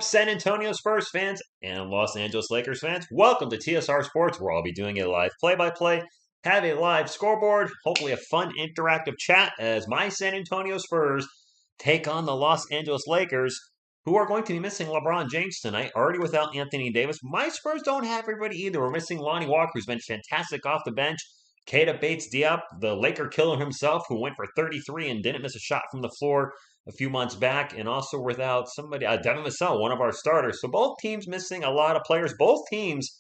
San Antonio Spurs fans and Los Angeles Lakers fans? Welcome to TSR Sports, where I'll be doing a live play-by-play, have a live scoreboard, hopefully a fun interactive chat as my San Antonio Spurs take on the Los Angeles Lakers, who are going to be missing LeBron James tonight, already without Anthony Davis. My Spurs don't have everybody either. We're missing Lonnie Walker, who's been fantastic off the bench. Keita Bates-Diop, the Laker killer himself, who went for 33 and didn't miss a shot from the floor a few months back, and also without somebody, Devin Vassell, one of our starters. So both teams missing a lot of players. Both teams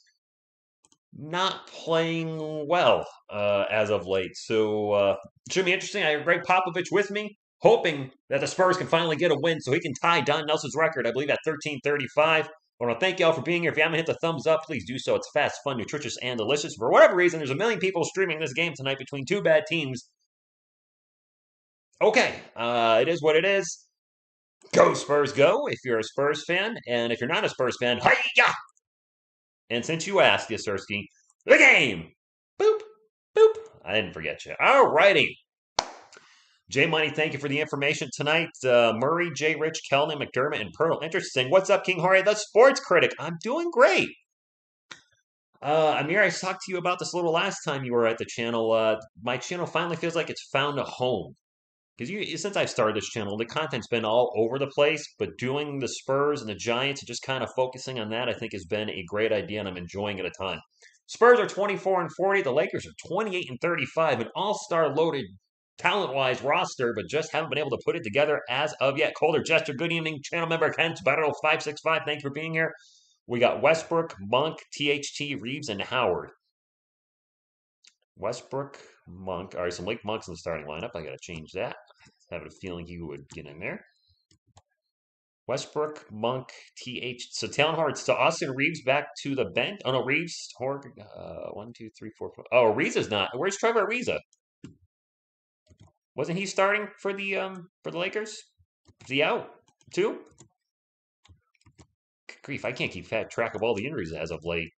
not playing well as of late. So it should be interesting. I have Greg Popovich with me, hoping that the Spurs can finally get a win so he can tie Don Nelson's record, I believe, at 1335. I want to thank y'all for being here. If you haven't hit the thumbs up, please do so. It's fast, fun, nutritious, and delicious. For whatever reason, there's a million people streaming this game tonight between two bad teams. Okay, it is what it is. Go Spurs, go! If you're a Spurs fan, and if you're not a Spurs fan, hiya! And since you asked, Yasursky, the game! Boop, boop. I didn't forget you. Alrighty. J Money, thank you for the information tonight. Murray, J Rich, Kelman, McDermott, and Pearl. Interesting. What's up, King Jorge, the sports critic? I'm doing great. Amir, I talked to you about this a little last time you were at the channel. My channel finally feels like it's found a home. Because since I've started this channel, the content's been all over the place, but doing the Spurs and the Giants and just kind of focusing on that, I think has been a great idea, and I'm enjoying it a ton. Spurs are 24 and 40. The Lakers are 28 and 35, an all-star loaded, talent-wise roster, but just haven't been able to put it together as of yet. Colder Jester, good evening. Channel member Kent, Battle 565, thank you for being here. We got Westbrook, Monk, THT, Reeves, and Howard. Westbrook, Monk. All right, some Lake Monks in the starting lineup. I got to change that. I have a feeling he would get in there. Westbrook, Monk, TH. So Talon Howard. So Austin Reeves back to the bench. Oh no, Reeves. Horg. 1, 2, 3, 4, 5. Oh, Ariza's not. Where's Trevor Ariza? Wasn't he starting for the Lakers? Is he out too? Good grief, I can't keep track of all the injuries as of late.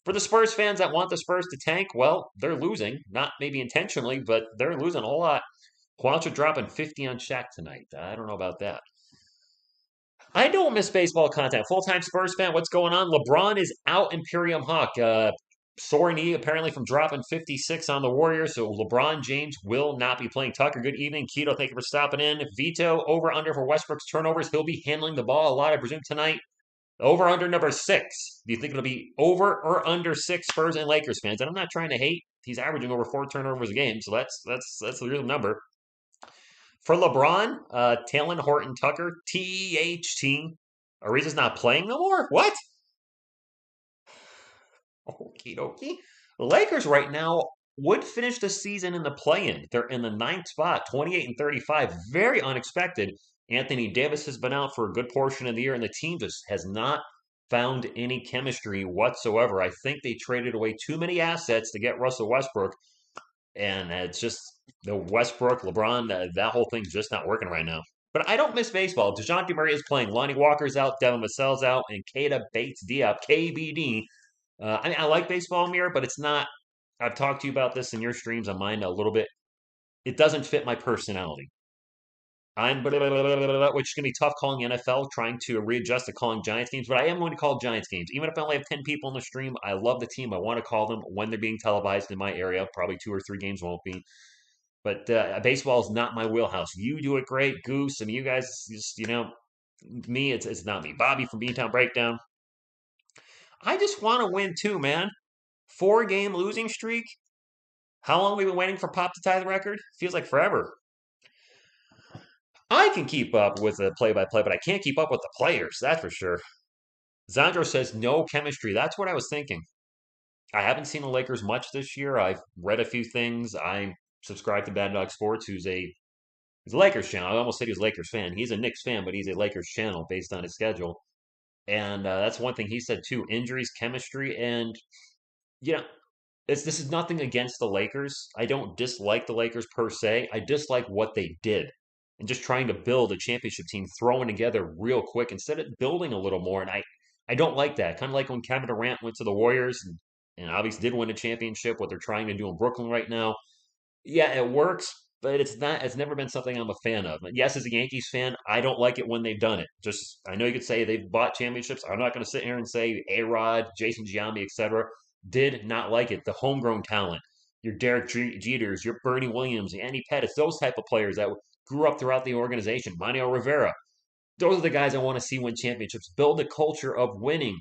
For the Spurs fans that want the Spurs to tank, well, they're losing. Not maybe intentionally, but they're losing a whole lot. Juancho dropping 50 on Shaq tonight. I don't know about that. I don't miss baseball content. Full-time Spurs fan, what's going on? LeBron is out, Imperium Hawk. Sore knee apparently from dropping 56 on the Warriors, so LeBron James will not be playing. Tucker, good evening. Keto, thank you for stopping in. Vito, over-under for Westbrook's turnovers. He'll be handling the ball a lot, I presume, tonight. Over under number 6. Do you think it'll be over or under 6 Spurs and Lakers fans? And I'm not trying to hate. He's averaging over 4 turnovers a game, so that's the real number. For LeBron, Talon Horton Tucker, THT. Ariza's not playing no more? What? Okie dokie. The Lakers right now would finish the season in the play-in. They're in the 9th spot, 28 and 35. Very unexpected. Anthony Davis has been out for a good portion of the year, and the team just has not found any chemistry whatsoever. I think they traded away too many assets to get Russell Westbrook, and it's just the Westbrook, LeBron, that whole thing's just not working right now. But I don't miss baseball. DeJounte Murray is playing. Lonnie Walker's out. Devin Vassell's out. And Keita Bates-Diop, KBD. I like baseball, Amir, but it's not. I've talked to you about this in your streams on mine a little bit. It doesn't fit my personality. I'm which is going to be tough calling the NFL, trying to readjust to calling Giants games, but I am going to call Giants games. Even if I only have 10 people in the stream, I love the team. I want to call them when they're being televised in my area. Probably 2 or 3 games won't be. But baseball is not my wheelhouse. You do it great, Goose. I mean, you guys, just, me, it's not me. Bobby from Beantown Breakdown. I just want to win too, man. 4-game losing streak. How long have we been waiting for Pop to tie the record? Feels like forever. I can keep up with the play-by-play, but I can't keep up with the players, that's for sure. Zandro says no chemistry. That's what I was thinking. I haven't seen the Lakers much this year. I've read a few things. I subscribe to Bad Dog Sports, who's a Lakers channel. I almost said he was a Lakers fan. He's a Knicks fan, but he's a Lakers channel based on his schedule. And that's one thing he said too. Injuries, chemistry, and this is nothing against the Lakers. I don't dislike the Lakers per se. I dislike what they did and just trying to build a championship team, throwing together real quick instead of building a little more. And I don't like that. Kind of like when Kevin Durant went to the Warriors and obviously did win a championship, what they're trying to do in Brooklyn right now. Yeah, it works, but it's never been something I'm a fan of. Yes, as a Yankees fan, I don't like it when they've done it. Just I know you could say they've bought championships. I'm not going to sit here and say A-Rod, Jason Giambi, etc. did not like it. The homegrown talent, your Derek Jeters, your Bernie Williams, Andy Pettis, those type of players that grew up throughout the organization. Manuel Rivera. Those are the guys I want to see win championships. Build a culture of winning,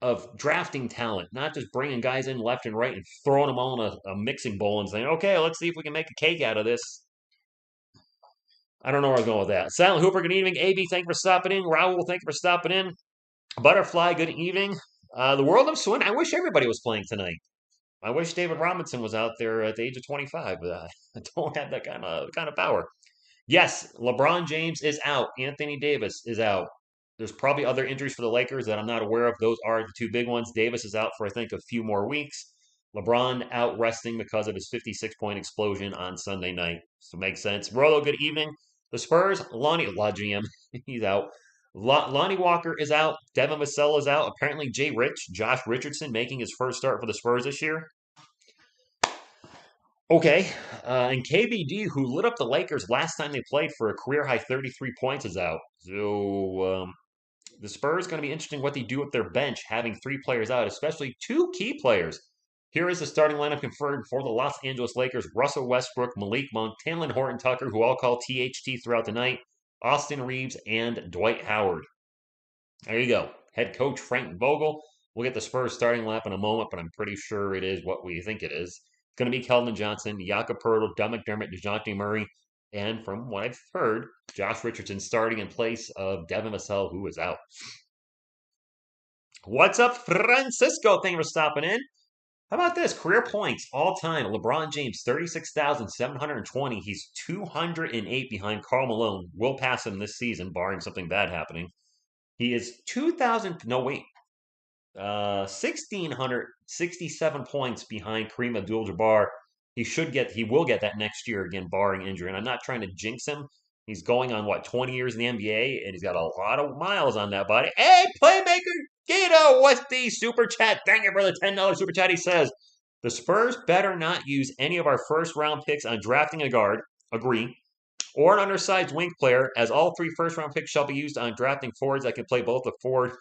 of drafting talent, not just bringing guys in left and right and throwing them all in a mixing bowl and saying, okay, let's see if we can make a cake out of this. I don't know where I'm going with that. Silent Hooper, good evening. AB, thank you for stopping in. Raul, thank you for stopping in. Butterfly, good evening. The World of Swing, I wish everybody was playing tonight. I wish David Robinson was out there at the age of 25, but I don't have that kind of power. Yes, LeBron James is out. Anthony Davis is out. There's probably other injuries for the Lakers that I'm not aware of. Those are the two big ones. Davis is out for, I think, a few more weeks. LeBron out resting because of his 56-point explosion on Sunday night. So makes sense. Rolo, good evening. The Spurs, Lonnie, La GM, he's out. Lonnie Walker is out. Devin Vassell is out. Apparently, Josh Richardson making his first start for the Spurs this year. Okay, and KBD, who lit up the Lakers last time they played for a career-high 33 points, is out. So the Spurs going to be interesting what they do with their bench, having three players out, especially two key players. Here is the starting lineup confirmed for the Los Angeles Lakers: Russell Westbrook, Malik Monk, Talen Horton-Tucker, who I'll call THT throughout the night, Austin Reeves, and Dwight Howard. There you go. Head coach Frank Vogel. We'll get the Spurs starting lineup in a moment, but I'm pretty sure it is what we think it is. It's going to be Keldon Johnson, Jakob Poeltl, Doug McDermott, DeJounte Murray, and from what I've heard, Josh Richardson starting in place of Devin Vassell, who is out. What's up, Francisco? Thank you for stopping in. How about this? Career points all time. LeBron James, 36,720. He's 208 behind Karl Malone. Will pass him this season, barring something bad happening. He is 2,000. No, wait. 1,667 points behind Kareem Abdul-Jabbar. He will get that next year again, barring injury. And I'm not trying to jinx him. He's going on, 20 years in the NBA, and he's got a lot of miles on that body. Hey, Playmaker Guido, what's the super chat? Thank you for the $10 super chat. He says, the Spurs better not use any of our first-round picks on drafting a guard. Agree. Or an undersized wing player, as all 3 first-round picks shall be used on drafting forwards that can play both the forward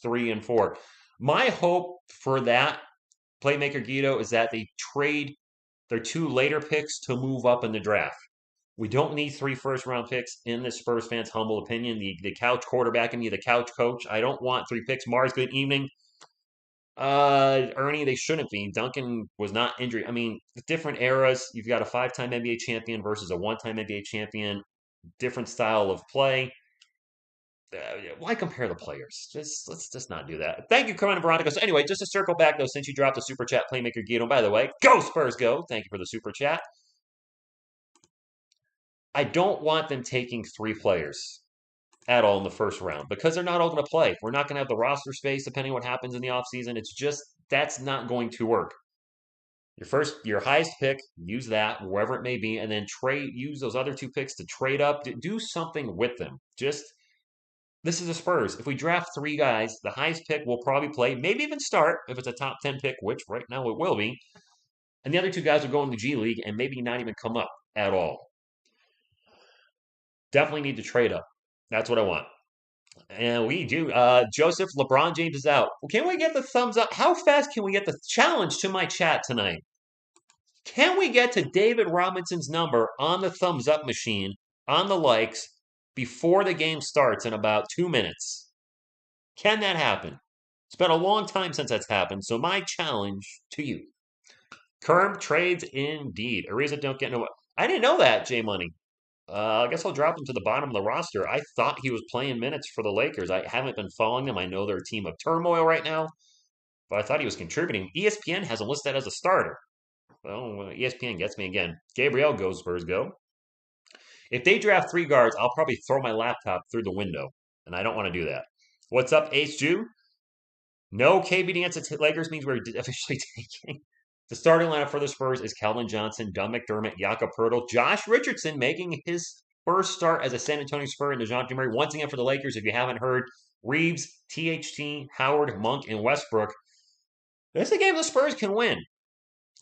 3 and 4. My hope for that, Playmaker Guido, is that they trade their 2 later picks to move up in the draft. We don't need 3 first-round picks, in this Spurs fans' humble opinion. The couch quarterback and me, the couch coach. I don't want 3 picks. Mars, good evening. Ernie, they shouldn't be. Duncan was not injured. I mean, different eras. You've got a 5-time NBA champion versus a 1-time NBA champion. Different style of play. Why compare the players? Let's just not do that. Thank you, Carmen Veronica. So anyway, just to circle back though, since you dropped the super chat, Playmaker Guido. By the way, go Spurs, go! Thank you for the super chat. I don't want them taking 3 players at all in the first round because they're not all going to play. We're not going to have the roster space depending on what happens in the offseason. It's just that's not going to work. Your highest pick, use that wherever it may be, and then use those other 2 picks to trade up. Do something with them. This is the Spurs. If we draft 3 guys, the highest pick will probably play, maybe even start if it's a top 10 pick, which right now it will be. And the other 2 guys will go in the G League and maybe not even come up at all. Definitely need to trade up. That's what I want. And we do. Joseph, LeBron James is out. Can we get the thumbs up? How fast can we get the challenge to my chat tonight? Can we get to David Robinson's number on the thumbs up machine, on the likes, before the game starts in about 2 minutes? Can that happen? It's been a long time since that's happened, so my challenge to you. Kerm trades indeed. Ariza don't get no. I didn't know that, J Money. I guess I'll drop him to the bottom of the roster. I thought he was playing minutes for the Lakers. I haven't been following them. I know they're a team of turmoil right now, but I thought he was contributing. ESPN has him listed as a starter. Well, ESPN gets me again. Gabriel goes, Spurs go. If they draft 3 guards, I'll probably throw my laptop through the window, and I don't want to do that. What's up, Ace Jew? No KBD against the Lakers means we're officially taking. The starting lineup for the Spurs is Keldon Johnson, Doug McDermott, Jakob Poeltl, Josh Richardson making his first start as a San Antonio Spur, and DeJounte Murray. Once again for the Lakers, if you haven't heard, Reeves, THT, Howard, Monk, and Westbrook. This is a game the Spurs can win.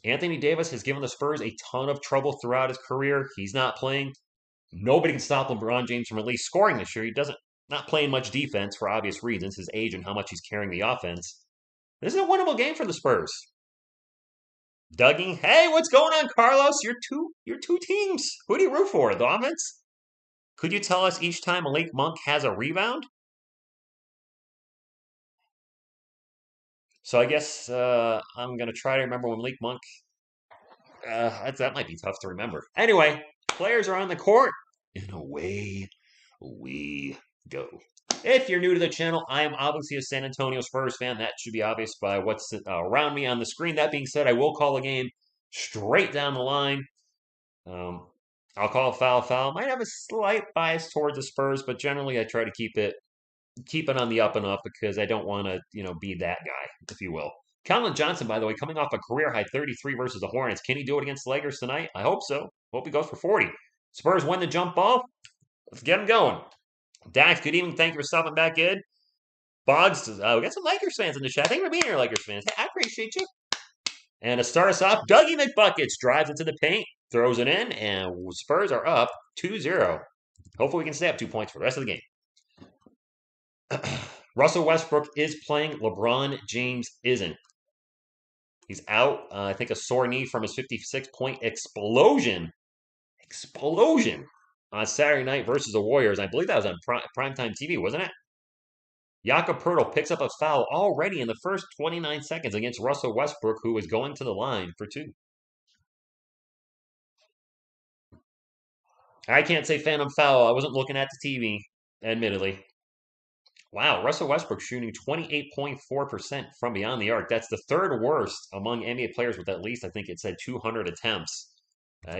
Anthony Davis has given the Spurs a ton of trouble throughout his career. He's not playing. Nobody can stop LeBron James from at least scoring this year. He doesn't not playing much defense for obvious reasons, his age and how much he's carrying the offense. This is a winnable game for the Spurs. Dougie, hey, what's going on, Carlos? You're two teams. Who do you root for? The offense? Could you tell us each time Malik Monk has a rebound? So I guess I'm gonna try to remember when Malik Monk. That might be tough to remember. Anyway, players are on the court, and away we go. If you're new to the channel, I am obviously a San Antonio Spurs fan. That should be obvious by what's around me on the screen. That being said, I will call a game straight down the line. Um, I'll call a foul. Might have a slight bias towards the Spurs, but generally I try to keep it on the up and up because I don't want to, be that guy, if you will. Colin Johnson, by the way, coming off a career high 33 versus the Hornets. Can he do it against the Lakers tonight? I hope so. Hope he goes for 40. Spurs win the jump ball. Let's get him going. Dax, good evening. Thank you for stopping back in. Boggs, we got some Lakers fans in the chat. Thank you for being here, Lakers fans. Hey, I appreciate you. And to start us off, Dougie McBuckets drives into the paint, throws it in, and Spurs are up 2-0. Hopefully we can stay up 2 points for the rest of the game. Russell Westbrook is playing. LeBron James isn't. He's out. I think a sore knee from his 56-point explosion on Saturday night versus the Warriors. I believe that was on primetime TV, wasn't it? Jakob Poeltl picks up a foul already in the first 29 seconds against Russell Westbrook, who was going to the line for 2. I can't say phantom foul. I wasn't looking at the TV, admittedly. Wow, Russell Westbrook shooting 28.4% from beyond the arc. That's the third worst among NBA players with at least, I think it said 200 attempts.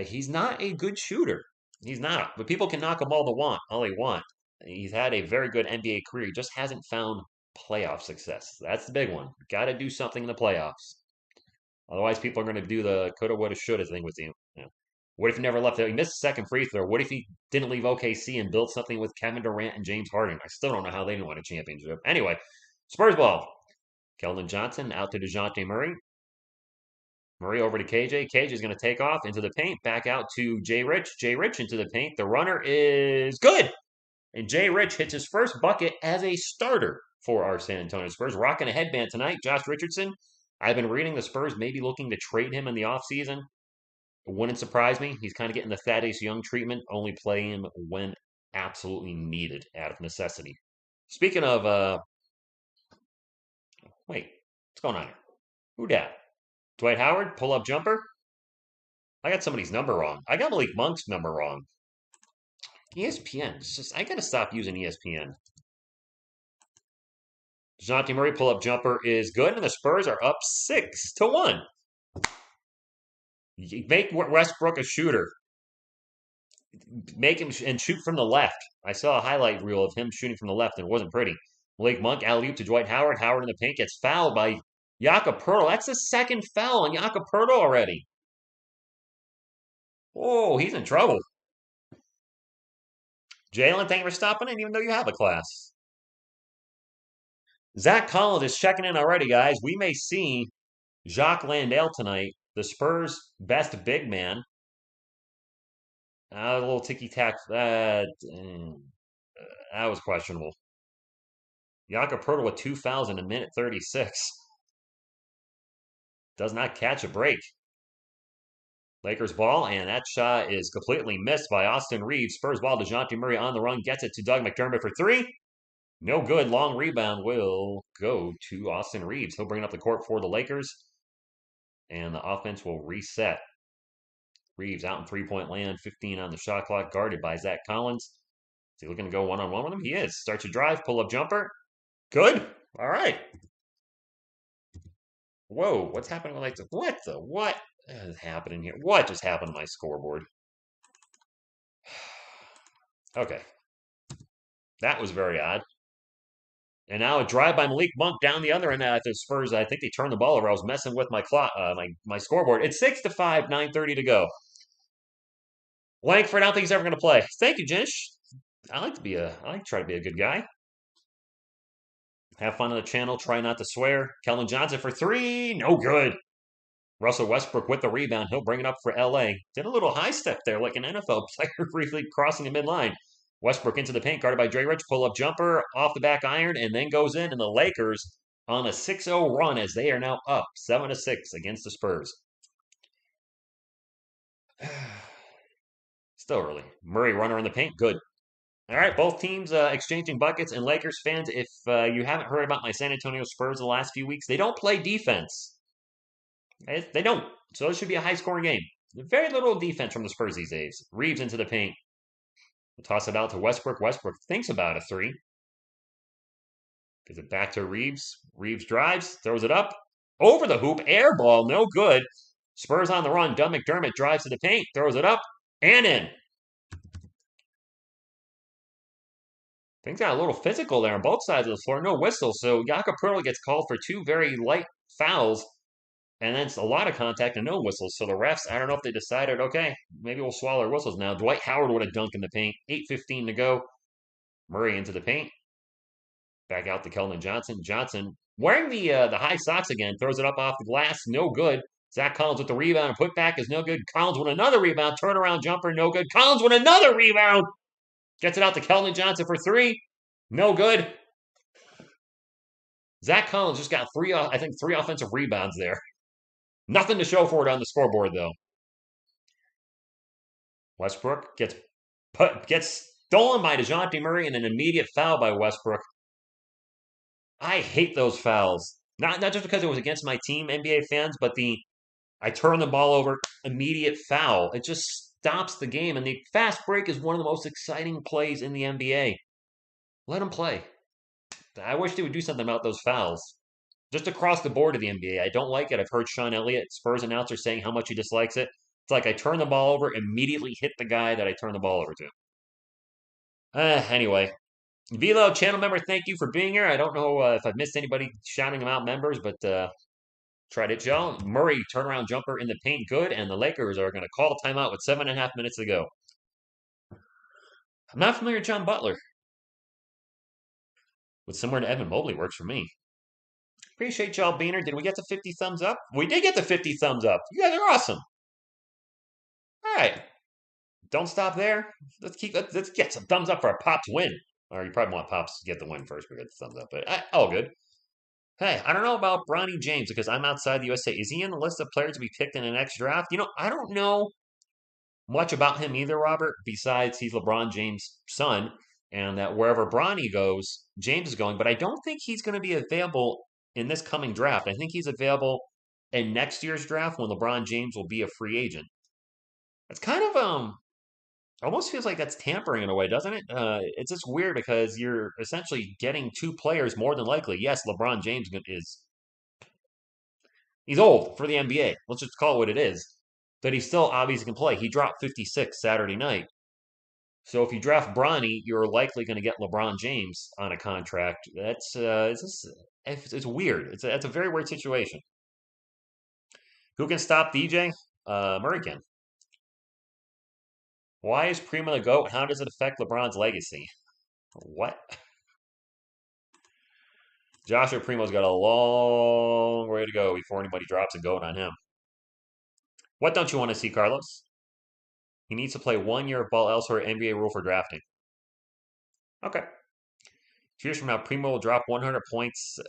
He's not a good shooter. He's not. But people can knock him all they want. He's had a very good NBA career. He just hasn't found playoff success. That's the big one. Got to do something in the playoffs. Otherwise, people are going to do the coulda, woulda, shoulda thing with you. What if he never left there? He missed the second free throw. What if he didn't leave OKC and built something with Kevin Durant and James Harden? I still don't know how they didn't win a championship. Anyway, Spurs ball. Keldon Johnson out to DeJounte Murray. Murray over to KJ. KJ is going to take off into the paint. Back out to Jay Rich. Jay Rich into the paint. The runner is good. And Jay Rich hits his first bucket as a starter for our San Antonio Spurs. Rocking a headband tonight. Josh Richardson. I've been reading the Spurs maybe looking to trade him in the offseason. It wouldn't surprise me. He's kind of getting the Thaddeus Young treatment, only play him when absolutely needed out of necessity. Speaking of, wait, what's going on here? Who dat? Dwight Howard, pull-up jumper? I got somebody's number wrong. I got Malik Monk's number wrong. ESPN. It's just, I got to stop using ESPN. DeJounte Murray pull-up jumper is good, and the Spurs are up 6-1. Make Westbrook a shooter. Make him and shoot from the left. I saw a highlight reel of him shooting from the left, and it wasn't pretty. Malik Monk alley-oop to Dwight Howard. Howard in the paint gets fouled by Jakob Poeltl. That's the second foul on Jakob Poeltl already. Oh, he's in trouble. Jalen, thank you for stopping in, even though you have a class. Zach Collins is checking in already, guys. We may see Jacques Landale tonight, the Spurs' best big man. A little ticky-tack. That was questionable. Jakob Poeltl with 2 fouls in a minute 36. Does not catch a break. Lakers ball, and that shot is completely missed by Austin Reeves. Spurs ball, DeJounte Murray on the run, gets it to Doug McDermott for 3. No good. Long rebound will go to Austin Reeves. He'll bring it up the court for the Lakers, and the offense will reset. Reeves out in three-point land, 15 on the shot clock, guarded by Zach Collins. Is he looking to go one-on-one with him? He is. Starts a drive, pull-up jumper. Good. All right. Whoa, what's happening with what is happening here? What just happened to my scoreboard? Okay. That was very odd. And now a drive by Malik Monk down the other end at the Spurs. I think they turned the ball over. I was messing with my clock, my scoreboard. It's 6-5, 9:30 to go. Langford, I don't think he's ever going to play. Thank you, Jinish. I like to try to be a good guy. Have fun on the channel. Try not to swear. Keldon Johnson for 3. No good. Russell Westbrook with the rebound. He'll bring it up for LA. Did a little high step there, like an NFL player briefly crossing the midline. Westbrook into the paint, guarded by Dre Rich. Pull up jumper off the back iron, and then goes in. And the Lakers on a 6-0 run as they are now up 7-6 against the Spurs. Still early. Murray runner in the paint. Good. All right, both teams exchanging buckets. And Lakers fans, if you haven't heard about my San Antonio Spurs the last few weeks, they don't play defense. They don't. So it should be a high-scoring game. Very little defense from the Spurs these days. Reeves into the paint. We'll toss it out to Westbrook. Westbrook thinks about a three. Gives it back to Reeves. Reeves drives, throws it up. Over the hoop, air ball, no good. Spurs on the run. Doug McDermott drives to the paint, throws it up, and in. Things got a little physical there on both sides of the floor. No whistle, so Jakob Poeltl gets called for 2 very light fouls. And then it's a lot of contact and no whistles. So the refs, I don't know if they decided, okay, maybe we'll swallow our whistles now. Dwight Howard would have dunked in the paint. 8:15 to go. Murray into the paint. Back out to Keldon Johnson. Johnson wearing the high socks again. Throws it up off the glass. No good. Zach Collins with the rebound. Putback is no good. Collins with another rebound. Turnaround jumper. No good. Collins with another rebound. Gets it out to Keldon Johnson for 3. No good. Zach Collins just got 3 offensive rebounds there. Nothing to show for it on the scoreboard, though. Westbrook gets stolen by DeJounte Murray and an immediate foul by Westbrook. I hate those fouls. Not just because it was against my team, NBA fans, but I turn the ball over, immediate foul. It just stops the game. And the fast break is one of the most exciting plays in the NBA. Let them play. I wish they would do something about those fouls. Just across the board of the NBA. I don't like it. I've heard Sean Elliott, Spurs announcer, saying how much he dislikes it. It's like I turn the ball over, immediately hit the guy that I turn the ball over to. Anyway. Velo, channel member, thank you for being here. I don't know if I've missed anybody shouting them out, members, but tried it, y'all. Murray, turnaround jumper in the paint, good, and the Lakers are going to call timeout with 7.5 minutes to go. I'm not familiar with John Butler. But similar to Evan Mobley works for me. Appreciate y'all being here. Did we get to 50 thumbs up? We did get to 50 thumbs up. You guys are awesome. All right. Don't stop there. Let's get some thumbs up for our Pops win. Or you probably want Pops to get the win first. We get the thumbs up, but all good. Hey, I don't know about Bronny James because I'm outside the USA. Is he in the list of players to be picked in the next draft? I don't know much about him either, Robert, besides he's LeBron James' son, and that wherever Bronny goes, James is going. But I don't think he's going to be available in this coming draft. I think he's available in next year's draft when LeBron James will be a free agent. It's kind of almost feels like that's tampering in a way, doesn't it? It's just weird because you're essentially getting 2 players more than likely. Yes, LeBron James he's old for the NBA. Let's just call it what it is. But he still obviously can play. He dropped 56 Saturday night. So if you draft Bronny, you're likely going to get LeBron James on a contract. It's weird. It's a very weird situation. Who can stop DJ? Murray can. Why is Primo the GOAT? How does it affect LeBron's legacy? What? Joshua Primo's got a long way to go before anybody drops a GOAT on him. What don't you want to see, Carlos? He needs to play 1 year of ball elsewhere, NBA rule for drafting. Okay. 2 years from now, Primo will drop 100 points.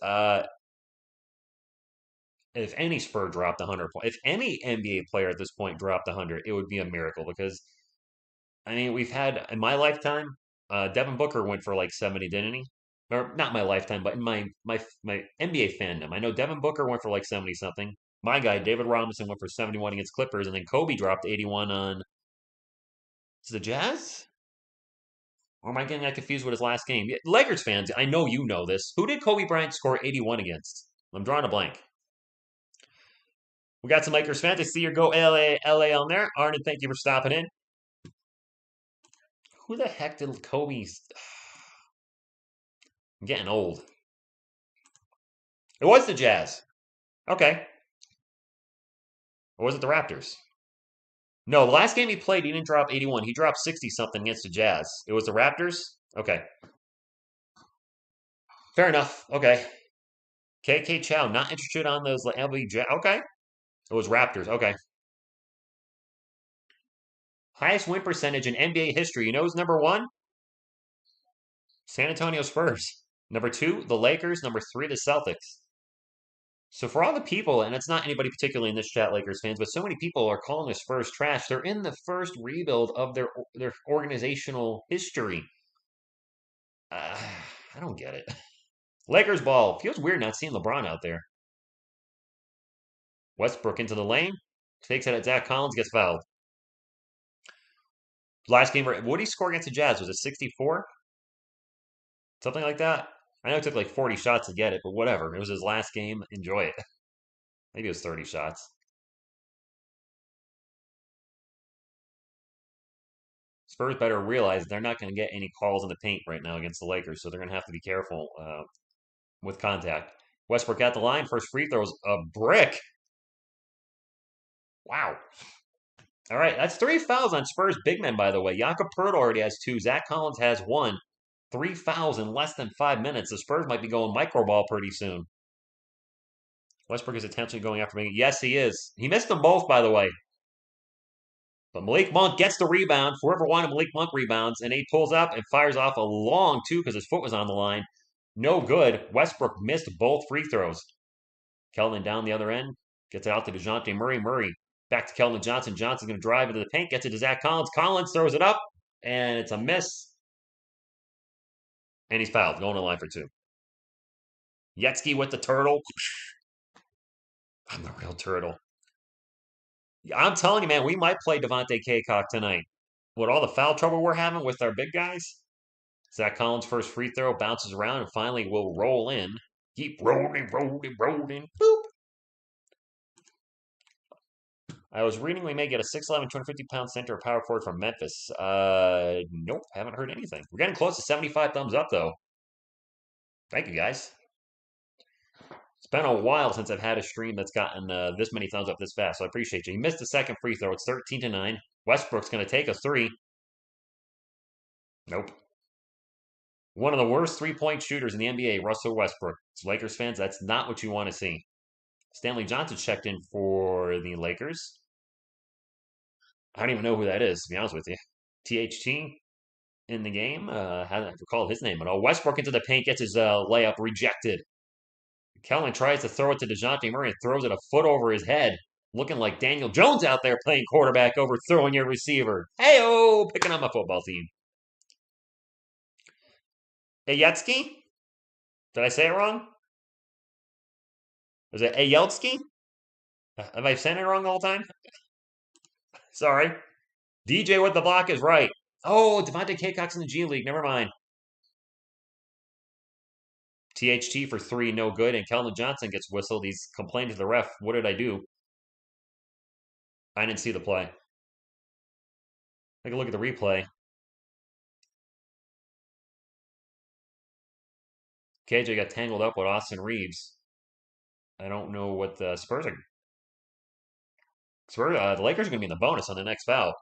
If any Spur dropped 100 points, if any NBA player at this point dropped 100, it would be a miracle because, we've had, in my lifetime, Devin Booker went for like 70, didn't he? Or not my lifetime, but in my NBA fandom. I know Devin Booker went for like 70 something. My guy, David Robinson, went for 71 against Clippers, and then Kobe dropped 81 on the Jazz? Or am I getting that confused with his last game? Lakers fans, I know you know this. Who did Kobe Bryant score 81 against? I'm drawing a blank. We got some Lakers fans. I see your go LA on there. Arnon, thank you for stopping in. Who the heck did Kobe's... I'm getting old. It was the Jazz. Okay. Or was it the Raptors? No, the last game he played, he didn't drop 81. He dropped 60-something against the Jazz. It was the Raptors? Okay. Fair enough. Okay. KK Chow, not interested on those LB Jazz. Okay. It was Raptors. Okay. Highest win percentage in NBA history. You know who's number one? San Antonio Spurs. Number two, the Lakers. Number three, the Celtics. So for all the people, and it's not anybody particularly in this chat, Lakers fans, but so many people are calling the Spurs trash. They're in the first rebuild of their organizational history. Uh, I don't get it. Lakers ball. Feels weird not seeing LeBron out there. Westbrook into the lane. Takes it at Zach Collins, gets fouled. Last game, what did he score against the Jazz? Was it 64? Something like that? I know it took like 40 shots to get it, but whatever. It was his last game. Enjoy it. Maybe it was 30 shots. Spurs better realize they're not going to get any calls in the paint right now against the Lakers, so they're going to have to be careful with contact. Westbrook at the line. First free throws a brick. Wow. All right, that's 3 fouls on Spurs big men, by the way. Jakob Poeltl already has 2. Zach Collins has 1. 3 fouls in less than 5 minutes. The Spurs might be going micro ball pretty soon. Westbrook is intentionally going after me. Yes, he is. He missed them both, by the way. But Malik Monk gets the rebound. Whoever wanted Malik Monk rebounds, and he pulls up and fires off a long two because his foot was on the line. No good. Westbrook missed both free throws. Keldon down the other end. Gets it out to DeJounte Murray. Murray back to Keldon Johnson. Johnson's going to drive into the paint. Gets it to Zach Collins. Collins throws it up, and it's a miss. And he's fouled. Going to line for 2. Yetsky with the turtle. I'm the real turtle. I'm telling you, man, we might play Devontae Kaycock tonight. With all the foul trouble we're having with our big guys. Zach Collins' first free throw bounces around and finally will roll in. Keep rolling, rolling, rolling. Boop. I was reading we may get a 6'11", 250-pound center or power forward from Memphis. Nope, haven't heard anything. We're getting close to 75 thumbs up, though. Thank you, guys. It's been a while since I've had a stream that's gotten this many thumbs up this fast, so I appreciate you. He missed the second free throw. It's 13-9. Westbrook's going to take a 3. Nope. One of the worst three-point shooters in the NBA, Russell Westbrook. As Lakers fans, that's not what you want to see. Stanley Johnson checked in for the Lakers. I don't even know who that is, to be honest with you. THT in the game. I don't recall his name at all. Westbrook into the paint, gets his layup rejected. Kellen tries to throw it to DeJounte Murray and throws it a foot over his head. Looking like Daniel Jones out there playing quarterback, overthrowing your receiver. Hey-oh, picking on my football team. Ayetsky? Did I say it wrong? Was it Ayelsky? Have I said it wrong the whole time? Sorry. DJ with the block is right. Oh, Devontae Kaycock's in the G League. Never mind. THT for 3, no good. And Keldon Johnson gets whistled. He's complained to the ref. What did I do? I didn't see the play. Take a look at the replay. KJ got tangled up with Austin Reeves. I don't know what the Spurs are. The Lakers are going to be in the bonus on the next foul.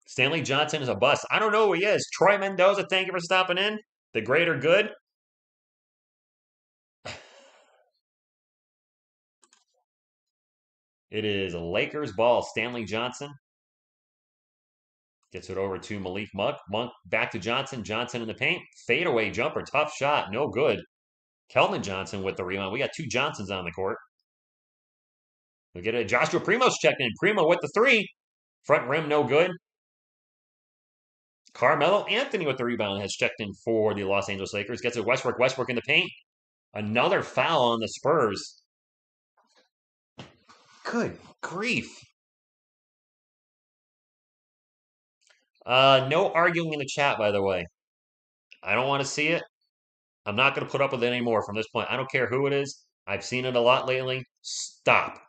Stanley Johnson is a bust. I don't know who he is. Troy Mendoza, thank you for stopping in. The greater good. It is Lakers ball. Stanley Johnson gets it over to Malik Monk. Monk back to Johnson. Johnson in the paint. Fadeaway jumper. Tough shot. No good. Keldon Johnson with the rebound. We got 2 Johnsons on the court. We get a Joshua Primo's checked in. Primo with the 3. Front rim, no good. Carmelo Anthony with the rebound has checked in for the Los Angeles Lakers. Gets it Westbrook. Westbrook in the paint. Another foul on the Spurs. Good grief. No arguing in the chat, by the way. I don't want to see it. I'm not going to put up with it anymore from this point. I don't care who it is. I've seen it a lot lately. Stop.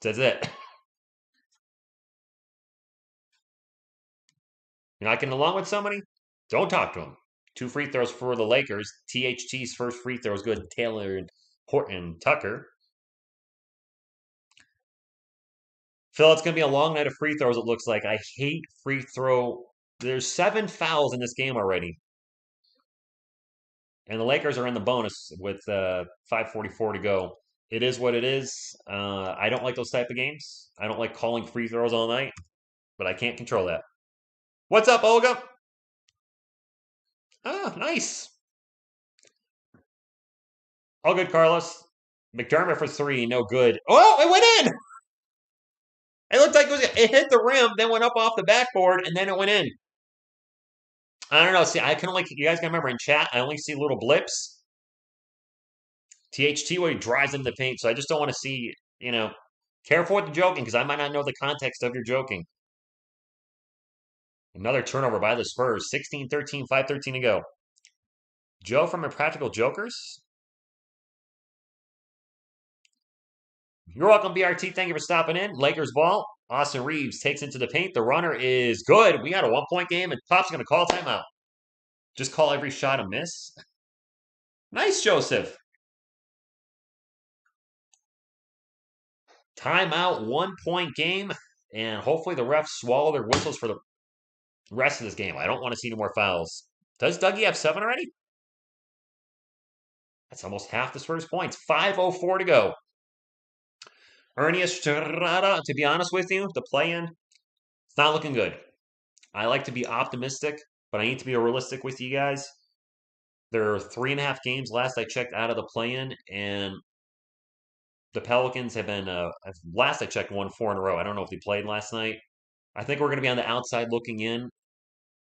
That's it. You're not getting along with somebody? Don't talk to them. 2 free throws for the Lakers. THT's first free throw is good. Taylor and Horton Tucker. Phil, it's going to be a long night of free throws, it looks like. I hate free throw. There's 7 fouls in this game already. And the Lakers are in the bonus with 5:44 to go. It is what it is. I don't like those type of games. I don't like calling free throws all night, but I can't control that. What's up, Olga? Ah, nice. All good, Carlos. McDermott for three, no good. Oh, it went in. It looked like it hit the rim, then went up off the backboard, and then it went in. I don't know. See, I can only you guys can remember in chat. I only see little blips. THT where he drives into the paint, so I just don't want to see. Careful with the joking because I might not know the context of your joking. Another turnover by the Spurs. 16-13, 5:13 to go. Joe from Impractical Jokers. You're welcome, BRT. Thank you for stopping in. Lakers ball. Austin Reeves takes into the paint. The runner is good. We got a 1-point game, and Pop's going to call timeout. Just call every shot a miss. Nice, Joseph. Timeout, 1-point game, and hopefully the refs swallow their whistles for the rest of this game. I don't want to see any more fouls. Does Dougie have 7 already? That's almost half the Spurs' points. 5:04 to go. Ernie Estrada, to be honest with you, the play-in, it's not looking good. I like to be optimistic, but I need to be realistic with you guys. There are 3.5 games last I checked out of the play-in, and the Pelicans have been, last I checked, won 4 in a row. I don't know if they played last night. I think we're going to be on the outside looking in.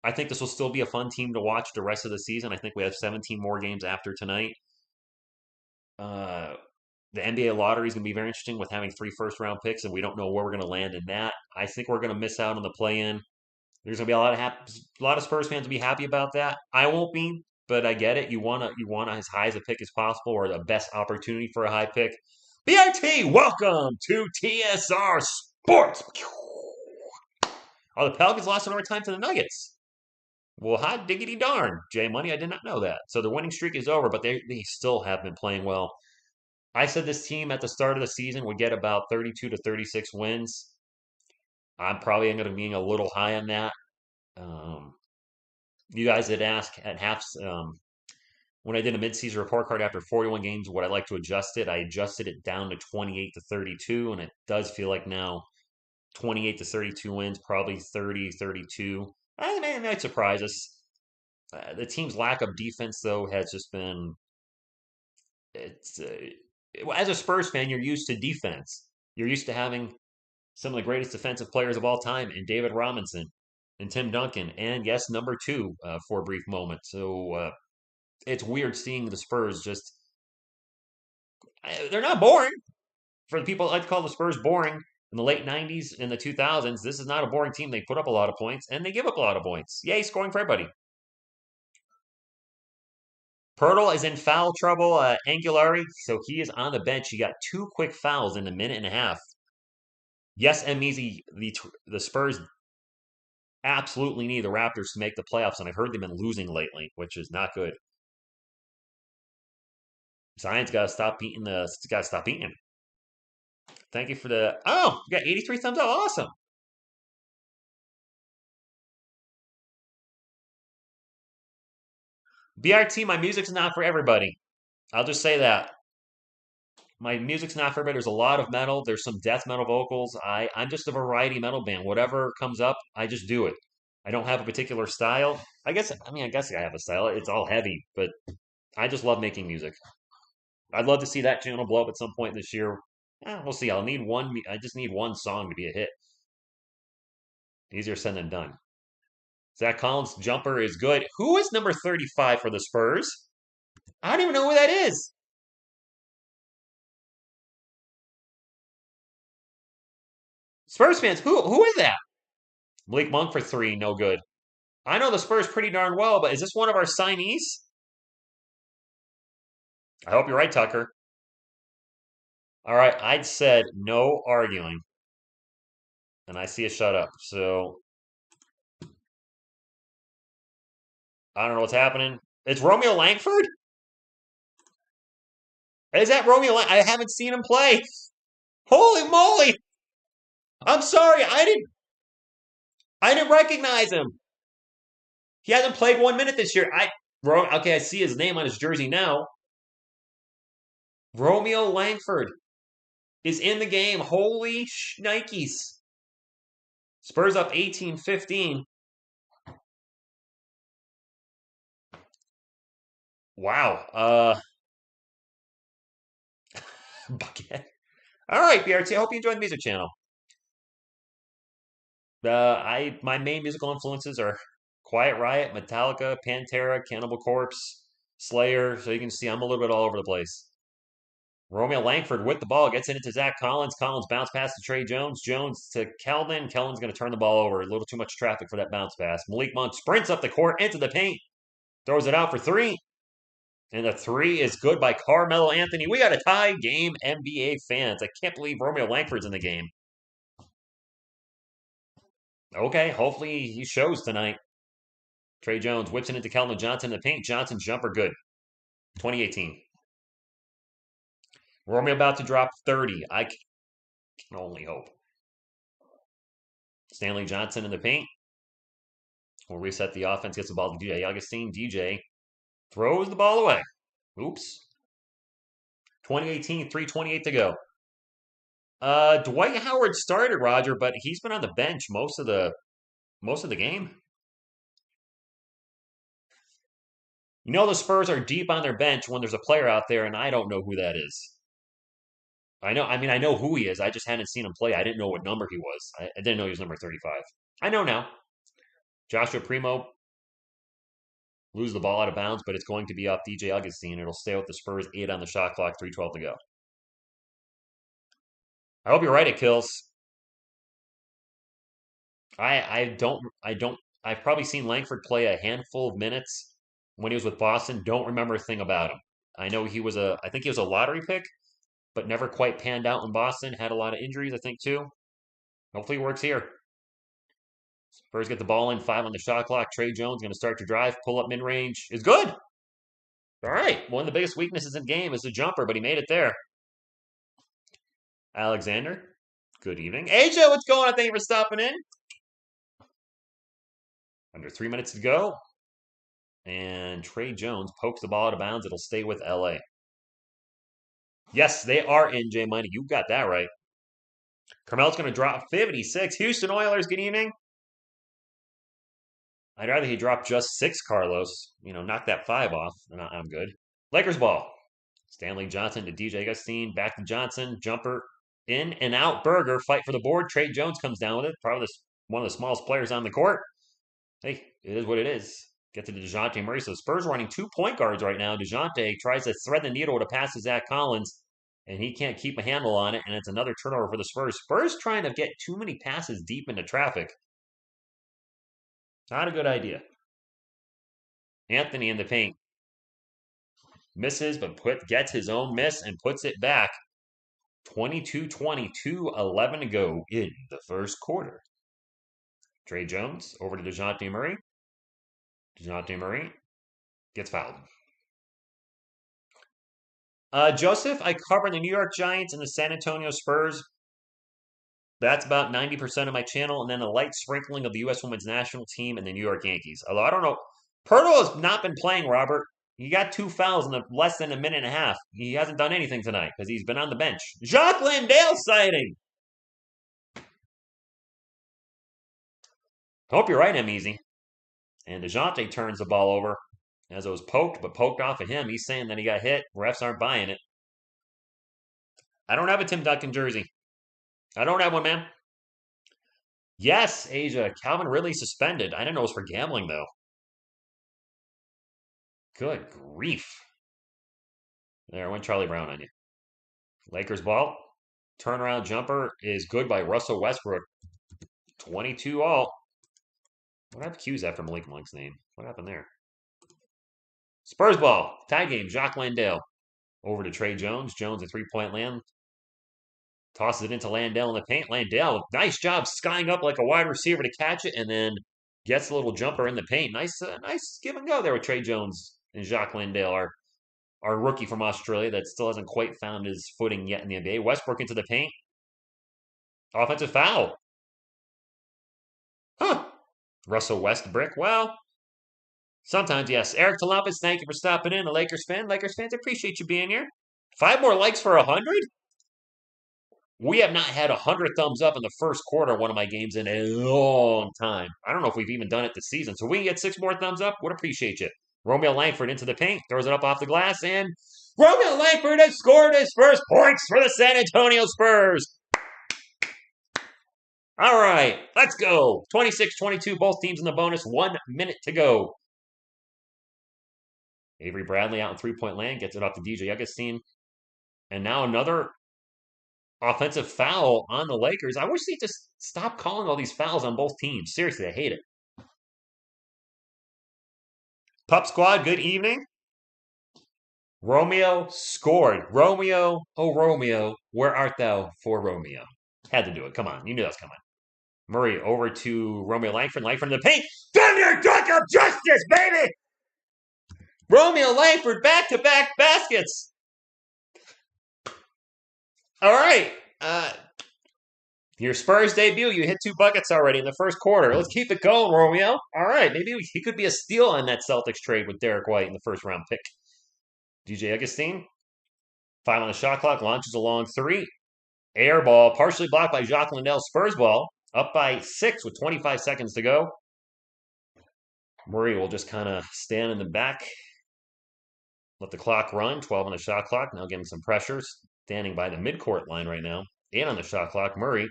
I think this will still be a fun team to watch the rest of the season. I think we have 17 more games after tonight. The NBA lottery is going to be very interesting with having 3 first-round picks, and we don't know where we're going to land in that. I think we're going to miss out on the play-in. There's going to be a lot of Spurs fans will be happy about that. I won't be, but I get it. You want as high as a pick as possible, or the best opportunity for a high pick. BRT, welcome to TSR Sports. Oh, the Pelicans lost in overtime to the Nuggets. Well, hot diggity darn, Jay Money. I did not know that. So the winning streak is over, but they still have been playing well. I said this team at the start of the season would get about 32 to 36 wins. I'm probably going to be a little high on that. You guys had asked at when I did a midseason report card after 41 games, would I like to adjust it? I adjusted it down to 28 to 32, and it does feel like now 28 to 32 wins, probably 30, 32. I mean, it might surprise us. The team's lack of defense, though, has just been. It's as a Spurs fan, you're used to defense. You're used to having some of the greatest defensive players of all time, and David Robinson, and Tim Duncan, and yes, number 2 for a brief moment. So it's weird seeing the Spurs just. They're not boring. For the people that like to call the Spurs boring in the late 90s and the 2000s, this is not a boring team. They put up a lot of points, and they give up a lot of points. Yay, scoring for everybody. Pirtle is in foul trouble. Angularri, so he is on the bench. He got 2 quick fouls in a minute and a half. Yes, Easy, the Spurs absolutely need the Raptors to make the playoffs, and I've heard they've been losing lately, which is not good. Zion's got to stop beating him. Thank you for the. Oh, you got 83 thumbs up. Awesome. BRT, my music's not for everybody. I'll just say that. My music's not for everybody. There's a lot of metal. There's some death metal vocals. I'm just a variety metal band. Whatever comes up, I just do it. I don't have a particular style. I guess I have a style. It's all heavy, but I just love making music. I'd love to see that channel blow up at some point this year. We'll see. I just need one song to be a hit. Easier said than done. Zach Collins' jumper is good. Who is number 35 for the Spurs? I don't even know who that is. Spurs fans, who is that? Blake Monk for 3, no good. I know the Spurs pretty darn well, but is this one of our signees? I hope you're right, Tucker. All right, I'd said no arguing. And I see a shut up. So I don't know what's happening. It's Romeo Langford? Is that Romeo? I haven't seen him play. Holy moly! I'm sorry, I didn't recognize him. He hasn't played 1 minute this year. Okay, I see his name on his jersey now. Romeo Langford is in the game. Holy shnikes. Spurs up 18-15. Wow. Bucket. All right, BRT. I hope you enjoyed the music channel. My main musical influences are Quiet Riot, Metallica, Pantera, Cannibal Corpse, Slayer. So you can see I'm a little bit all over the place. Romeo Langford with the ball gets it into Zach Collins. Collins bounce pass to Trey Jones. Jones to Keldon. Keldon's going to turn the ball over. A little too much traffic for that bounce pass. Malik Monk sprints up the court into the paint. Throws it out for three. And the three is good by Carmelo Anthony. We got a tie game, NBA fans. I can't believe Romeo Langford's in the game. Okay, hopefully he shows tonight. Trey Jones whips it into Keldon Johnson in the paint. Johnson's jumper good. 2018. Romeo about to drop 30. I can only hope. Stanley Johnson in the paint. We'll reset the offense. Gets the ball to DJ Augustine. DJ throws the ball away. Oops. 2018, 3:28 to go. Dwight Howard started, Roger, but he's been on the bench most of the game. You know the Spurs are deep on their bench when there's a player out there, and I don't know who that is. I know who he is. I just hadn't seen him play. I didn't know what number he was. I didn't know he was number 35. I know now. Joshua Primo lose the ball out of bounds, but it's going to be off DJ Augustine. It'll stay with the Spurs. 8 on the shot clock. 3:12 to go. I hope you're right. It kills. I've probably seen Langford play a handful of minutes when he was with Boston. Don't remember a thing about him. I know I think he was a lottery pick, but never quite panned out in Boston. Had a lot of injuries, I think, too. Hopefully it works here. Spurs get the ball in, 5 on the shot clock. Trey Jones going to start to drive, pull up mid-range. Is good. All right. One of the biggest weaknesses in the game is the jumper, but he made it there. Alexander, good evening. Asia, what's going on? Thank you for stopping in. Under 3 minutes to go. And Trey Jones pokes the ball out of bounds. It'll stay with LA. Yes, they are in, J Money. You got that right. Carmel's going to drop 56. Houston Oilers, good evening. I'd rather he drop just 6, Carlos. Knock that 5 off, and I'm good. Lakers ball. Stanley Johnson to DJ Augustine. Back to Johnson. Jumper in and out. Berger. Fight for the board. Trey Jones comes down with it. Probably one of the smallest players on the court. Hey, it is what it is. Get to DeJounte Murray. So Spurs running 2 point guards right now. DeJounte tries to thread the needle to pass to Zach Collins, and he can't keep a handle on it, and it's another turnover for the Spurs. Spurs trying to get too many passes deep into traffic. Not a good idea. Anthony in the paint. Misses, but gets his own miss and puts it back. 22-22, 11 to go in the first quarter. Trey Jones over to DeJounte Murray. DeJounte Murray gets fouled. Joseph, I cover the New York Giants and the San Antonio Spurs. That's about 90% of my channel, and then a light sprinkling of the U.S. Women's National Team and the New York Yankees. Although I don't know, Pirtle has not been playing, Robert. He got 2 fouls in less than a minute and a half. He hasn't done anything tonight because he's been on the bench. Jacques Landale sighting. Hope you're right, M-Easy. And DeJounte turns the ball over as it was poked, but poked off of him. He's saying that he got hit. Refs aren't buying it. I don't have a Tim Duncan jersey. I don't have one, man. Yes, Asia. Calvin Ridley suspended. I didn't know it was for gambling, though. Good grief. There, I went Charlie Brown on you. Lakers ball. Turnaround jumper is good by Russell Westbrook. 22 all. What have Q's after Malik Monk's name? What happened there? Spurs ball. Tie game. Jacques Landale. Over to Trey Jones. Jones a 3-point land. Tosses it into Landale in the paint. Landale, nice job skying up like a wide receiver to catch it, and then gets a little jumper in the paint. Nice give and go there with Trey Jones and Jacques Landale, our rookie from Australia that still hasn't quite found his footing yet in the NBA. Westbrook into the paint. Offensive foul. Huh. Russell Westbrook. Well, Sometimes, yes. Eric Talumpis, thank you for stopping in. A Lakers fan. Lakers fans, appreciate you being here. 5 more likes for 100? We have not had 100 thumbs up in the first quarter of one of my games in a long time. I don't know if we've even done it this season. So we can get 6 more thumbs up. Would appreciate you. Romeo Langford into the paint, throws it up off the glass, and Romeo Langford has scored his first points for the San Antonio Spurs. All right, let's go. 26-22, both teams in the bonus. 1 minute to go. Avery Bradley out in three-point land, gets it off to DJ Augustine. And now another offensive foul on the Lakers. I wish they'd just stop calling all these fouls on both teams. Seriously, I hate it. Pup Squad, good evening. Romeo scored. Romeo, oh Romeo, where art thou for Romeo? Had to do it. Come on, you knew that was coming. Murray over to Romeo Langford. Langford in the paint. Damn your duck of justice, baby! Romeo Langford back-to-back baskets. All right. Your Spurs debut, you hit 2 buckets already in the first quarter. Let's keep it going, Romeo. All right, maybe he could be a steal on that Celtics trade with Derek White in the first-round pick. DJ Augustine, 5 on the shot clock, launches a long 3. Air ball, partially blocked by Jacques Lindell. Spurs ball, up by 6 with 25 seconds to go. Murray will just kind of stand in the back, let the clock run. 12 on the shot clock, now getting some pressures. Standing by the midcourt line right now. 8 on the shot clock. Murray,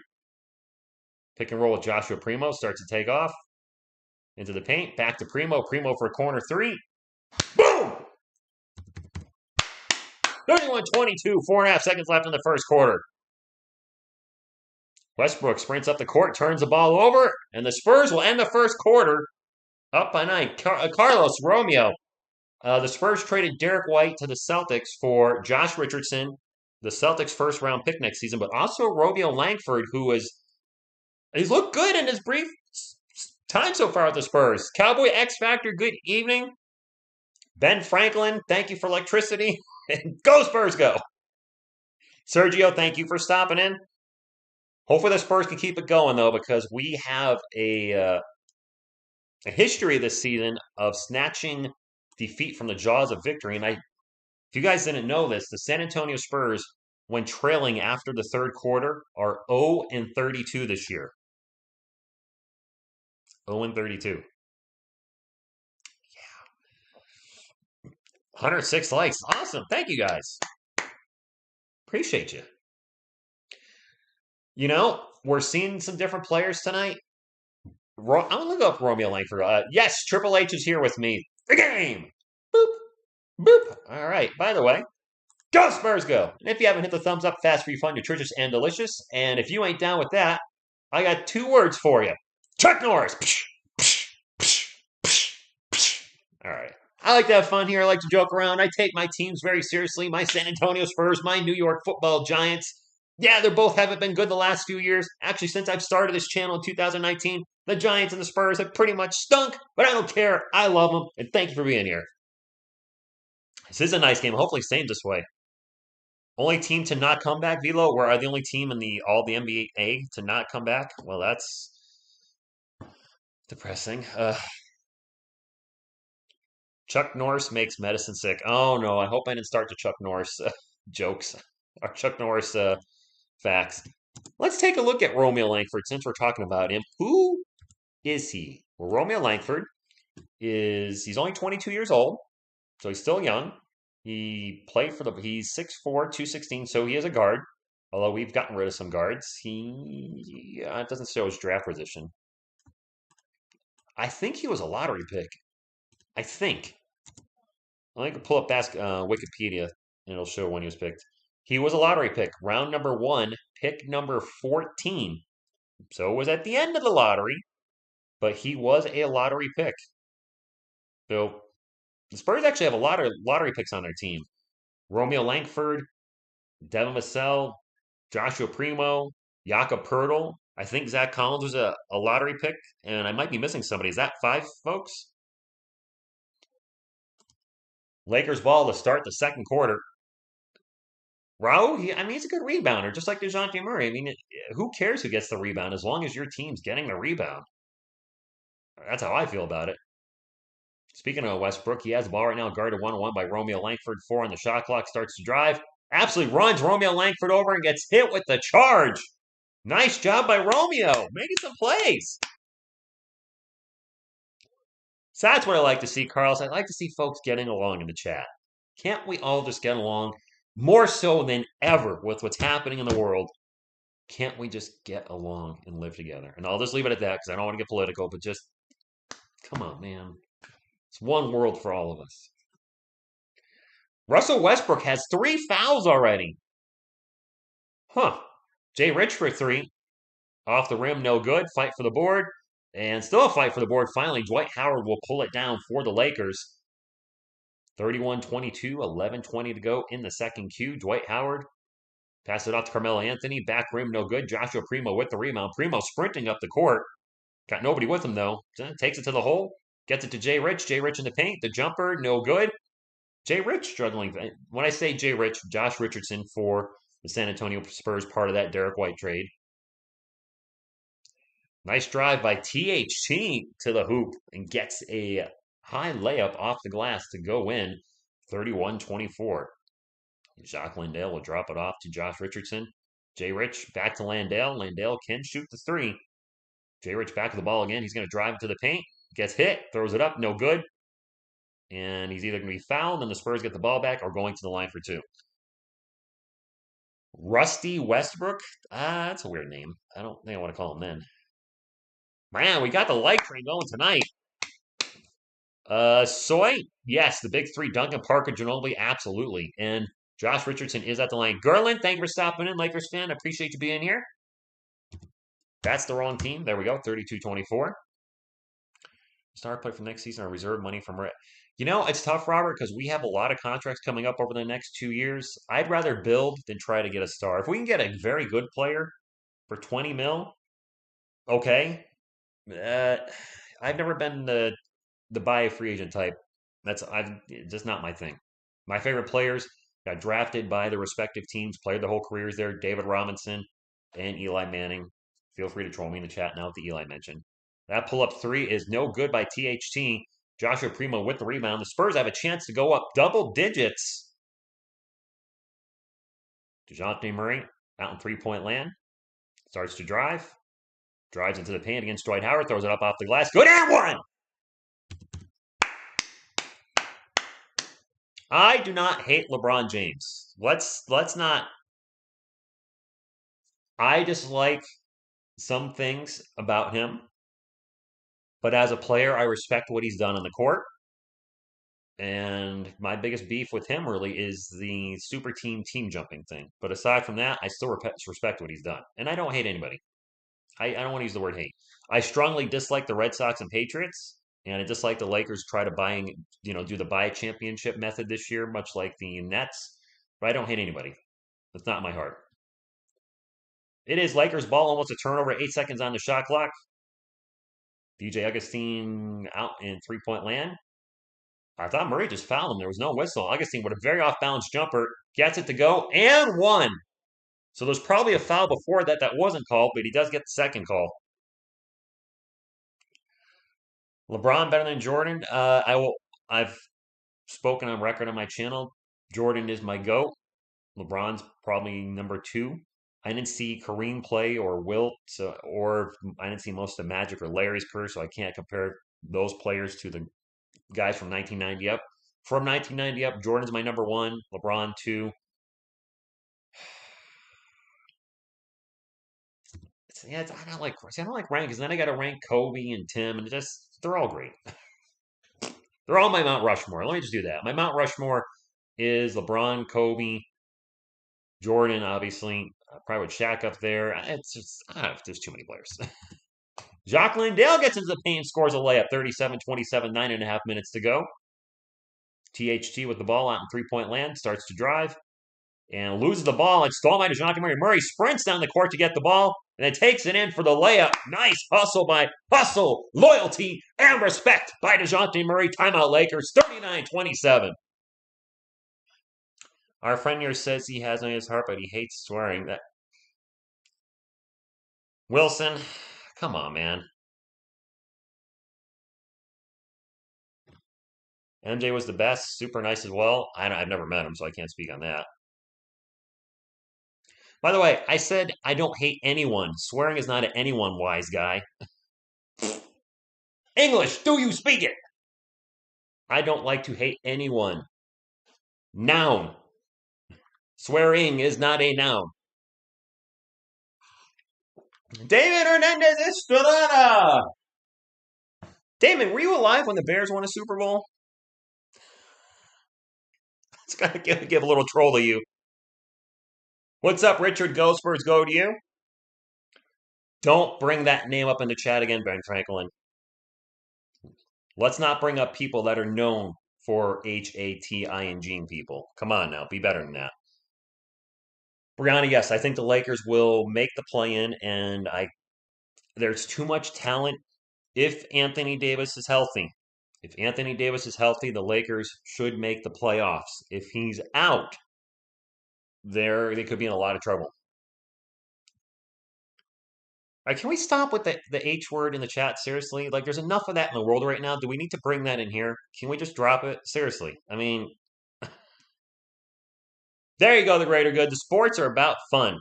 pick and roll with Joshua Primo, starts to take off. Into the paint, back to Primo. Primo for a corner 3. Boom! 31-22, 4.5 seconds left in the first quarter. Westbrook sprints up the court, turns the ball over, and the Spurs will end the first quarter up by 9. Carlos Romeo. The Spurs traded Derek White to the Celtics for Josh Richardson, the Celtics' first-round pick next season, but also Romeo Langford, he's looked good in his brief time so far with the Spurs. Cowboy X Factor, good evening. Ben Franklin, thank you for electricity. Go Spurs, go. Sergio, thank you for stopping in. Hopefully the Spurs can keep it going, though, because we have a history this season of snatching defeat from the jaws of victory. And if you guys didn't know this, the San Antonio Spurs, when trailing after the third quarter, are 0-32 this year. 0-32. Yeah. 106 likes. Awesome. Thank you, guys. Appreciate you. You know, we're seeing some different players tonight. I'm going to look up Romeo Langford. Yes, Triple H is here with me. The game. Boop. Boop. All right. By the way, go Spurs, go. And if you haven't hit the thumbs up, fast, free, fun, nutritious, and delicious. And if you ain't down with that, I got 2 words for you. Chuck Norris. All right. I like to have fun here. I like to joke around. I take my teams very seriously. My San Antonio Spurs, my New York Football Giants. Yeah, they both haven't been good the last few years. Actually, since I've started this channel in 2019, the Giants and the Spurs have pretty much stunk, but I don't care. I love them, and thank you for being here. This is a nice game. Hopefully, same this way. Only team to not come back, Velo? We're the only team in all the NBA to not come back? Well, that's depressing. Chuck Norris makes medicine sick. Oh, no. I hope I didn't start the Chuck Norris jokes. Or Chuck Norris facts. Let's take a look at Romeo Langford since we're talking about him. Who is he? Well, Romeo Langford he's only 22 years old, so he's still young. He's 6'4", 216, so he is a guard. Although we've gotten rid of some guards. It doesn't show his draft position. I think he was a lottery pick. I think. I can pull up Wikipedia, and it'll show when he was picked. He was a lottery pick. Round number 1, pick number 14. So it was at the end of the lottery, but he was a lottery pick. So the Spurs actually have a lot of lottery picks on their team. Romeo Langford, Devin Vassell, Joshua Primo, Jakob Poeltl. I think Zach Collins was a lottery pick, and I might be missing somebody. Is that 5, folks? Lakers ball to start the second quarter. Raul, he's a good rebounder, just like DeJounte Murray. I mean, who cares who gets the rebound as long as your team's getting the rebound? That's how I feel about it. Speaking of Westbrook, he has the ball right now, guarded 1-on-1 by Romeo Langford. 4 on the shot clock, starts to drive. Absolutely runs Romeo Langford over and gets hit with the charge. Nice job by Romeo, making some plays. So that's what I like to see, Carlos. I like to see folks getting along in the chat. Can't we all just get along more so than ever with what's happening in the world? Can't we just get along and live together? And I'll just leave it at that because I don't want to get political, but just come on, man. It's one world for all of us. Russell Westbrook has 3 fouls already. Huh. Jay Rich for 3. Off the rim, no good. Fight for the board. And still a fight for the board. Finally, Dwight Howard will pull it down for the Lakers. 31-22, 11:20 to go in the second Q. Dwight Howard pass it off to Carmelo Anthony. Back rim, no good. Joshua Primo with the rebound. Primo sprinting up the court. Got nobody with him, though. Takes it to the hole. Gets it to Jay Rich. Jay Rich in the paint. The jumper, no good. Jay Rich struggling. When I say Jay Rich, Josh Richardson for the San Antonio Spurs, part of that Derek White trade. Nice drive by THT to the hoop and gets a high layup off the glass to go in 31-24. Jacques Landale will drop it off to Josh Richardson. Jay Rich back to Landale. Landale can shoot the 3. Jay Rich back to the ball again. He's going to drive it to the paint. Gets hit. Throws it up. No good. And he's either going to be fouled and the Spurs get the ball back or going to the line for 2. Rusty Westbrook? That's a weird name. I don't think I want to call him then. Man, we got the light train going tonight. Soy? Yes, the big 3. Duncan Parker, Ginobili, absolutely. And Josh Richardson is at the line. Gerlin, thank you for stopping in, Lakers fan. I appreciate you being here. That's the wrong team. There we go, 32-24. Star play for next season or reserve money from Rick. You know, it's tough, Robert, because we have a lot of contracts coming up over the next 2 years. I'd rather build than try to get a star. If we can get a very good player for 20 mil, okay. I've never been the buy a free agent type. I've just not my thing. My favorite players got drafted by the respective teams, played their whole careers there. David Robinson and Eli Manning. Feel free to troll me in the chat now with the Eli mention. That pull-up 3 is no good by THT. Joshua Primo with the rebound. The Spurs have a chance to go up double digits. DeJounte Murray out in three-point land. Starts to drive. Drives into the paint against Dwight Howard. Throws it up off the glass. Good and 1! I do not hate LeBron James. Let's not. I dislike some things about him, but as a player, I respect what he's done on the court. And my biggest beef with him really is the super team jumping thing. But aside from that, I still respect what he's done. And I don't hate anybody. I don't want to use the word hate. I strongly dislike the Red Sox and Patriots. And I dislike the Lakers try to do the buy championship method this year, much like the Nets. But I don't hate anybody. That's not my heart. It is Lakers ball, almost a turnover, 8 seconds on the shot clock. DJ Augustine out in three-point land. I thought Murray just fouled him. There was no whistle. Augustine with a very off-balance jumper. Gets it to go and 1. So there's probably a foul before that wasn't called, but he does get the second call. LeBron better than Jordan? I've spoken on record on my channel. Jordan is my GOAT. LeBron's probably number 2. I didn't see Kareem play or Wilt, or I didn't see most of Magic or Larry's career, so I can't compare those players to the guys from 1990 up. From 1990 up, Jordan's my number 1, LeBron 2. I don't like ranking because then I got to rank Kobe and Tim, and they're all great. They're all my Mount Rushmore. Let me just do that. My Mount Rushmore is LeBron, Kobe, Jordan, obviously. Probably with Shaq up there. It's just, there's too many players. Jacques Landale gets into the paint, scores a layup. 37-27, 9.5 minutes to go. THT with the ball out in three-point land, starts to drive, and loses the ball. It's stolen by DeJounte Murray. Murray sprints down the court to get the ball, and then takes it in for the layup. Nice hustle, loyalty, and respect by DeJounte Murray. Timeout Lakers, 39-27. Our friend here says he has on his heart, but he hates swearing. That Wilson, come on, man. MJ was the best, super nice as well. I've never met him, so I can't speak on that. By the way, I said I don't hate anyone. Swearing is not an anyone, wise guy. English, do you speak it? I don't like to hate anyone. Noun. Swearing is not a noun. David Hernandez Estrada. Damon, were you alive when the Bears won a Super Bowl? It's gonna give a little troll to you. What's up, Richard? Go Spurs, go to you. Don't bring that name up in the chat again, Ben Franklin. Let's not bring up people that are known for hating people. Come on now, be better than that. Brianna, yes, I think the Lakers will make the play-in, and there's too much talent if Anthony Davis is healthy. If Anthony Davis is healthy, the Lakers should make the playoffs. If he's out, they could be in a lot of trouble. All right, can we stop with the H word in the chat? Seriously? Like, there's enough of that in the world right now. Do we need to bring that in here? Can we just drop it? Seriously. I mean, there you go, the greater good. The sports are about fun.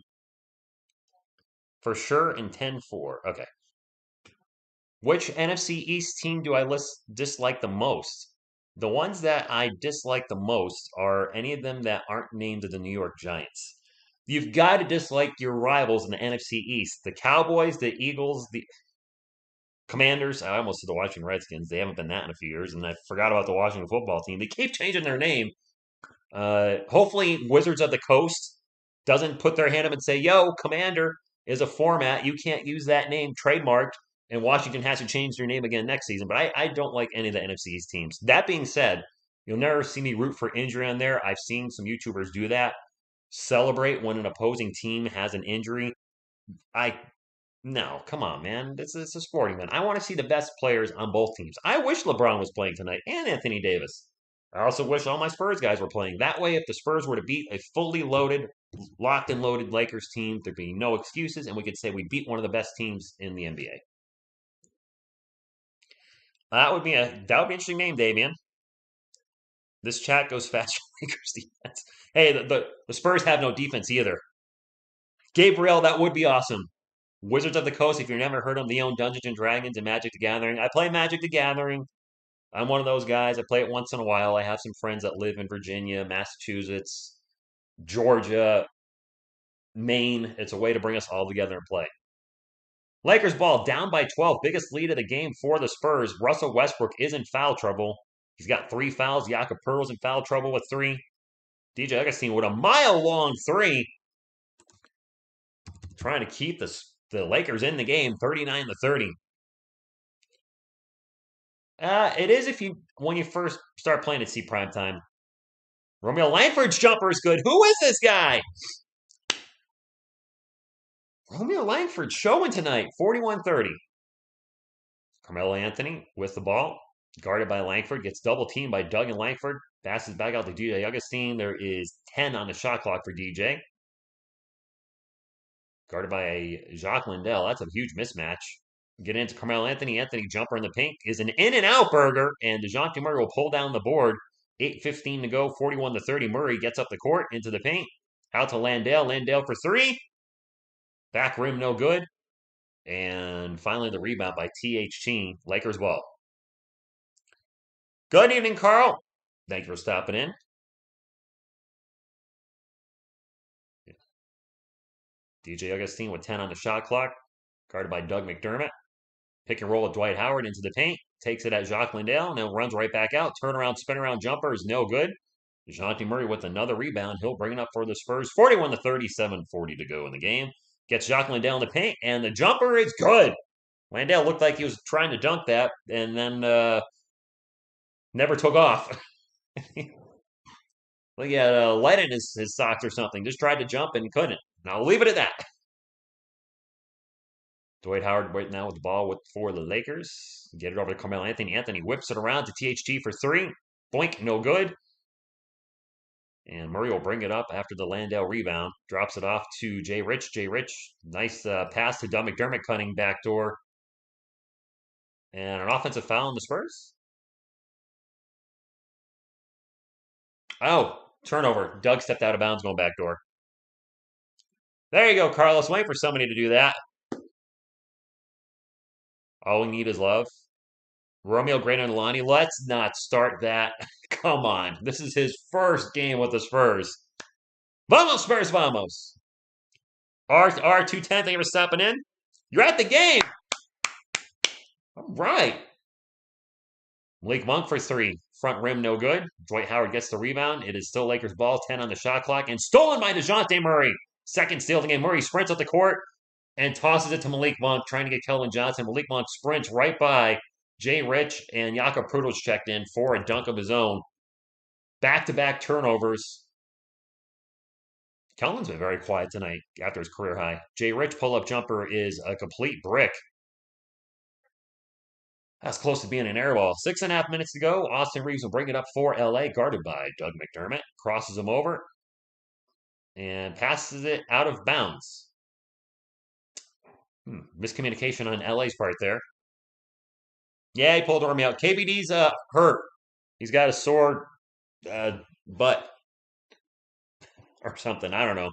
For sure, in 10-4. Okay. Which NFC East team do I dislike the most? The ones that I dislike the most are any of them that aren't named the New York Giants. You've got to dislike your rivals in the NFC East. The Cowboys, the Eagles, the Commanders. I almost said the Washington Redskins. They haven't been that in a few years, and I forgot about the Washington football team. They keep changing their name. Hopefully, Wizards of the Coast doesn't put their hand up and say, "Yo, Commander is a format. You can't use that name trademarked." And Washington has to change their name again next season. But I don't like any of the NFC East teams. That being said, you'll never see me root for injury on there. I've seen some YouTubers do that. Celebrate when an opposing team has an injury. I No, come on, man. This is a sporting event. I want to see the best players on both teams. I wish LeBron was playing tonight and Anthony Davis. I also wish all my Spurs guys were playing. That way, if the Spurs were to beat a fully loaded, locked and loaded Lakers team, there'd be no excuses, and we could say we beat one of the best teams in the NBA. That would be an interesting name, Damian. This chat goes faster Lakers defense. Hey, the Spurs have no defense either. Gabriel, that would be awesome. Wizards of the Coast, if you've never heard them, they own Dungeons and Dragons and Magic the Gathering. I play Magic the Gathering. I'm one of those guys. I play it once in a while. I have some friends that live in Virginia, Massachusetts, Georgia, Maine. It's a way to bring us all together and play. Lakers ball down by 12. Biggest lead of the game for the Spurs. Russell Westbrook is in foul trouble. He's got 3 fouls. Jakob Poeltl's in foul trouble with 3. DJ Augustine with a mile-long 3. Trying to keep the Lakers in the game, 39-30. It is when you first start playing at C prime time. Romeo Langford's jumper is good. Who is this guy? Romeo Langford showing tonight, 41-30. Carmelo Anthony with the ball, guarded by Langford, gets double teamed by Doug and Langford. Passes back out to DJ Augustine. There is 10 on the shot clock for DJ. Guarded by Jacques Lindell. That's a huge mismatch. Get into Carmelo Anthony. Anthony jumper in the paint is an in and out burger, and DeJounte Murray will pull down the board. 8:15 to go, 41-30. Murray gets up the court into the paint. Out to Landale. Landale for 3. Back rim, no good. And finally, the rebound by THT. Lakers ball. Good evening, Carl. Thank you for stopping in. DJ Augustine with 10 on the shot clock. Guarded by Doug McDermott. Pick and roll with Dwight Howard into the paint. Takes it at Jacques Lindell and then runs right back out. Turnaround, spin around jumper is no good. DeJounte Murray with another rebound. He'll bring it up for the Spurs. 41-30, 7:40 to go in the game. Gets Jacques Lindell in the paint, and the jumper is good. Landale looked like he was trying to dunk that, and then never took off. Well, yeah, light in his socks or something. Just tried to jump and couldn't. And I'll leave it at that. Dwight Howard right now with the ball for the Lakers. Get it over to Carmelo Anthony. Anthony whips it around to THT for 3. Boink, no good. And Murray will bring it up after the Landale rebound. Drops it off to Jay Rich. Jay Rich, nice pass to Doug McDermott, cutting backdoor. And an offensive foul on the Spurs. Oh, turnover. Doug stepped out of bounds going back door. There you go, Carlos. Wait for somebody to do that. All we need is love. Romeo Granulani, let's not start that. Come on. This is his first game with the Spurs. Vamos, Spurs, vamos. R210, thank you for stopping in. You're at the game. All right. Malik Monk for three. Front rim, no good. Dwight Howard gets the rebound. It is still Lakers ball, 10 on the shot clock, and stolen by DeJounte Murray. Second steal of the game. Murray sprints up the court and tosses it to Malik Monk, trying to get Kelvin Johnson. Malik Monk sprints right by Jay Rich, and Jakob Prudl checked in for a dunk of his own. Back-to-back turnovers. Kelvin's been very quiet tonight after his career high. Jay Rich pull-up jumper is a complete brick. That's close to being an airball. 6.5 minutes to go. Austin Reeves will bring it up for LA, guarded by Doug McDermott. Crosses him over and passes it out of bounds. Miscommunication on LA's part there. Yeah, he pulled Army out. KBD's hurt. He's got a sore butt or something. I don't know.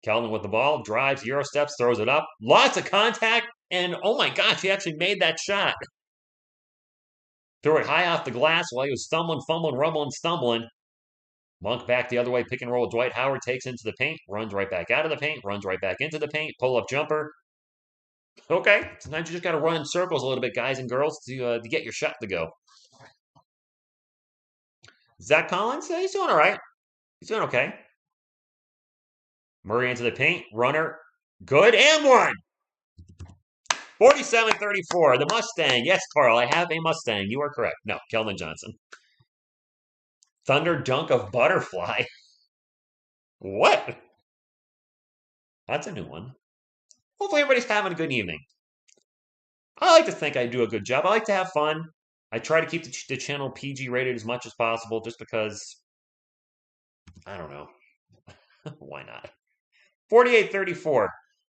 Kelvin with the ball, drives, Euro steps, throws it up. Lots of contact, and oh my gosh, he actually made that shot. Threw it high off the glass while he was stumbling, fumbling, rumbling, stumbling. Monk back the other way, pick and roll. Dwight Howard takes into the paint, runs right back out of the paint, runs right back into the paint, pull-up jumper. Okay, sometimes you just got to run in circles a little bit, guys and girls, to get your shot to go. Zach Collins, he's doing all right. He's doing okay. Murray into the paint, runner, good, and one. 47-34, the Mustang. Yes, Carl, I have a Mustang. You are correct. No, Kelvin Johnson. Thunder dunk of butterfly. What? That's a new one. Hopefully everybody's having a good evening. I like to think I do a good job. I like to have fun. I try to keep the channel PG rated as much as possible just because, I don't know. Why not? 48-34.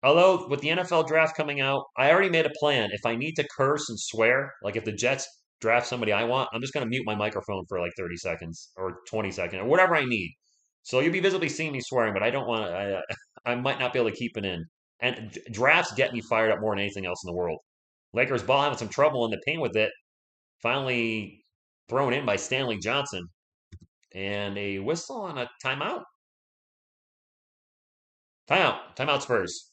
Although, with the NFL draft coming out, I already made a plan. If I need to curse and swear, like if the Jets draft somebody I want, I'm just going to mute my microphone for like 30 seconds or 20 seconds or whatever I need. So you'll be visibly seeing me swearing, but I don't want to, I might not be able to keep it in. And drafts get me fired up more than anything else in the world. Lakers ball having some trouble in the paint with it. Finally thrown in by Stanley Johnson. And a whistle on a timeout. Timeout Spurs.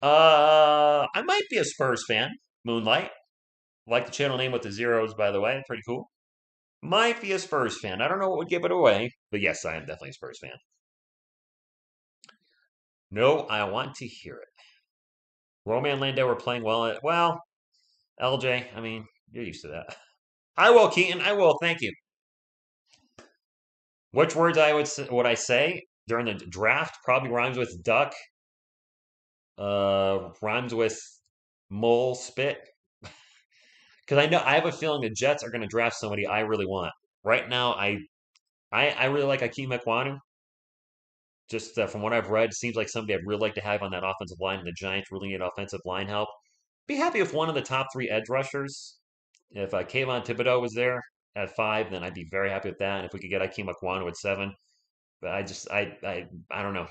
I might be a Spurs fan. Moonlight. Like the channel name with the zeros, by the way. Pretty cool. Might be a Spurs fan. I don't know what would give it away, but yes, I am definitely a Spurs fan. No, I want to hear it. Romeo and Landale were playing well. Well, LJ, I mean, you're used to that. I will, Keaton. I will. Thank you. Which words would I say during the draft? Probably rhymes with duck. Rhymes with mole spit. Because I have a feeling the Jets are going to draft somebody I really want. Right now, I really like Akeem Ekwonu. Just from what I've read, seems like somebody I'd really like to have on that offensive line. And the Giants really need offensive line help. Be happy if one of the top three edge rushers. If Kayvon Thibodeau was there at 5, then I'd be very happy with that. And if we could get Akeem Ekwonu at 7, but I don't know.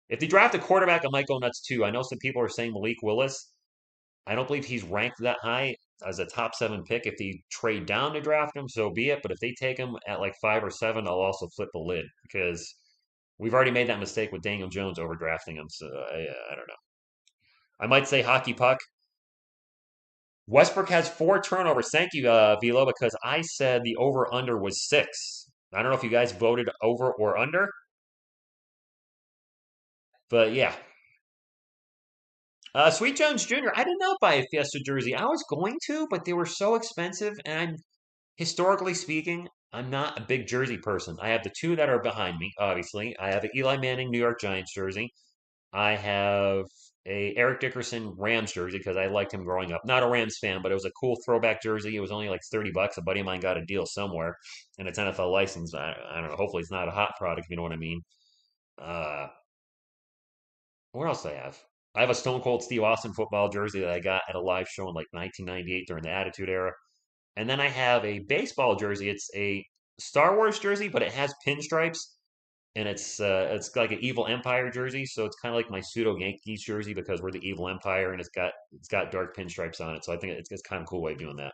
If they draft a quarterback, I might go nuts too. I know some people are saying Malik Willis. I don't believe he's ranked that high as a top 7 pick. If they trade down to draft him, so be it. But if they take him at like 5 or 7, I'll also flip the lid because we've already made that mistake with Daniel Jones overdrafting him. So I don't know. I might say hockey puck. Westbrook has 4 turnovers. Thank you, Velo, because I said the over-under was 6. I don't know if you guys voted over or under. But yeah. Sweet Jones Jr., I did not buy a Fiesta jersey. I was going to, but they were so expensive. And historically speaking, I'm not a big jersey person. I have the 2 that are behind me, obviously. I have an Eli Manning New York Giants jersey. I have a Eric Dickerson Rams jersey because I liked him growing up. Not a Rams fan, but it was a cool throwback jersey. It was only like $30. A buddy of mine got a deal somewhere, and it's NFL licensed. I don't know. Hopefully, it's not a hot product. If you know what I mean. Uh, what else do I have? I have a Stone Cold Steve Austin football jersey that I got at a live show in like 1998 during the Attitude Era. And then I have a baseball jersey. It's a Star Wars jersey, but it has pinstripes, and it's like an Evil Empire jersey. So it's kind of like my pseudo Yankees jersey because we're the Evil Empire, and it's got dark pinstripes on it. So I think it's kind of a cool way of doing that.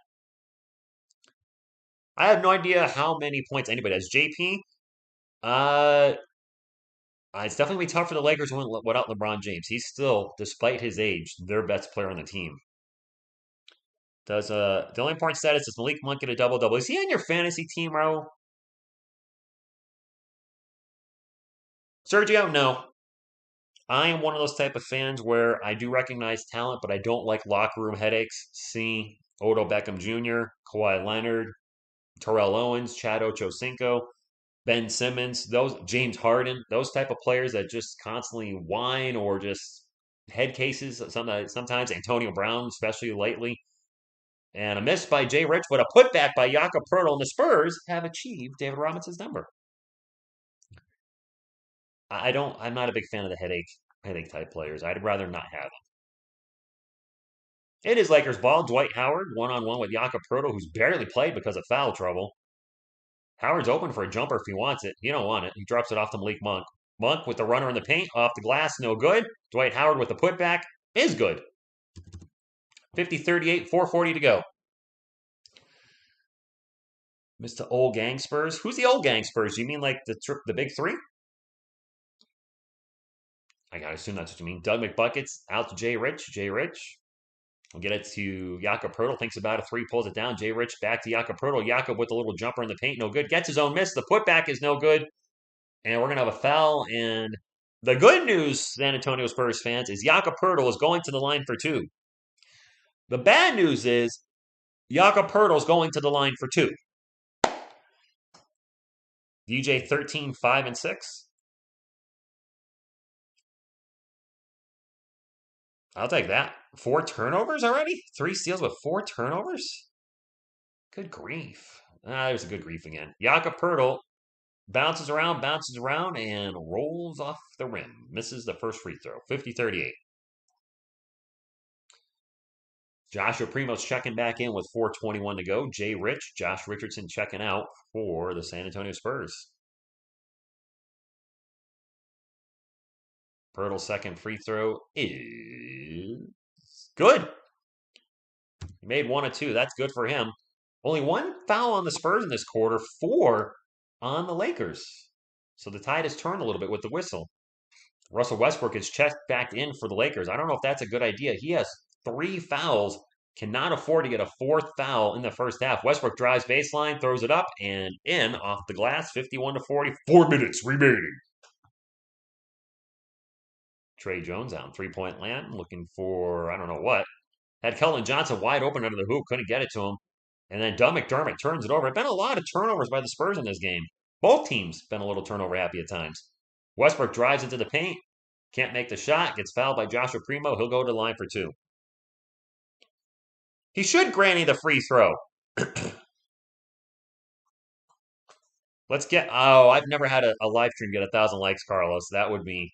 I have no idea how many points anybody has. JP, uh, it's definitely tough for the Lakers without LeBron James. He's still, despite his age, their best player on the team. Does the only point status is Malik Monk get a double double? Is he on your fantasy team, Raul? Sergio, no. I am one of those type of fans where I do recognize talent, but I don't like locker room headaches. See Odell Beckham Jr., Kawhi Leonard, Terrell Owens, Chad Ochocinco, Ben Simmons, those James Harden, those type of players that just constantly whine or just head cases. Sometimes Antonio Brown, especially lately, and a miss by Jay Rich, but a putback by Jakob Poeltl, and the Spurs have achieved David Robinson's number. I'm not a big fan of the headache type players. I'd rather not have them. It is Lakers ball. Dwight Howard one-on-one with Jakob Poeltl, who's barely played because of foul trouble. Howard's open for a jumper if he wants it. You don't want it. He drops it off to Malik Monk. Monk with the runner in the paint, off the glass, no good. Dwight Howard with the putback is good. 50-38, 4:40 to go. Mr. Old Gang Spurs. Who's the Old Gang Spurs? You mean like the big three? I gotta assume that's what you mean. Doug McBuckets out to Jay Rich. Jay Rich. We'll get it to Jakob Poeltl. Thinks about a three, pulls it down. Jay Rich back to Jakob Poeltl. Jakob with a little jumper in the paint, no good. Gets his own miss. The putback is no good. And we're going to have a foul. And the good news, San Antonio Spurs fans, is Jakob Poeltl is going to the line for two. The bad news is Jakob Poeltl is going to the line for two. DJ 13, 5, and 6. I'll take that. 4 turnovers already? 3 steals with 4 turnovers? Good grief. There's a good grief again. Jakob Poeltl bounces around, and rolls off the rim. Misses the first free throw. 50-38. Joshua Primo's checking back in with 4:21 to go. Jay Rich, Josh Richardson checking out for the San Antonio Spurs. Poeltl's second free throw is good. He made 1 of 2. That's good for him. Only 1 foul on the Spurs in this quarter, 4 on the Lakers. So the tide has turned a little bit with the whistle. Russell Westbrook is checked back in for the Lakers. I don't know if that's a good idea. He has 3 fouls, cannot afford to get a 4th foul in the first half. Westbrook drives baseline, throws it up, and in off the glass, 51-40. 4 minutes remaining. Trey Jones out in three-point land, looking for, I don't know what. Had Keldon Johnson wide open under the hoop, couldn't get it to him. And then Doug McDermott turns it over. It's been a lot of turnovers by the Spurs in this game. Both teams been a little turnover happy at times. Westbrook drives into the paint, can't make the shot, gets fouled by Joshua Primo. He'll go to the line for 2. He should granny the free throw. Let's get, I've never had a live stream get 1,000 likes, Carlos. That would be,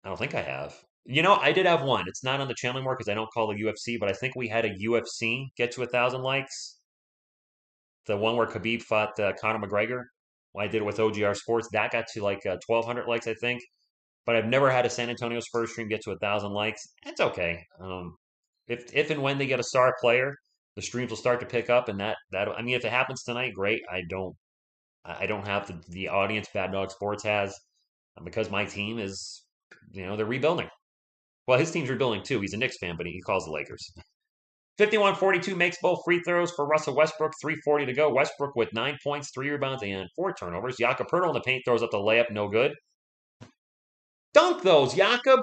I don't think I have. You know, I did have one. It's not on the channel anymore because I don't call the UFC, but I think we had a UFC get to 1,000 likes. The one where Khabib fought Conor McGregor. Well, I did it with OGR Sports. That got to like 1,200 likes, I think. But I've never had a San Antonio Spurs stream get to 1,000 likes. It's okay. If and when they get a star player, the streams will start to pick up, and that I mean, if it happens tonight, great. I don't have the audience Bad Dog Sports has because my team is, they're rebuilding. Well, his team's rebuilding too. He's a Knicks fan, but he calls the Lakers. 51-42 makes both free throws for Russell Westbrook. 3:40 to go. Westbrook with 9 points, 3 rebounds, and 4 turnovers. Jakob Poeltl in the paint throws up the layup, no good. Dunk those, Jakob.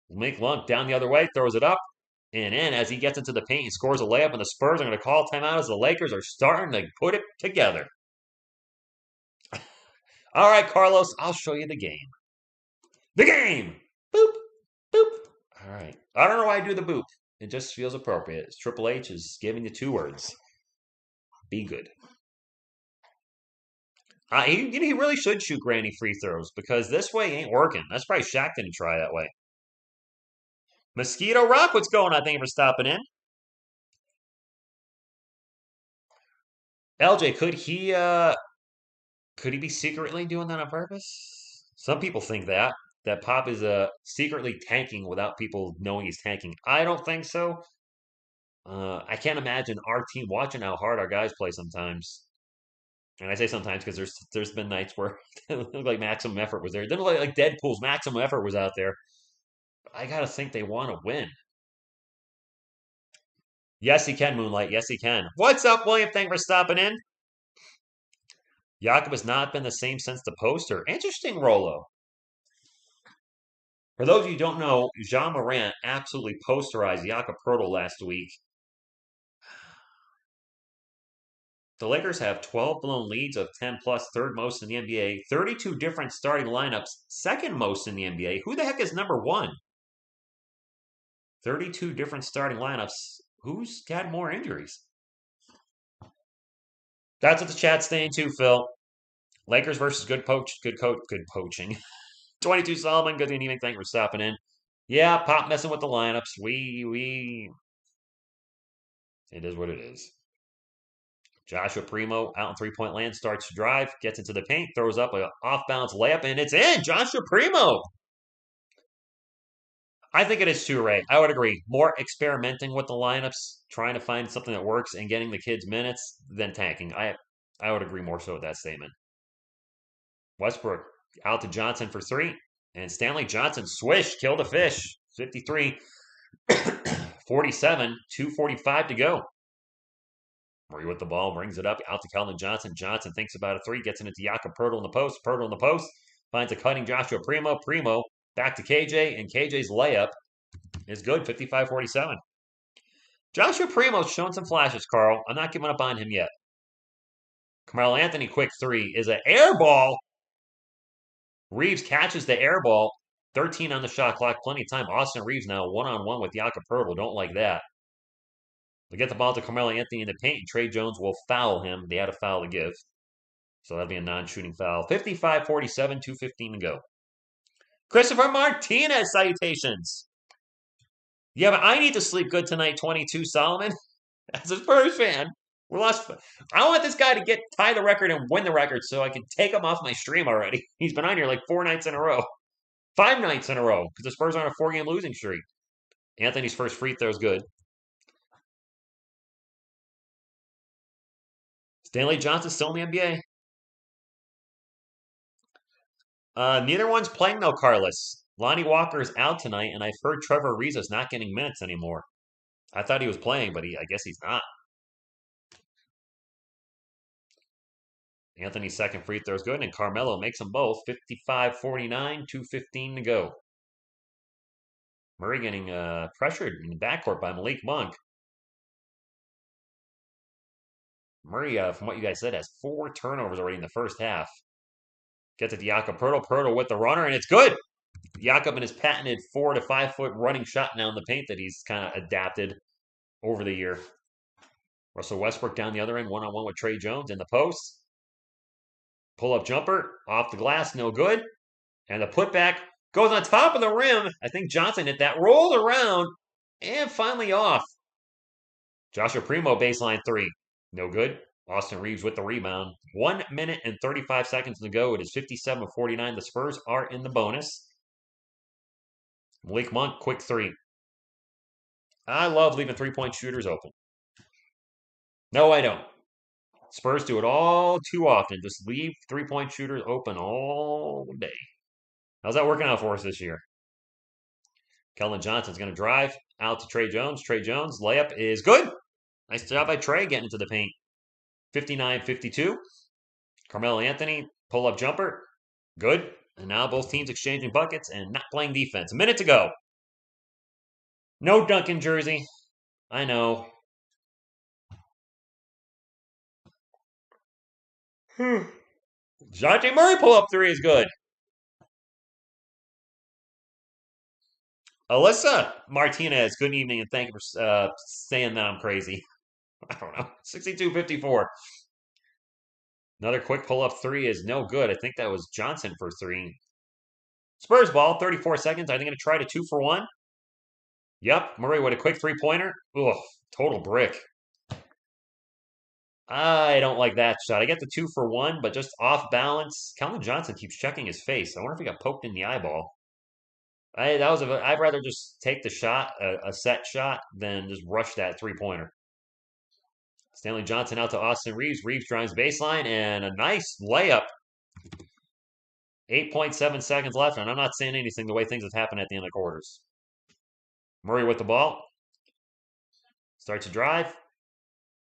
Make Lunk down the other way, throws it up and in. As he gets into the paint, he scores a layup, and the Spurs are going to call timeout as the Lakers are starting to put it together. All right, Carlos, I'll show you the game. The game! Boop, boop. All right. I don't know why I do the boop. It just feels appropriate. Triple H is giving you 2 words. Be good. He really should shoot granny free throws because this way ain't working. That's probably Shaq didn't try that way. Mosquito Rock, what's going on? Thank you for stopping in. LJ, could he be secretly doing that on purpose? Some people think that Pop is secretly tanking without people knowing he's tanking. I don't think so. I can't imagine our team watching how hard our guys play sometimes. And I say sometimes because there's been nights where it looked like maximum effort was there. It didn't look like Deadpool's maximum effort was out there. I gotta think they want to win. Yes, he can, Moonlight. Yes, he can. What's up, William? Thanks for stopping in. Jakob has not been the same since the poster. Interesting, Rolo. For those of you who don't know, Jean Morant absolutely posterized Jakob Poeltl last week. The Lakers have 12 blown leads of 10 plus, third most in the NBA, 32 different starting lineups, second most in the NBA. Who the heck is number one? 32 different starting lineups. Who's got more injuries? That's what the chat's saying too, Phil. Lakers versus good poaching. 22 Solomon, good evening. Thanks for stopping in. Yeah, Pop messing with the lineups. It is what it is. Joshua Primo out in three-point land, starts to drive, gets into the paint, throws up an off-balance layup, and it's in. Joshua Primo. I think it is too, Ray. I would agree. More experimenting with the lineups, trying to find something that works, and getting the kids minutes than tanking. I would agree more so with that statement. Westbrook out to Johnson for three, and Stanley Johnson swish, killed a fish. 53, 47, 2:45 to go. Murray with the ball, brings it up out to Keldon Johnson. Johnson thinks about a three, gets it into Jakob Poeltl in the post. Poeltl in the post, finds a cutting Joshua Primo. Primo back to KJ, and KJ's layup is good, 55-47. Joshua Primo's shown some flashes, Carl. I'm not giving up on him yet. Carmelo Anthony, quick three, is an air ball. Reeves catches the air ball. 13 on the shot clock, plenty of time. Austin Reeves now one-on-one with Jakob Poeltl. Don't like that. They get the ball to Carmelo Anthony in the paint. Trey Jones will foul him. They had a foul to give. So that'll be a non-shooting foul. 55-47, 2:15 to go. Christopher Martinez, salutations. Yeah, but I need to sleep good tonight, 22 Solomon. As a Spurs fan, we're lost. I want this guy to tie the record and win the record so I can take him off my stream already. He's been on here like 4 nights in a row. 5 nights in a row because the Spurs are on a 4-game losing streak. Anthony's first free throw is good. Stanley Johnson's still in the NBA. Neither one's playing though, Carlos. Lonnie Walker is out tonight, and I've heard Trevor Ariza's not getting minutes anymore. I thought he was playing, but I guess he's not. Anthony's second free throw is good, and Carmelo makes them both. 55-49, 2:15 to go. Murray getting pressured in the backcourt by Malik Monk. Murray, from what you guys said, has 4 turnovers already in the first half. Gets it to Jakob Poeltl. Poeltl with the runner, and it's good. Jakob and his patented 4 to 5 foot running shot now in the paint that he's kind of adapted over the year. Russell Westbrook down the other end, one-on-one with Trey Jones in the post. Pull-up jumper, off the glass, no good. And the putback goes on top of the rim. I think Johnson hit that, rolled around, and finally off. Joshua Primo, baseline three. No good. Austin Reeves with the rebound. 1 minute and 35 seconds to go. It is 57-49. The Spurs are in the bonus. Malik Monk, quick three. I love leaving three-point shooters open. No, I don't. Spurs do it all too often. Just leave three-point shooters open all day. How's that working out for us this year? Keldon Johnson's going to drive out to Trey Jones. Trey Jones, layup is good. Nice job by Trey getting into the paint. 59-52. Carmelo Anthony, pull-up jumper. Good. And now both teams exchanging buckets and not playing defense. A minute to go. No Duncan jersey. I know. DeJounte Murray pull-up three is good. Alyssa Martinez, good evening, and thank you for saying that I'm crazy. I don't know. 62-54. Another quick pull-up three is no good. I think that was Johnson for three. Spurs ball, 34 seconds. Are they going to try to 2 for 1? Yep. Murray with a quick three-pointer. Ugh, total brick. I don't like that shot. I get the 2-for-1, but just off balance. Calvin Johnson keeps checking his face. I wonder if he got poked in the eyeball. I'd rather just take the shot, a set shot, than just rush that 3-pointer. Stanley Johnson out to Austin Reeves. Reeves drives baseline and a nice layup. 8.7 seconds left, and I'm not saying anything the way things have happened at the end of the quarters. Murray with the ball. Starts to drive.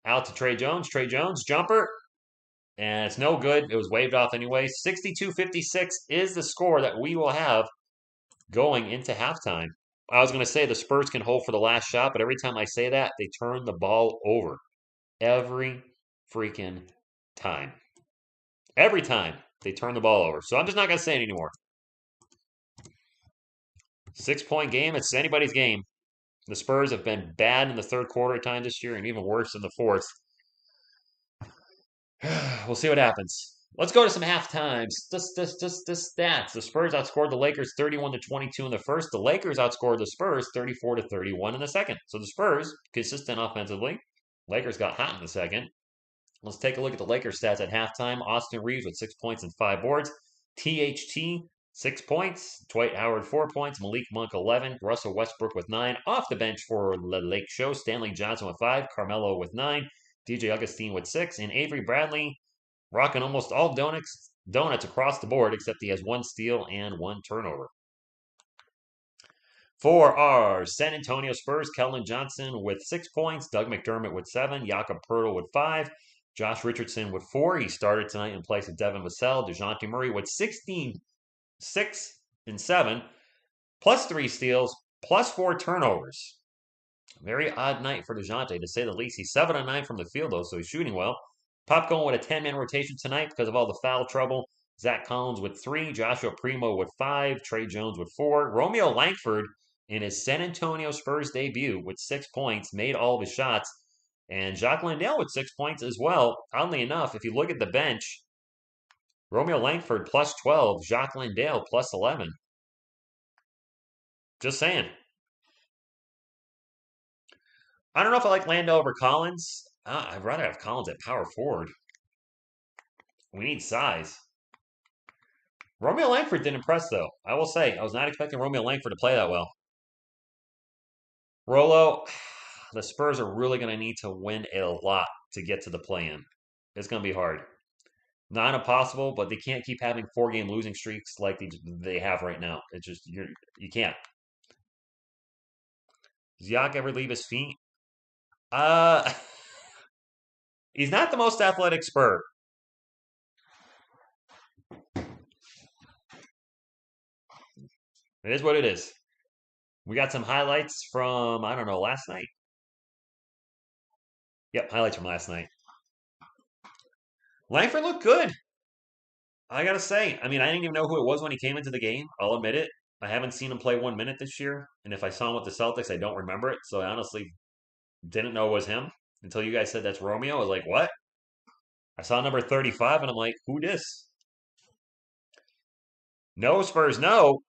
Out to Trey Jones. Trey Jones, jumper. And it's no good. It was waved off anyway. 62-56 is the score that we will have going into halftime. I was going to say the Spurs can hold for the last shot, but every time I say that, they turn the ball over. Every freaking time. Every time they turn the ball over. So I'm just not going to say it anymore. 6-point game. It's anybody's game. The Spurs have been bad in the third quarter at times this year and even worse in the fourth. We'll see what happens. Let's go to some half times. Just stats. The Spurs outscored the Lakers 31-22 in the first. The Lakers outscored the Spurs 34-31 in the second. So the Spurs, consistent offensively. Lakers got hot in the second. Let's take a look at the Lakers stats at halftime. Austin Reeves with 6 points and 5 boards. THT, 6 points. Dwight Howard, 4 points. Malik Monk, 11. Russell Westbrook with 9. Off the bench for the Lake Show. Stanley Johnson with 5. Carmelo with 9. DJ Augustine with 6. And Avery Bradley rocking almost all donuts across the board, except he has 1 steal and 1 turnover. For our San Antonio Spurs, Keldon Johnson with 6 points. Doug McDermott with 7. Jakob Poeltl with 5. Josh Richardson with 4. He started tonight in place of Devin Vassell. DeJounte Murray with 16, 6, and 7, plus 3 steals, plus 4 turnovers. Very odd night for DeJounte, to say the least. He's 7 of 9 from the field, though, so he's shooting well. Pop going with a 10-man rotation tonight because of all the foul trouble. Zach Collins with 3. Joshua Primo with 5. Trey Jones with 4. Romeo Langford in his San Antonio Spurs debut with 6 points, made all of his shots. And Jacques Landale with 6 points as well. Oddly enough, if you look at the bench, Romeo Langford plus 12, Jacques Landale plus 11. Just saying. I don't know if I like Landale over Collins. I'd rather have Collins at power forward. We need size. Romeo Langford didn't impress, though. I will say, I was not expecting Romeo Langford to play that well. Rolo, the Spurs are really going to need to win a lot to get to the play-in. It's going to be hard. Not impossible, but they can't keep having 4-game losing streaks like they have right now. It's just, you can't. Does Yak ever leave his feet? He's not the most athletic Spur. It is what it is. We got some highlights from, I don't know, last night. Yep, highlights from last night. Langford looked good. I gotta say. I mean, I didn't even know who it was when he came into the game. I'll admit it. I haven't seen him play 1 minute this year. And if I saw him with the Celtics, I don't remember it. So I honestly didn't know it was him until you guys said that's Romeo. I was like, what? I saw number 35 and I'm like, who this? No, Spurs, no.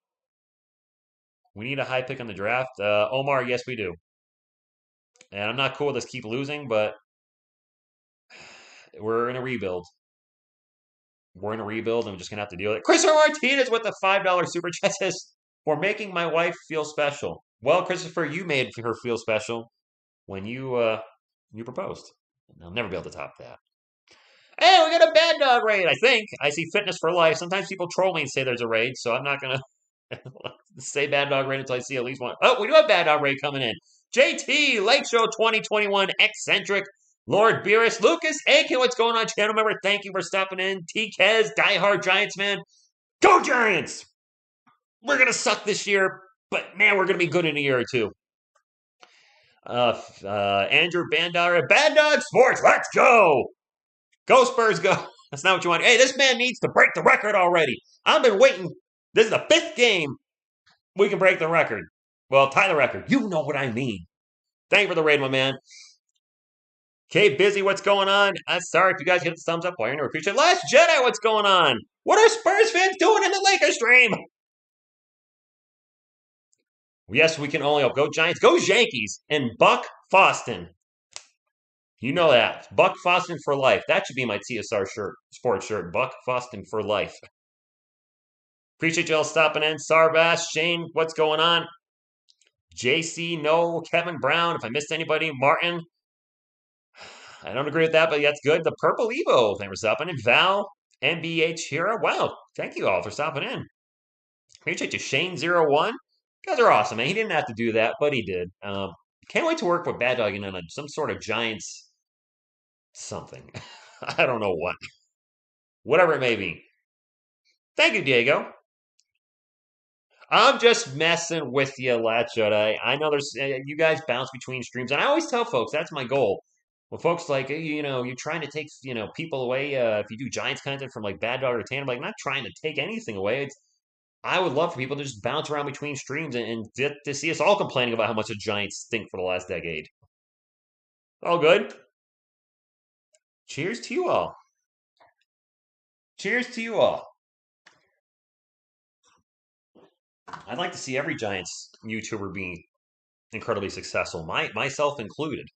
We need a high pick on the draft. Omar, yes, we do. And I'm not cool with us keep losing, but we're in a rebuild. We're in a rebuild, and we're just going to have to deal with it. Christopher Martinez with the $5 super chat says, for making my wife feel special. Well, Christopher, you made her feel special when you proposed. I'll never be able to top that. Hey, we got a bad dog raid, I think. I see Fitness for Life. Sometimes people troll me and say there's a raid, so I'm not going to say bad dog raid until I see at least one. Oh, we do have bad dog raid coming in. JT, Lake Show 2021, Eccentric, Lord Beerus, Lucas, Aiken, what's going on, channel member? Thank you for stopping in. T-Kez, diehard Giants fan. Go Giants! We're going to suck this year, but man, we're going to be good in a year or two. Andrew Bandara, Bad Dog Sports, let's go! Go Spurs, go! That's not what you want. Hey, this man needs to break the record already. I've been waiting. This is the 5th game we can break the record. Well, tie the record. You know what I mean. Thank you for the raid, my man. Okay, Busy, what's going on? Sorry if you guys hit the thumbs up. Well, I never appreciate it. Last Jedi, what's going on? What are Spurs fans doing in the Lakers stream? Yes, we can only hope. Go Giants. Go Yankees. And Buck Foston. You know that. Buck Foston for life. That should be my TSR shirt, sports shirt. Buck Foston for life. Appreciate y'all stopping in. Sarbash, Shane, what's going on? JC, no. Kevin Brown, if I missed anybody. Martin, I don't agree with that, but that's good. The Purple Evo, thanks for stopping in. Val, NBH Hero. Wow, thank you all for stopping in. Appreciate you. Shane01. You guys are awesome, man. He didn't have to do that, but he did. Can't wait to work with Bad Dog on some sort of Giants something. I don't know what. Whatever it may be. Thank you, Diego. I'm just messing with you, Lat Jedi. I know there's you guys bounce between streams, and I always tell folks that's my goal. When folks like you're trying to take people away. If you do Giants content from like Bad Dog or Tan, I'm like I'm not trying to take anything away. I would love for people to just bounce around between streams and to see us all complaining about how much the Giants stink for the last decade. All good. Cheers to you all. Cheers to you all. I'd like to see every Giants YouTuber be incredibly successful, myself included.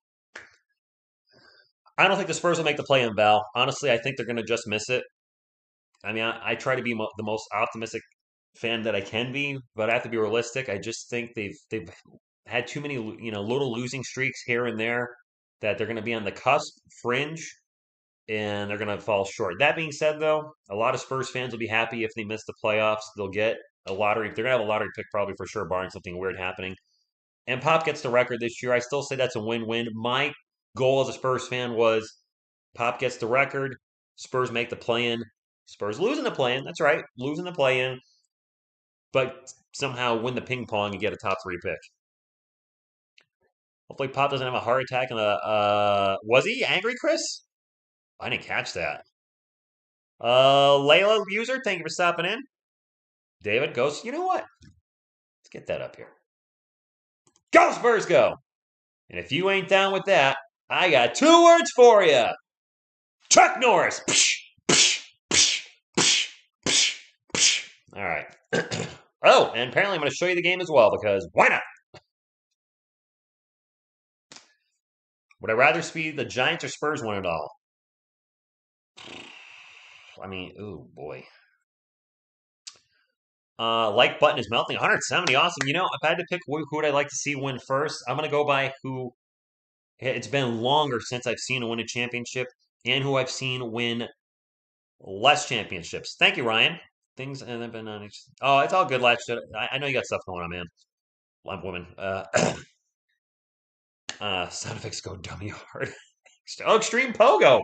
I don't think the Spurs will make the play-in, Val. Honestly, I think they're going to just miss it. I mean, I try to be the most optimistic fan that I can be, but I have to be realistic. I just think they've had too many little losing streaks here and there that they're going to be on the cusp, fringe, and they're going to fall short. That being said, though, a lot of Spurs fans will be happy if they miss the playoffs. They'll get a lottery. They're going to have a lottery pick probably for sure, barring something weird happening. And Pop gets the record this year. I still say that's a win-win. My goal as a Spurs fan was Pop gets the record. Spurs make the play-in. Spurs losing the play-in. That's right, losing the play-in. But somehow win the ping pong and get a top 3 pick. Hopefully Pop doesn't have a heart attack in the was he angry, Chris? I didn't catch that. Layla user, thank you for stopping in. David goes, you know what? Let's get that up here. Go Spurs go! And if you ain't down with that, I got 2 words for you. Chuck Norris. All right. Oh, and apparently I'm going to show you the game as well because why not? Would I rather see the Giants or Spurs win it all? I mean, oh boy. Like button is melting. 170, awesome. If I had to pick who would I like to see win first, I'm going to go by who. It's been longer since I've seen win a championship and who I've seen win less championships. Thank you, Ryan. Things have been on. Oh, it's all good, last shit. I know you got stuff going on, man. Lump woman. Sound effects go dummy hard. Oh, extreme pogo.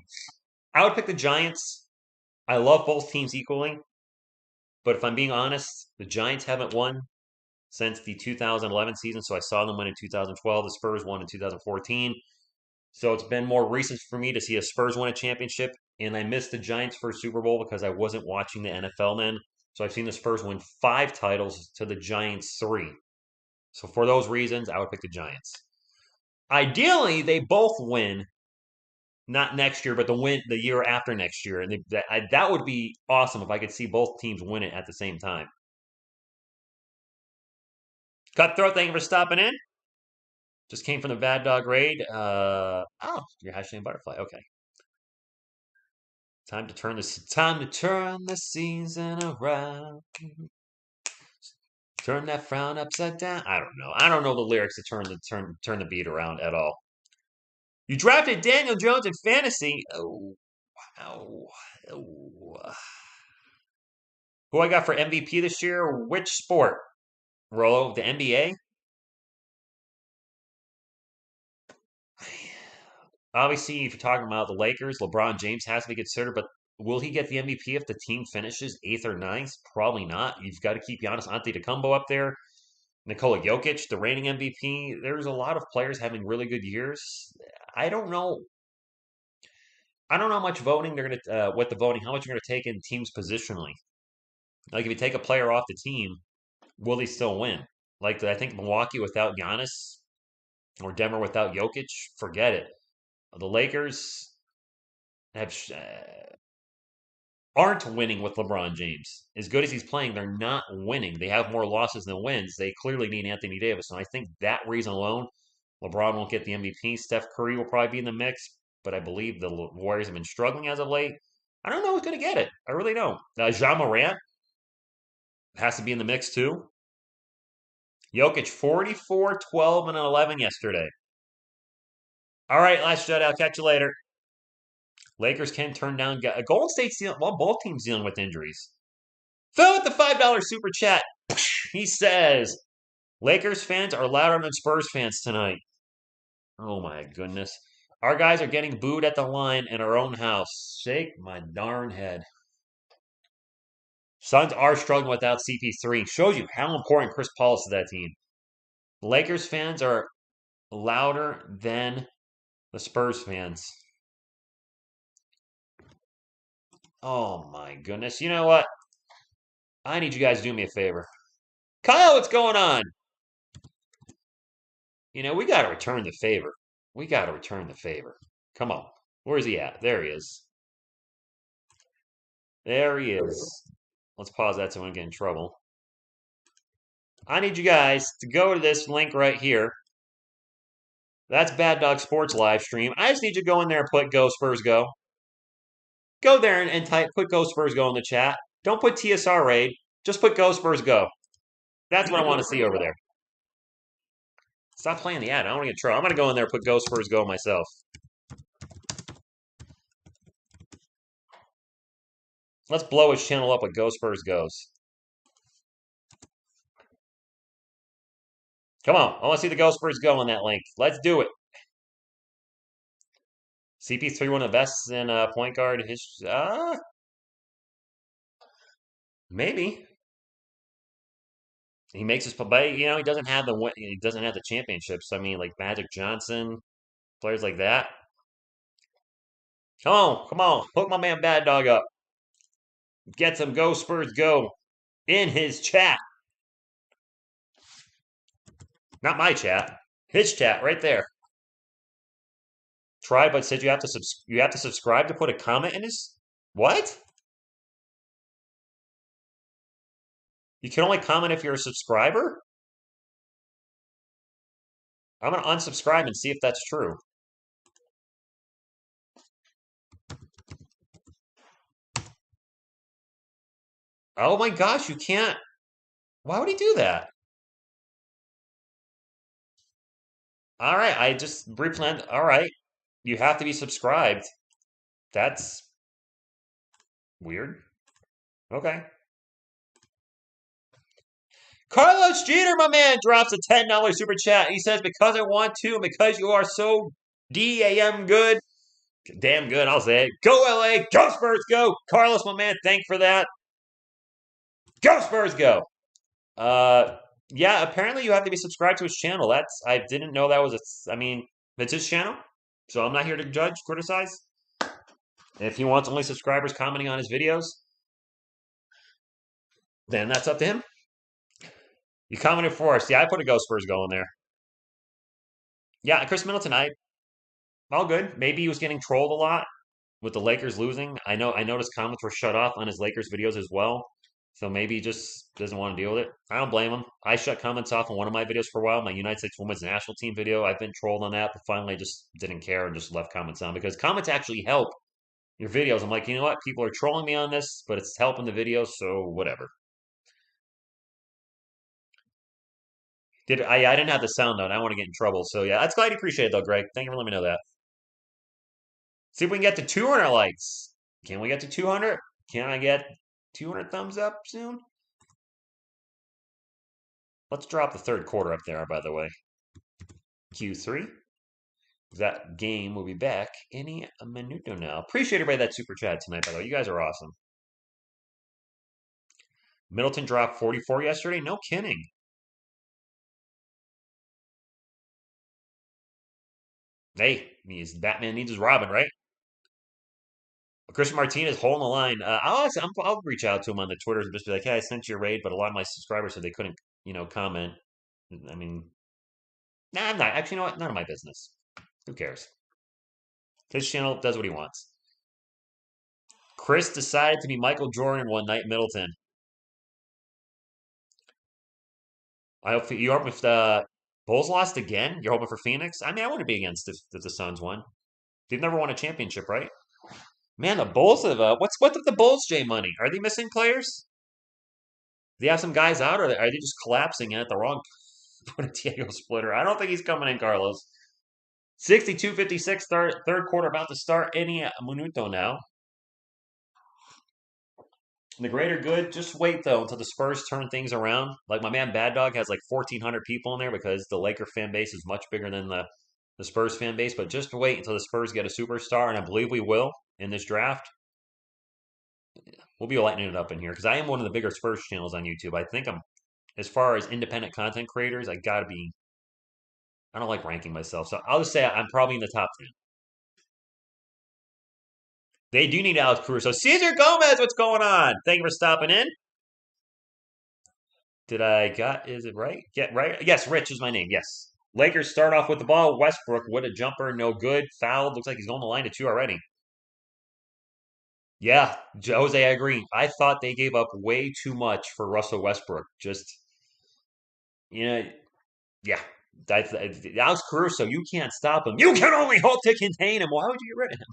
I would pick the Giants. I love both teams equally, but if I'm being honest, the Giants haven't won since the 2011 season. So I saw them win in 2012. The Spurs won in 2014. So it's been more recent for me to see a Spurs win a championship, and I missed the Giants' first Super Bowl because I wasn't watching the NFL then. So I've seen the Spurs win 5 titles to the Giants 3. So for those reasons, I would pick the Giants. Ideally, they both win, not next year, but the year after next year, and that would be awesome if I could see both teams win it at the same time. Cutthroat, thank you for stopping in. Just came from the Bad Dog raid. Oh, you're hashtag butterfly. Okay. Time to turn the season around. Turn that frown upside down. I don't know. I don't know the lyrics to turn the beat around at all. You drafted Daniel Jones in fantasy. Oh, wow. Oh. Who I got for MVP this year? Which sport? Rolo, the NBA? Obviously, if you're talking about the Lakers, LeBron James has to be considered, but will he get the MVP if the team finishes 8th or 9th? Probably not. You've got to keep Giannis Antetokounmpo up there. Nikola Jokic, the reigning MVP. There's a lot of players having really good years. I don't know. I don't know how much voting they're gonna what the voting, how much you're gonna take in teams positionally. Like if you take a player off the team, will they still win? Like I think Milwaukee without Giannis or Denver without Jokic, forget it. The Lakers have aren't winning with LeBron James. As good as he's playing, they're not winning. They have more losses than wins. They clearly need Anthony Davis. And I think that reason alone, LeBron won't get the MVP. Steph Curry will probably be in the mix. but I believe the Warriors have been struggling as of late. I don't know who's going to get it. I really don't. Ja Morant has to be in the mix too. Jokic 44, 12, and 11 yesterday. All right, last shutout. Catch you later. Lakers can turn down. Golden State's dealing. Well, both teams dealing with injuries. Phil with the $5 super chat. He says Lakers fans are louder than Spurs fans tonight. Oh my goodness. Our guys are getting booed at the line in our own house. Shake my darn head. Suns are struggling without CP3. Shows you how important Chris Paul is to that team. Lakers fans are louder than the Spurs fans. Oh my goodness. You know what? I need you guys to do me a favor. Kyle, what's going on? You know, we got to return the favor. We got to return the favor. Come on. Where's he at? There he is. There he is. Let's pause that so I don't get in trouble. I need you guys to go to this link right here. That's Bad Dog Sports live stream. I just need you to go in there and put Go Spurs Go. Go there and type, put Go Spurs Go in the chat. Don't put TSR Raid. Just put Go Spurs Go. That's what I want to see over there. Stop playing the ad. I don't want to get in trouble. I'm going to go in there and put Go Spurs Go myself. Let's blow his channel up with Go Spurs Goes. Come on. I want to see the Go Spurs Go on that link. Let's do it. CP3, one of the best in point guard history. Maybe. He makes his play. You know, he doesn't have the championships. I mean, like Magic Johnson, players like that. Come on. Hook my man Bad Dog up. Get some Go Spurs Go in his chat. Not my chat. His chat right there. Try, but said you have to subscribe to put a comment in his. What? You can only comment if you're a subscriber? I'm going to unsubscribe and see if that's true. Oh my gosh, you can't. Why would he do that? All right, I just replanned. All right, you have to be subscribed. That's weird. Okay. Carlos Jeter, my man, drops a $10 super chat. He says, because I want to and because you are so damn good. Damn good, I'll say it. Go LA, go Spurs, go. Carlos, my man, thank for that. Go Spurs, go. Yeah, apparently you have to be subscribed to his channel. I didn't know that was I mean, it's his channel. So I'm not here to judge, criticize. If he wants only subscribers commenting on his videos, then that's up to him. You commented for us. Yeah, I put a Go Spurs Go in there. Yeah, Chris Middleton, all good. Maybe he was getting trolled a lot with the Lakers losing. I noticed comments were shut off on his Lakers videos as well. So maybe he just doesn't want to deal with it. I don't blame him. I shut comments off on one of my videos for a while, my United States Women's National Team video. I've been trolled on that, but finally I just didn't care and just left comments on because comments actually help your videos. I'm like, you know what? People are trolling me on this, but it's helping the video, so whatever. I didn't have the sound on. I don't want to get in trouble. So yeah, that's glad you appreciate it though, Greg. Thank you for letting me know that. See if we can get to 200 likes. Can we get to 200? Can I get 200 thumbs up soon? Let's drop the third quarter up there, by the way. Q3. That game will be back any minuto now. Appreciate everybody that super chat tonight, by the way. You guys are awesome. Middleton dropped 44 yesterday. No kidding. Hey, Batman needs his Robin, right? Christian Martinez holding the line. I'll reach out to him on the Twitter and just be like, hey, I sent you a raid, but a lot of my subscribers said they couldn't, comment. I mean, nah, I'm not. Actually, you know what? None of my business. Who cares? His channel does what he wants. Chris decided to be Michael Jordan one night, Middleton. I hope you hope if the Bulls lost again, you're hoping for Phoenix. I mean, I wouldn't be against if the Suns won. They've never won a championship, right? Man, the Bulls have what's with the Bulls, J Money? Are they missing players? Do they have some guys out, or are they just collapsing at the wrong put a Diego Splitter? I don't think he's coming in, Carlos. 62-56, third quarter about to start. Any minuto now. The greater good, just wait though until the Spurs turn things around. Like my man Bad Dog has like 1,400 people in there because the Laker fan base is much bigger than the Spurs fan base. But just wait until the Spurs get a superstar, and I believe we will in this draft. We'll be lightening it up in here because I am one of the bigger Spurs channels on YouTube. I think I'm, as far as independent content creators, I gotta be. I don't like ranking myself, so I'll just say I'm probably in the top 10. They do need Alex Caruso. Cesar Gomez, what's going on? Thank you for stopping in. Is it right? Get right? Yes, Rich is my name. Yes. Lakers start off with the ball. Westbrook with a jumper, no good. Fouled. Looks like he's going the line to 2 already. Yeah, Jose, I agree. I thought they gave up way too much for Russell Westbrook. Just, you know, yeah. Alex Caruso, you can't stop him. You can only hope to contain him. Why would you get rid of him?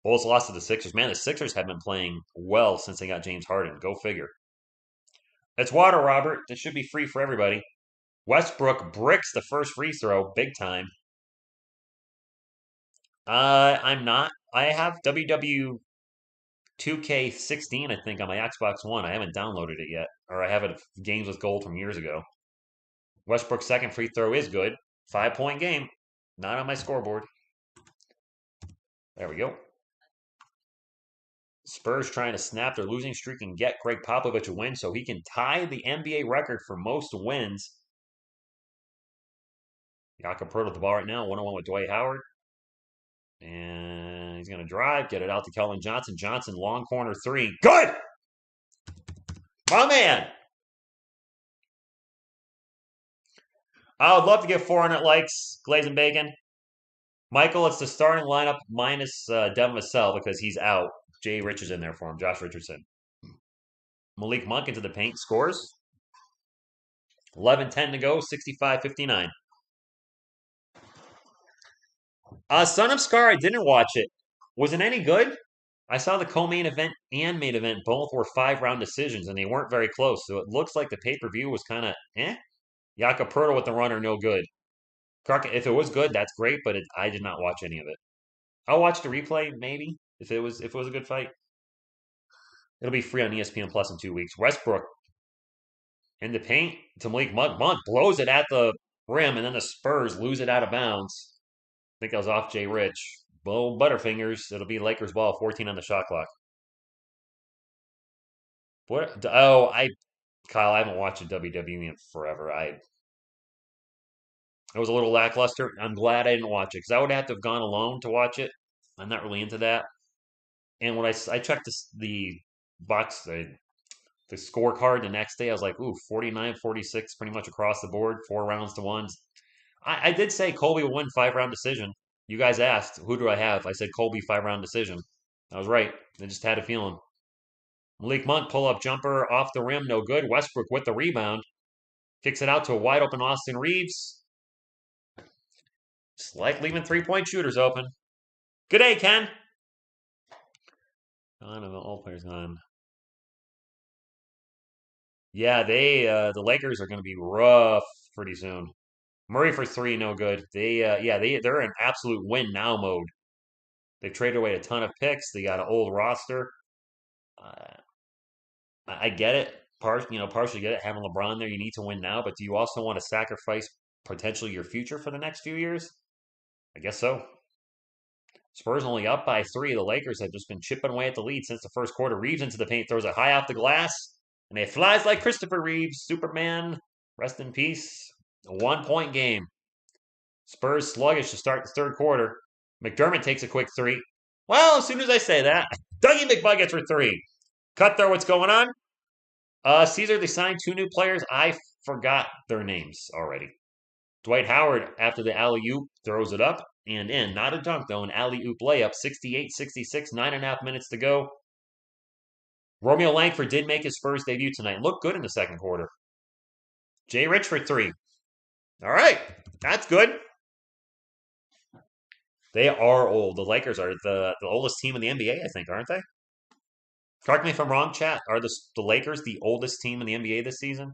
Bulls lost to the Sixers. Man, the Sixers have been playing well since they got James Harden. Go figure. It's water, Robert. This should be free for everybody. Westbrook bricks the first free throw big time. I'm not. I have WW 2K16, I think, on my Xbox One. I haven't downloaded it yet. Or I have it games with gold from years ago. Westbrook's second free throw is good. 5-point game. Not on my scoreboard. There we go. Spurs trying to snap their losing streak and get Greg Popovich a win so he can tie the NBA record for most wins. Jakob Poeltl with the ball right now, 1-on-1 with Dwight Howard. And he's going to drive, get it out to Kelvin Johnson. Johnson, long corner 3. Good! My man! I would love to get 400 likes, Glaze and Bacon. Michael, it's the starting lineup minus Devin Vassell because he's out. Jay Rich is in there for him, Josh Richardson. Malik Monk into the paint, scores. 11-10 to go, 65-59. Son of Scar, I didn't watch it. Was it any good? I saw the co-main event and main event. Both were 5-round decisions, and they weren't very close. So it looks like the pay-per-view was kind of eh. Jakob Poeltl with the runner, no good. If it was good, that's great, but I did not watch any of it. I'll watch the replay, maybe, if it was a good fight. It'll be free on ESPN Plus in 2 weeks. Westbrook in the paint to Malik Monk. Monk blows it at the rim, and then the Spurs lose it out of bounds. I think I was off Jay Rich. Well, Butterfingers. It'll be Lakers ball, 14 on the shot clock. What? Oh, Kyle, I haven't watched a WWE in forever. It was a little lackluster. I'm glad I didn't watch it because I would have to have gone alone to watch it. I'm not really into that. And when I checked the box, the scorecard the next day, I was like, ooh, 49-46 pretty much across the board, 4 rounds to 1. I did say Colby will win 5-round decision. You guys asked, who do I have? I said Colby 5-round decision. I was right. I just had a feeling. Malik Monk pull-up jumper off the rim, no good. Westbrook with the rebound. Kicks it out to a wide-open Austin Reeves. Just like leaving 3-point shooters open. Good day, Ken. All players gone. Yeah, the Lakers are going to be rough pretty soon. Murray for 3, no good. They're in absolute win now mode. They've traded away a ton of picks. They got an old roster. I get it. Partially get it. Having LeBron there, you need to win now. But do you also want to sacrifice potentially your future for the next few years? I guess so. Spurs only up by 3. The Lakers have just been chipping away at the lead since the first quarter. Reeves into the paint, throws it high off the glass, and it flies like Christopher Reeves, Superman. Rest in peace. A 1-point game. Spurs sluggish to start the third quarter. McDermott takes a quick 3. Well, as soon as I say that, Dougie McBuckets for 3. Cut there, what's going on? Caesar, they signed 2 new players. I forgot their names already. Dwight Howard, after the alley-oop, throws it up and in. Not a dunk, though. An alley-oop layup. 68-66, 9.5 minutes to go. Romeo Langford did make his Spurs debut tonight. Looked good in the second quarter. Jay Rich for 3. All right. That's good. They are old. The Lakers are the oldest team in the NBA, I think, aren't they? Correct me if I'm wrong, chat. Are the Lakers the oldest team in the NBA this season?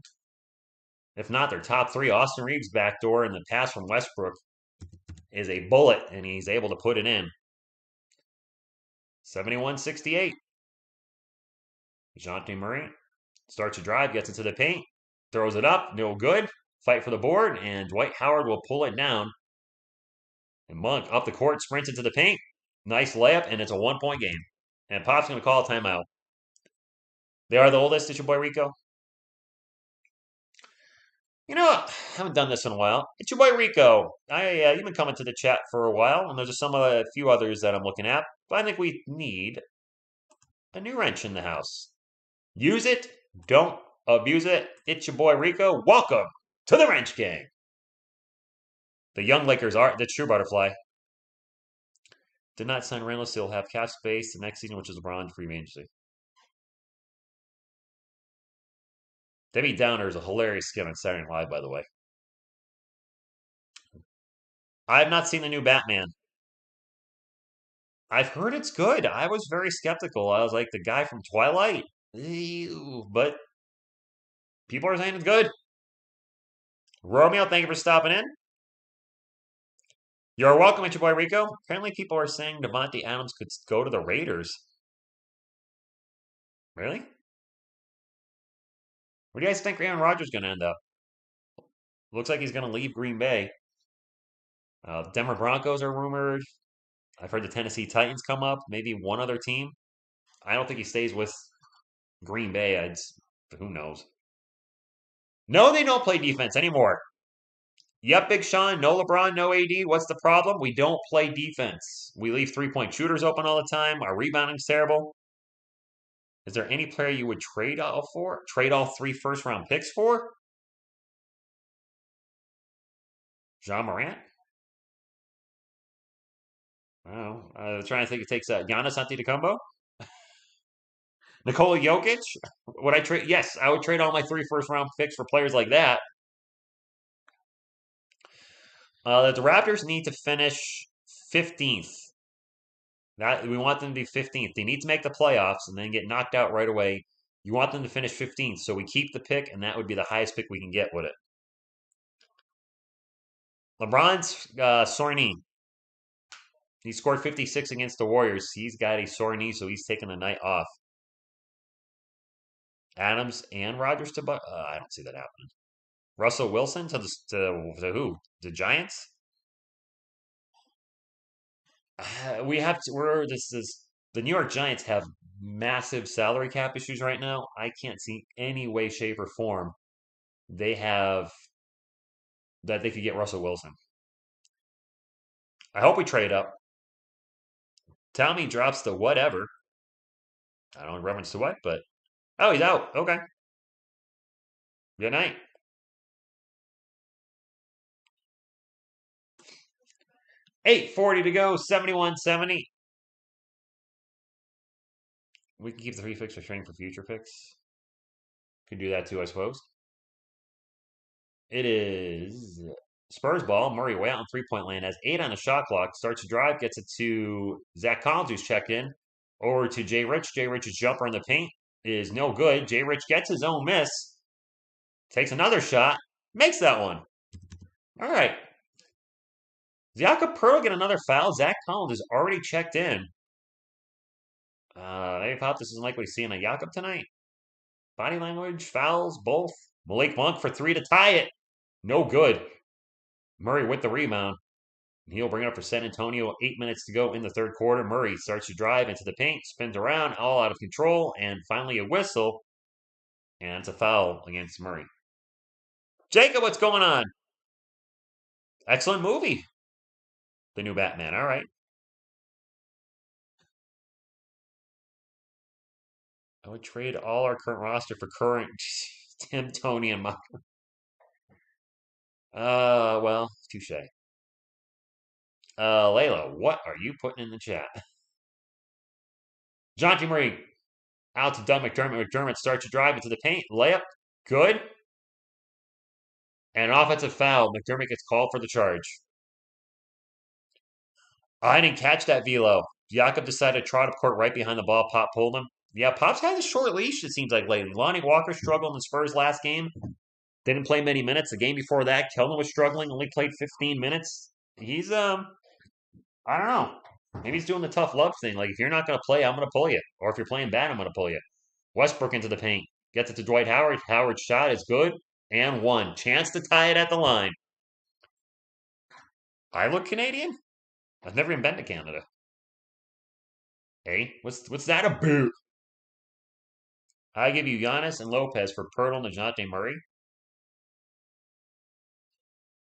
If not, they're top three. Austin Reeves' backdoor and the pass from Westbrook is a bullet, and he's able to put it in. 71-68. DeJounte Murray starts a drive, gets into the paint, throws it up, no good. Fight for the board, and Dwight Howard will pull it down. And Monk up the court, sprints into the paint. Nice layup, and it's a 1-point game. And Pop's going to call a timeout. They are the oldest. It's your boy Rico. You know, I haven't done this in a while. It's your boy Rico. You've been coming to the chat for a while, and there's a few others that I'm looking at. But I think we need a new wrench in the house. Use it, don't abuse it. It's your boy Rico. Welcome to the Wrench Gang. The young Lakers are the true butterfly. Did not sign Reynolds, so he'll have cap space the next season, which is LeBron's free agency. Debbie Downer is a hilarious skit on Saturday Night Live, by the way. I have not seen the new Batman. I've heard it's good. I was very skeptical. I was like, the guy from Twilight? Ew. But people are saying it's good. Romeo, thank you for stopping in. You're welcome, it's your boy Rico. Apparently people are saying Davante Adams could go to the Raiders. Really? Where do you guys think Aaron Rodgers is going to end up? Looks like he's going to leave Green Bay. Denver Broncos are rumored. I've heard the Tennessee Titans come up. Maybe one other team. I don't think he stays with Green Bay. Who knows? No, they don't play defense anymore. Yep, Big Sean. No LeBron, no AD. What's the problem? We don't play defense. We leave three-point shooters open all the time. Our rebounding's terrible. Is there any player you would trade all for? Trade all 3 first-round picks for? John Morant? I don't know. I'm trying to think. It takes Giannis Antetokounmpo, Nikola Jokic. Would I trade? Yes, I would trade all my 3 first-round picks for players like that. The Raptors need to finish 15th. We want them to be 15th. They need to make the playoffs and then get knocked out right away. You want them to finish 15th, so we keep the pick, and that would be the highest pick we can get with it. LeBron's sore knee. He scored 56 against the Warriors. He's got a sore knee, so he's taking the night off. Adams and Rodgers to I don't see that happening. Russell Wilson to who? The Giants? We have to. The New York Giants have massive salary cap issues right now. I can't see any way, shape, or form they have that they could get Russell Wilson. I hope we trade up. Tommy drops the whatever. I don't reference to what, but oh, he's out. Okay. Good night. 8:40 to go. 71-70. We can keep the 3 picks for trading for future picks. Could do that too, I suppose. It is Spurs ball. Murray way out in 3-point land. Has 8 on the shot clock. Starts to drive. Gets it to Zach Collins, who's checked in. Over to Jay Rich. Jay Rich's jumper in the paint is no good. Jay Rich gets his own miss. Takes another shot. Makes that one. All right. Jakob Pearl get another foul. Zach Collins is already checked in. Maybe Pop, this isn't likely seeing a Jakob tonight. Body language, fouls, both. Malik Monk for 3 to tie it. No good. Murray with the rebound. He'll bring it up for San Antonio. 8 minutes to go in the third quarter. Murray starts to drive into the paint, spins around, all out of control, and finally a whistle. And it's a foul against Murray. Jacob, what's going on? Excellent movie. The new Batman. All right. I would trade all our current roster for current Tim, Tony, and Mark. Well, touche. Layla, what are you putting in the chat? John T. Murray out to Doug McDermott. McDermott starts to drive into the paint. Layup. Good. And an offensive foul. McDermott gets called for the charge. I didn't catch that velo. Jakob decided to trot up court right behind the ball. Pop pulled him. Yeah, Pop's had a short leash, it seems like lately. Lonnie Walker struggled in the Spurs last game. Didn't play many minutes. The game before that, Kelvin was struggling, only played 15 minutes. He's I don't know. Maybe he's doing the tough love thing. Like, if you're not going to play, I'm going to pull you. Or if you're playing bad, I'm going to pull you. Westbrook into the paint. Gets it to Dwight Howard. Howard's shot is good. And one. Chance to tie it at the line. I look Canadian? I've never even been to Canada. Hey, what's that about? I give you Giannis and Lopez for Pirtle and DeJounte Murray.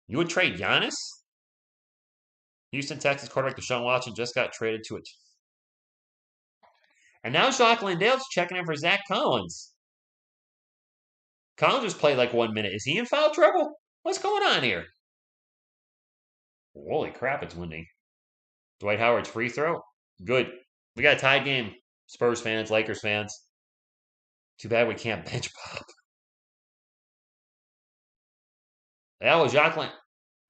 You would trade Giannis? Houston, Texas quarterback Deshaun Watson just got traded to it. And now Jacques Landale's checking in for Zach Collins. Collins just played like 1 minute. Is he in foul trouble? What's going on here? Holy crap, it's windy. Dwight Howard's free throw. Good. We got a tied game. Spurs fans, Lakers fans. Too bad we can't bench Pop. That was Jacques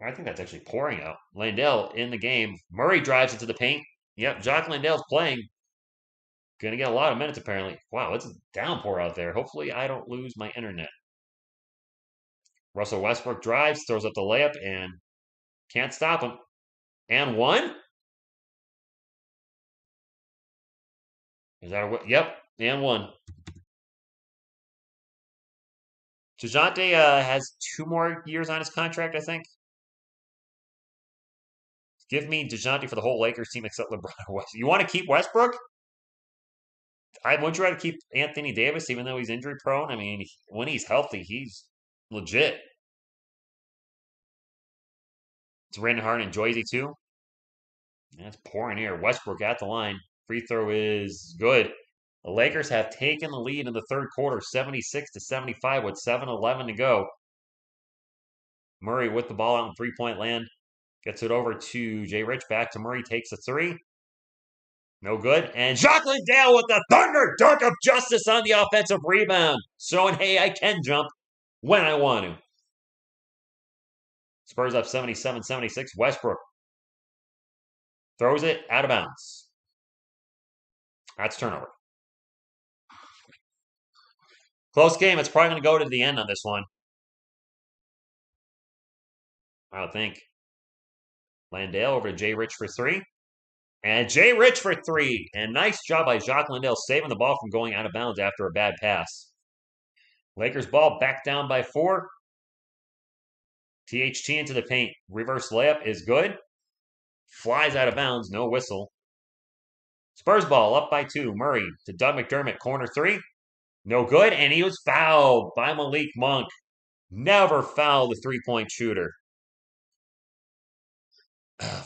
I think that's actually pouring out. Landale in the game. Murray drives into the paint. Yep, Jacques Landale's playing. Gonna get a lot of minutes apparently. Wow, it's a downpour out there. Hopefully I don't lose my internet. Russell Westbrook drives, throws up the layup, and can't stop him. And one? Is that a yep, and one. DeJounte has 2 more years on his contract, I think. Give me DeJounte for the whole Lakers team except LeBron West. You want to keep Westbrook? I would try to keep Anthony Davis, even though he's injury prone. I mean, when he's healthy, he's legit. It's Brandon Harden and Joyzy too. That's pouring here. Westbrook at the line. Free throw is good. The Lakers have taken the lead in the third quarter, 76-75 with 7:11 to go. Murray with the ball out in three-point land. Gets it over to Jay Rich. Back to Murray. Takes a three. No good. And Jacques Landale with the thunder dunk of justice on the offensive rebound. Showing, hey, I can jump when I want to. Spurs up 77-76. Westbrook throws it out of bounds. That's turnover. Close game. It's probably going to go to the end on this one. I would think. Landale over to Jay Rich for three. And Jay Rich for three. And nice job by Jacques Landale saving the ball from going out of bounds after a bad pass. Lakers ball back down by 4. THT into the paint. Reverse layup is good. Flies out of bounds. No whistle. Spurs ball up by 2. Murray to Doug McDermott. Corner 3. No good. And he was fouled by Malik Monk. Never fouled the three-point shooter.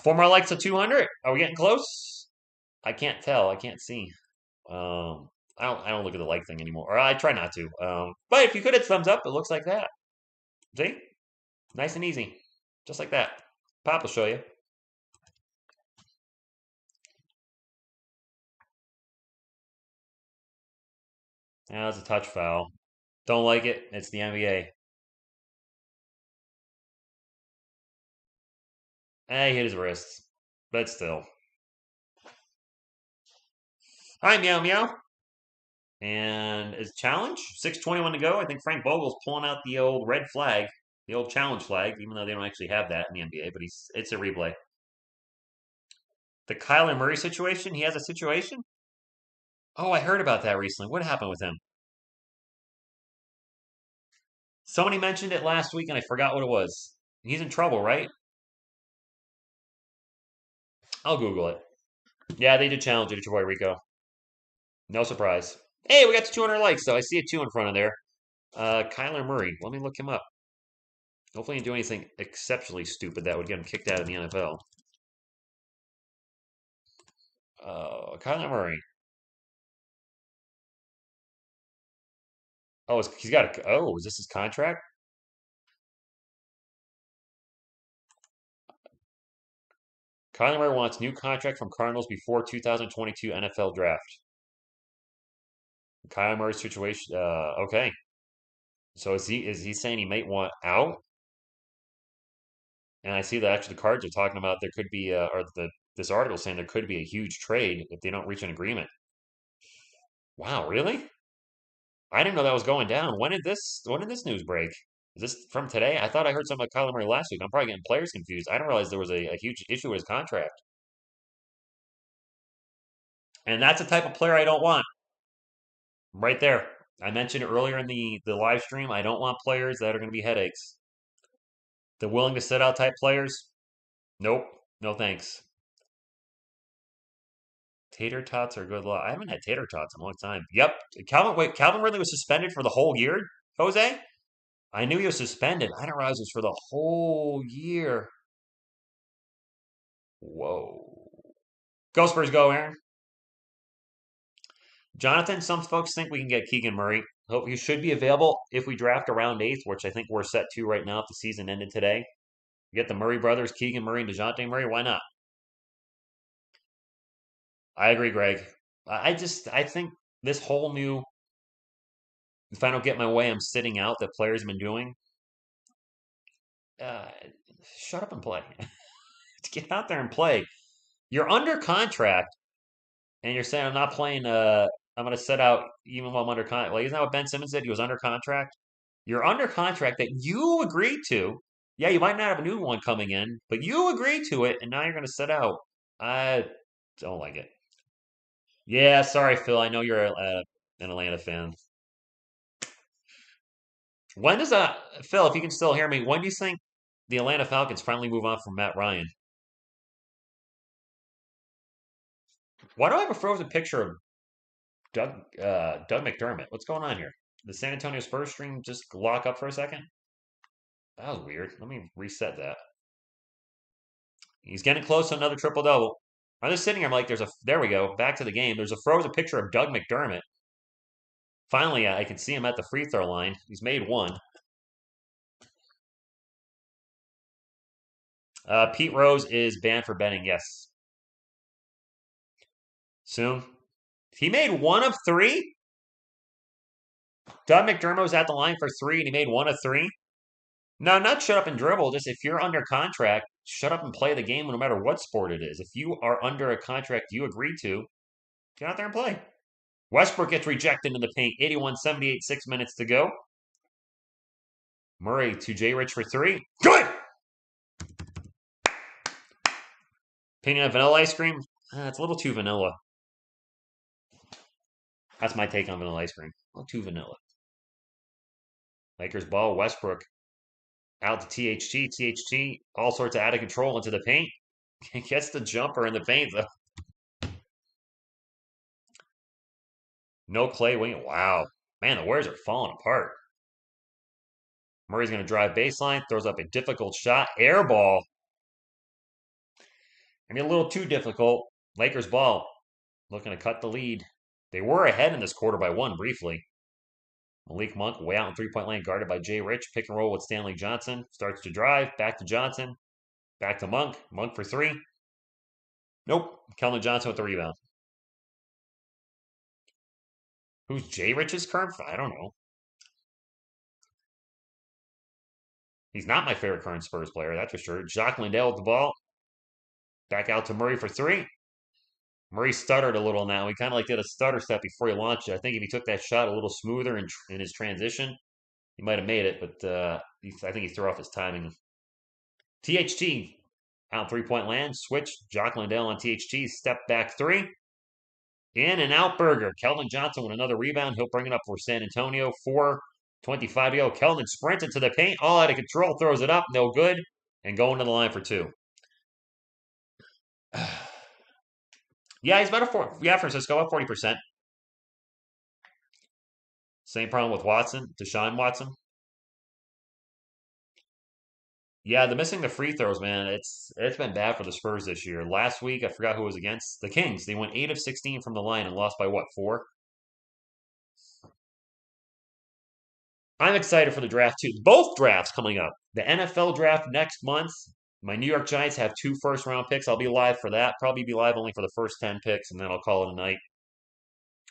4 more likes of 200. Are we getting close? I can't tell. I can't see. I don't look at the like thing anymore. Or I try not to. But if you could hit thumbs up, it looks like that. See? Nice and easy. Just like that. Pop will show you. Now that's a touch foul. Don't like it. It's the NBA. He hit his wrist. But still. Hi, Meow Meow. And it's challenge. 6:21 to go. I think Frank Vogel's pulling out the old red flag. The old challenge flag, even though they don't actually have that in the NBA, but it's a replay. The Kyler Murray situation, he has a situation? Oh, I heard about that recently. What happened with him? Somebody mentioned it last week and I forgot what it was. He's in trouble, right? I'll Google it. Yeah, they did challenge it at Puerto Rico. No surprise. Hey, we got to 200 likes, though. I see a 2 in front of there. Kyler Murray. Let me look him up. Hopefully he didn't do anything exceptionally stupid that would get him kicked out of the NFL. Kyler Murray. Oh, he's got a. Oh, is this his contract? Kyler Murray wants new contract from Cardinals before 2022 NFL draft. Kyler Murray's situation. Okay. So is he saying he might want out? And I see that actually the cards are talking about there could be or the this article saying there could be a huge trade if they don't reach an agreement. Wow, really? I didn't know that was going down. When did this news break? Is this from today? I thought I heard something about Kyler Murray last week. I'm probably getting players confused. I didn't realize there was a huge issue with his contract. And that's the type of player I don't want. Right there. I mentioned it earlier in the live stream. I don't want players that are going to be headaches. The willing to sit out type players. Nope. No thanks. Tater tots are good luck. I haven't had tater tots in a long time. Yep. Calvin Ridley was suspended for the whole year, Jose? I knew he was suspended. I didn't realize it was for the whole year. Whoa. Go Spurs, go, Aaron. Jonathan, some folks think we can get Keegan Murray. Hope he should be available if we draft around 8th, which I think we're set to right now if the season ended today. Get the Murray brothers, Keegan Murray and DeJounte Murray. Why not? I agree, Greg. I think this whole new, if I don't get my way, I'm sitting out that players have been doing. Uh, Shut up and play. Get out there and play. You're under contract, and you're saying I'm not playing. I'm going to sit out even while I'm under contract. Like, isn't that what Ben Simmons said? He was under contract. You're under contract that you agreed to. Yeah, you might not have a new one coming in, but you agreed to it, and now you're going to sit out. I don't like it. Yeah, sorry, Phil. I know you're an Atlanta fan. When does Phil, if you can still hear me, when do you think the Atlanta Falcons finally move on from Matt Ryan? Why do I have a frozen picture of Doug McDermott? What's going on here? The San Antonio Spurs stream just lock up for a second? That was weird. Let me reset that. He's getting close to another triple double. I'm just sitting here. I'm like, there we go. Back to the game. There's a frozen picture of Doug McDermott. Finally, I can see him at the free throw line. He's made one. Pete Rose is banned for betting. Yes. Soon. He made one of three. Doug McDermott was at the line for three, and he made one of three. No, not shut up and dribble. Just if you're under contract, shut up and play the game no matter what sport it is. If you are under a contract you agreed to, get out there and play. Westbrook gets rejected in the paint. 81-78, 6 minutes to go. Murray to J. Rich for three. Good! Peanut vanilla ice cream? It's a little too vanilla. That's my take on vanilla ice cream. A little too vanilla. Lakers ball. Westbrook out to THT. THT, all sorts of out of control into the paint. Gets the jumper in the paint, though. No Clay wing. Wow. Man, the Warriors are falling apart. Murray's going to drive baseline. Throws up a difficult shot. Air ball. I mean, a little too difficult. Lakers ball. Looking to cut the lead. They were ahead in this quarter by one briefly. Malik Monk way out in three-point lane, guarded by Jay Rich. Pick and roll with Stanley Johnson. Starts to drive. Back to Johnson. Back to Monk. Monk for three. Nope. Keldon Johnson with the rebound. Who's Jay Rich's current? I don't know. He's not my favorite current Spurs player, that's for sure. Jacques Lindell with the ball. Back out to Murray for three. Murray stuttered a little now. He kind of like did a stutter step before he launched it. I think if he took that shot a little smoother in his transition, he might have made it, but I think he threw off his timing. THT out three-point land. Switch. Jock Lindell on THT. Step back three. In and out burger. Keldon Johnson with another rebound. He'll bring it up for San Antonio. 4:25 to go. Keldon sprints into the paint. All out of control. Throws it up. No good. And going to the line for two. Yeah, he's about a 4. Yeah, Francisco, about 40%. Same problem with Watson, Deshaun Watson. Yeah, the missing the free throws, man. It's been bad for the Spurs this year. Last week, I forgot who it was against. The Kings. They went 8 of 16 from the line and lost by what, 4? I'm excited for the draft too. Both drafts coming up. The NFL draft next month. My New York Giants have 2 first-round picks. I'll be live for that. Probably be live only for the first 10 picks, and then I'll call it a night.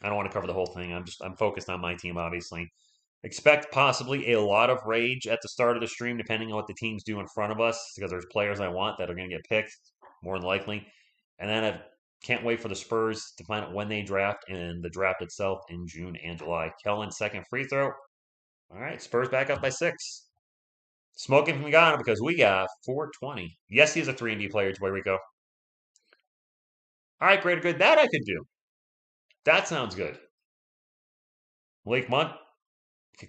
I don't want to cover the whole thing. I'm focused on my team, obviously. Expect possibly a lot of rage at the start of the stream, depending on what the teams do in front of us, because there's players I want that are going to get picked, more than likely. And then I can't wait for the Spurs to find out when they draft and the draft itself in June and July. Kellen, second free throw. All right, Spurs back up by 6. Smoking from Ghana because we got 420. Yes, he's a 3-and-D player, Puerto Rico. All right, great, good. That I could do. That sounds good. Malik Monk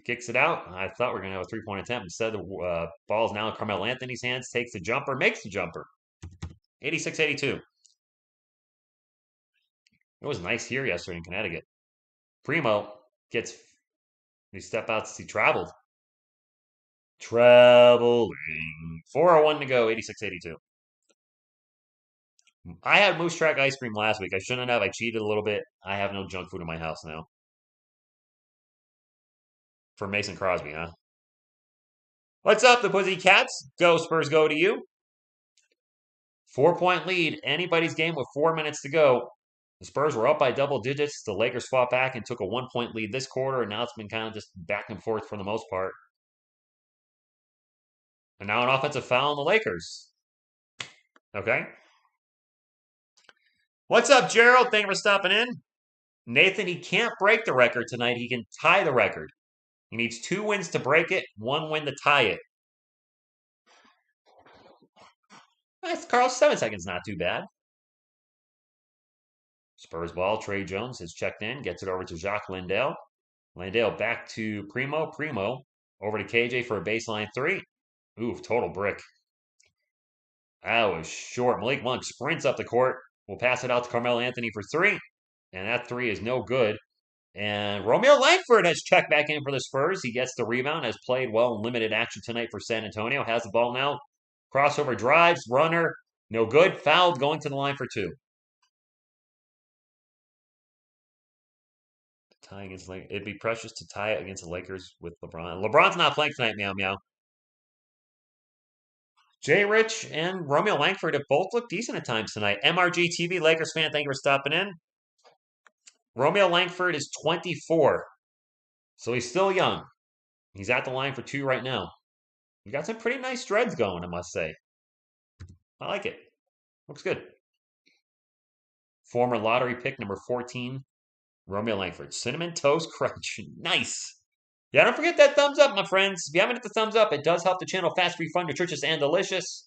kicks it out. I thought we were going to have a 3-point attempt. Instead, the ball's now in Carmelo Anthony's hands. Takes the jumper, makes the jumper. 86-82. It was nice here yesterday in Connecticut. Primo gets, he step outs, he traveled. Traveling. 4:01 to go, 86-82. I had Moose Track ice cream last week. I shouldn't have. I cheated a little bit. I have no junk food in my house now. For Mason Crosby, huh? What's up, the Pussycats? Go Spurs, go to you. 4-point lead. Anybody's game with 4 minutes to go. The Spurs were up by double digits. The Lakers fought back and took a 1-point lead this quarter, and now it's been kind of just back and forth for the most part. And now an offensive foul on the Lakers. Okay. What's up, Gerald? Thank you for stopping in. Nathan, he can't break the record tonight. He can tie the record. He needs 2 wins to break it, 1 win to tie it. That's Carl, 7 seconds, not too bad. Spurs ball, Trey Jones has checked in, gets it over to Jacques Landale. Landale back to Primo. Primo over to KJ for a baseline 3. Oof, total brick. That was short. Malik Monk sprints up the court. We'll pass it out to Carmelo Anthony for 3. And that 3 is no good. And Romeo Langford has checked back in for the Spurs. He gets the rebound, has played well in limited action tonight for San Antonio. Has the ball now. Crossover drives, runner, no good. Fouled, going to the line for 2. Tie against Lakers. It'd be precious to tie it against the Lakers with LeBron. LeBron's not playing tonight, meow meow. Jay Rich and Romeo Langford have both looked decent at times tonight. MRG TV, Lakers fan, thank you for stopping in. Romeo Langford is 24, so he's still young. He's at the line for 2 right now. He's got some pretty nice dreads going, I must say. I like it. Looks good. Former lottery pick number 14, Romeo Langford. Cinnamon Toast Crunch. Nice. Yeah, don't forget that thumbs up, my friends. If you haven't hit the thumbs up, it does help the channel. Fast, free, fun, nutritious, and delicious.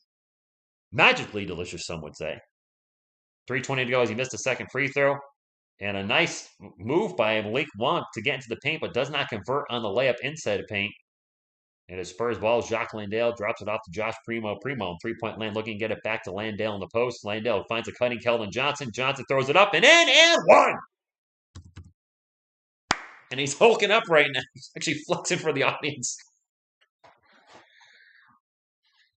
Magically delicious, some would say. 3:20 to go as he missed a second free throw. And a nice move by Malik Monk to get into the paint, but does not convert on the layup inside the paint. And his Spurs ball, Jacques Landale drops it off to Josh Primo. Primo, 3-point land, looking to get it back to Landale in the post. Landale finds a cutting Keldon Johnson. Johnson throws it up and in, and 1! And he's hulking up right now. He's actually flexing for the audience.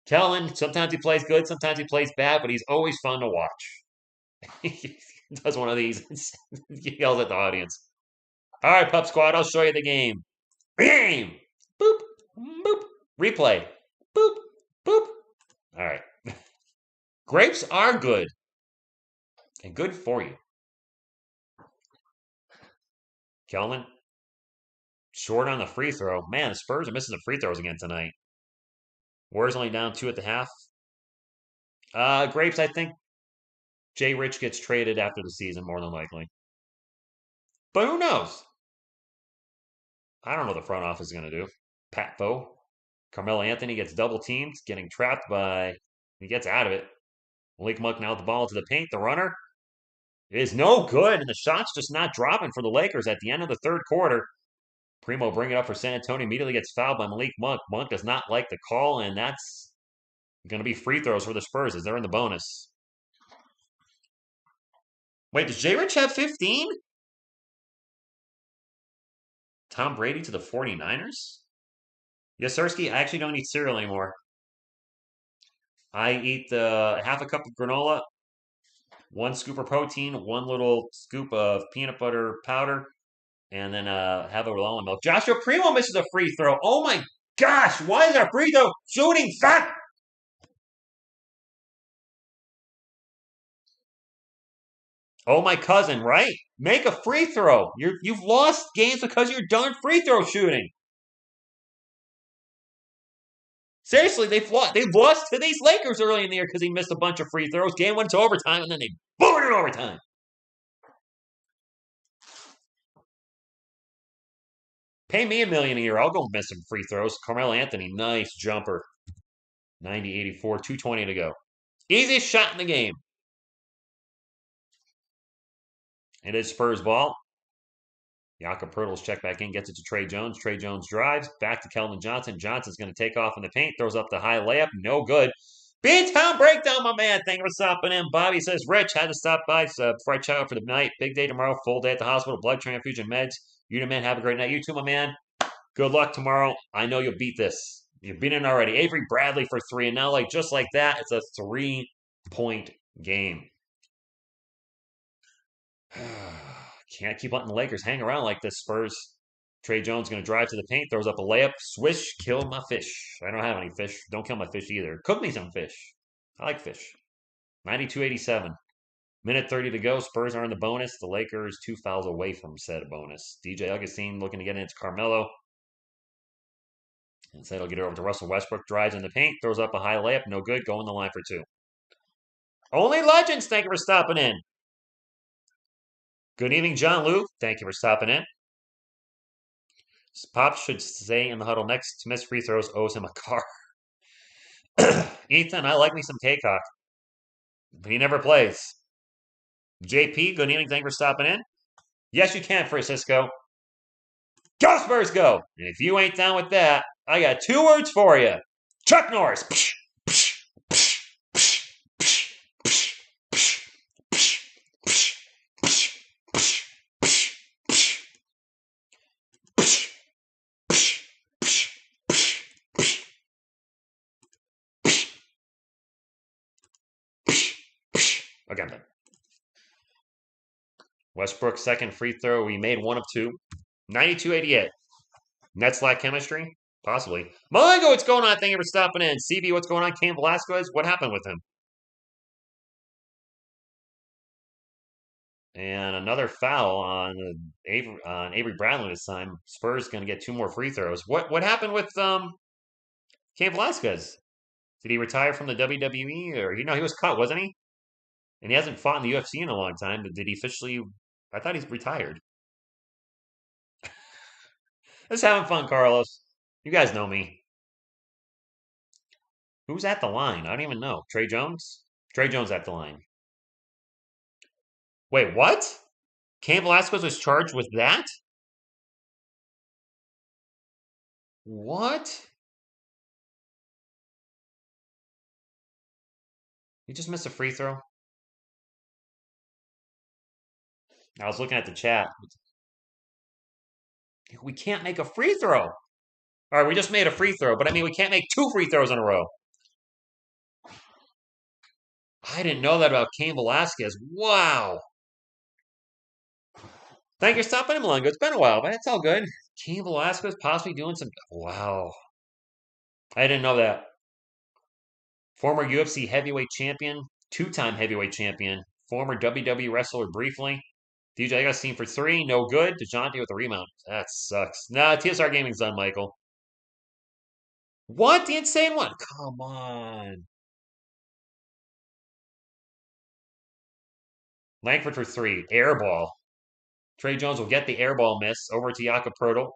Kellen, sometimes he plays good, sometimes he plays bad, but he's always fun to watch. He does one of these. He yells at the audience. All right, Pup Squad, I'll show you the game. Game! Boop, boop. Replay. Boop, boop. All right. Grapes are good. And good for you. Kelman. Short on the free throw. Man, the Spurs are missing the free throws again tonight. Warriors only down 2 at the half. Grapes, I think Jay Rich gets traded after the season, more than likely. But who knows? I don't know what the front office is going to do. Pat Foe. Carmelo Anthony gets double teamed, getting trapped by... He gets out of it. Malik Monk now with the ball to the paint. The runner is no good, and the shot's just not dropping for the Lakers at the end of the third quarter. Primo bring it up for San Antonio. Immediately gets fouled by Malik Monk. Monk does not like the call, and that's going to be free throws for the Spurs as they're in the bonus. Wait, does Jay Rich have 15? Tom Brady to the 49ers? Yes, Sirski, I actually don't eat cereal anymore. I eat half a cup of granola, 1 scoop of protein, 1 little scoop of peanut butter powder, and then have it with almond milk. Joshua Primo misses a free throw. Oh my gosh, why is our free throw shooting suck? Oh, my cousin, right? Make a free throw. You've lost games because you're done free throw shooting. Seriously, they've lost to these Lakers early in the year because he missed a bunch of free throws. Game went to overtime, and then they blew it in overtime. Pay me $1 million a year. I'll go miss some free throws. Carmelo Anthony, nice jumper. 90-84, 2:20 to go. Easiest shot in the game. It is Spurs ball. Jakob Poeltl's check back in, gets it to Trey Jones. Trey Jones drives back to Keldon Johnson. Johnson's going to take off in the paint, throws up the high layup, no good. Beantown breakdown, my man. Thank you for stopping in. Bobby says, Rich, had to stop by before I check out for the night. Big day tomorrow, full day at the hospital, blood transfusion, meds. You the man, have a great night. You too, my man. Good luck tomorrow. I know you'll beat this. You've beaten it already. Avery Bradley for 3, and now, just like that, it's a 3-point game. Can't keep letting the Lakers hang around like this, Spurs. Trey Jones going to drive to the paint, throws up a layup. Swish, kill my fish. I don't have any fish. Don't kill my fish either. Cook me some fish. I like fish. 92-87. Minute 30 to go. Spurs are in the bonus. The Lakers 2 fouls away from said bonus. DJ Augustine looking to get into Carmelo. Instead, he'll get it over to Russell Westbrook. Drives in the paint, throws up a high layup. No good. Going the line for 2. Only Legends, thank you for stopping in. Good evening, John Luke. Thank you for stopping in. Pop should stay in the huddle next to miss free throws, owes him a car. Ethan, I like me some Kaycock, but he never plays. JP, good evening. Thank you for stopping in. Yes, you can, Francisco. Go Spurs, go! And if you ain't down with that, I got 2 words for you. Chuck Norris. Again, then. Westbrook's second free throw. We made 1 of 2. 92-88. Nets lack chemistry? Possibly. Malengo, what's going on? Thank you for stopping in. CB, what's going on? Cam Velasquez, what happened with him? And another foul on Avery Bradley this time. Spurs going to get 2 more free throws. What happened with Cam Velasquez? Did he retire from the WWE? Or he was cut, wasn't he? And he hasn't fought in the UFC in a long time, but did he officially... I thought he's retired. Just having fun, Carlos. You guys know me. Who's at the line? I don't even know. Trey Jones? Trey Jones at the line. Wait, what? Cam Velasquez was charged with that? What? You just missed a free throw? I was looking at the chat. We can't make a free throw. All right, we just made a free throw, but I mean, we can't make 2 free throws in a row. I didn't know that about Cam Velasquez. Wow. Thank you for stopping in, Malengo. It's been a while, but it's all good. Cam Velasquez possibly doing some... Wow. I didn't know that. Former UFC heavyweight champion, 2-time heavyweight champion, former WWE wrestler briefly. DJ Augustine for 3, no good. DeJounte with a rebound. That sucks. Nah, TSR Gaming's done, Michael. What? The insane one? Come on. Langford for 3. Air ball. Trey Jones will get the air ball miss over to Jakob Poeltl.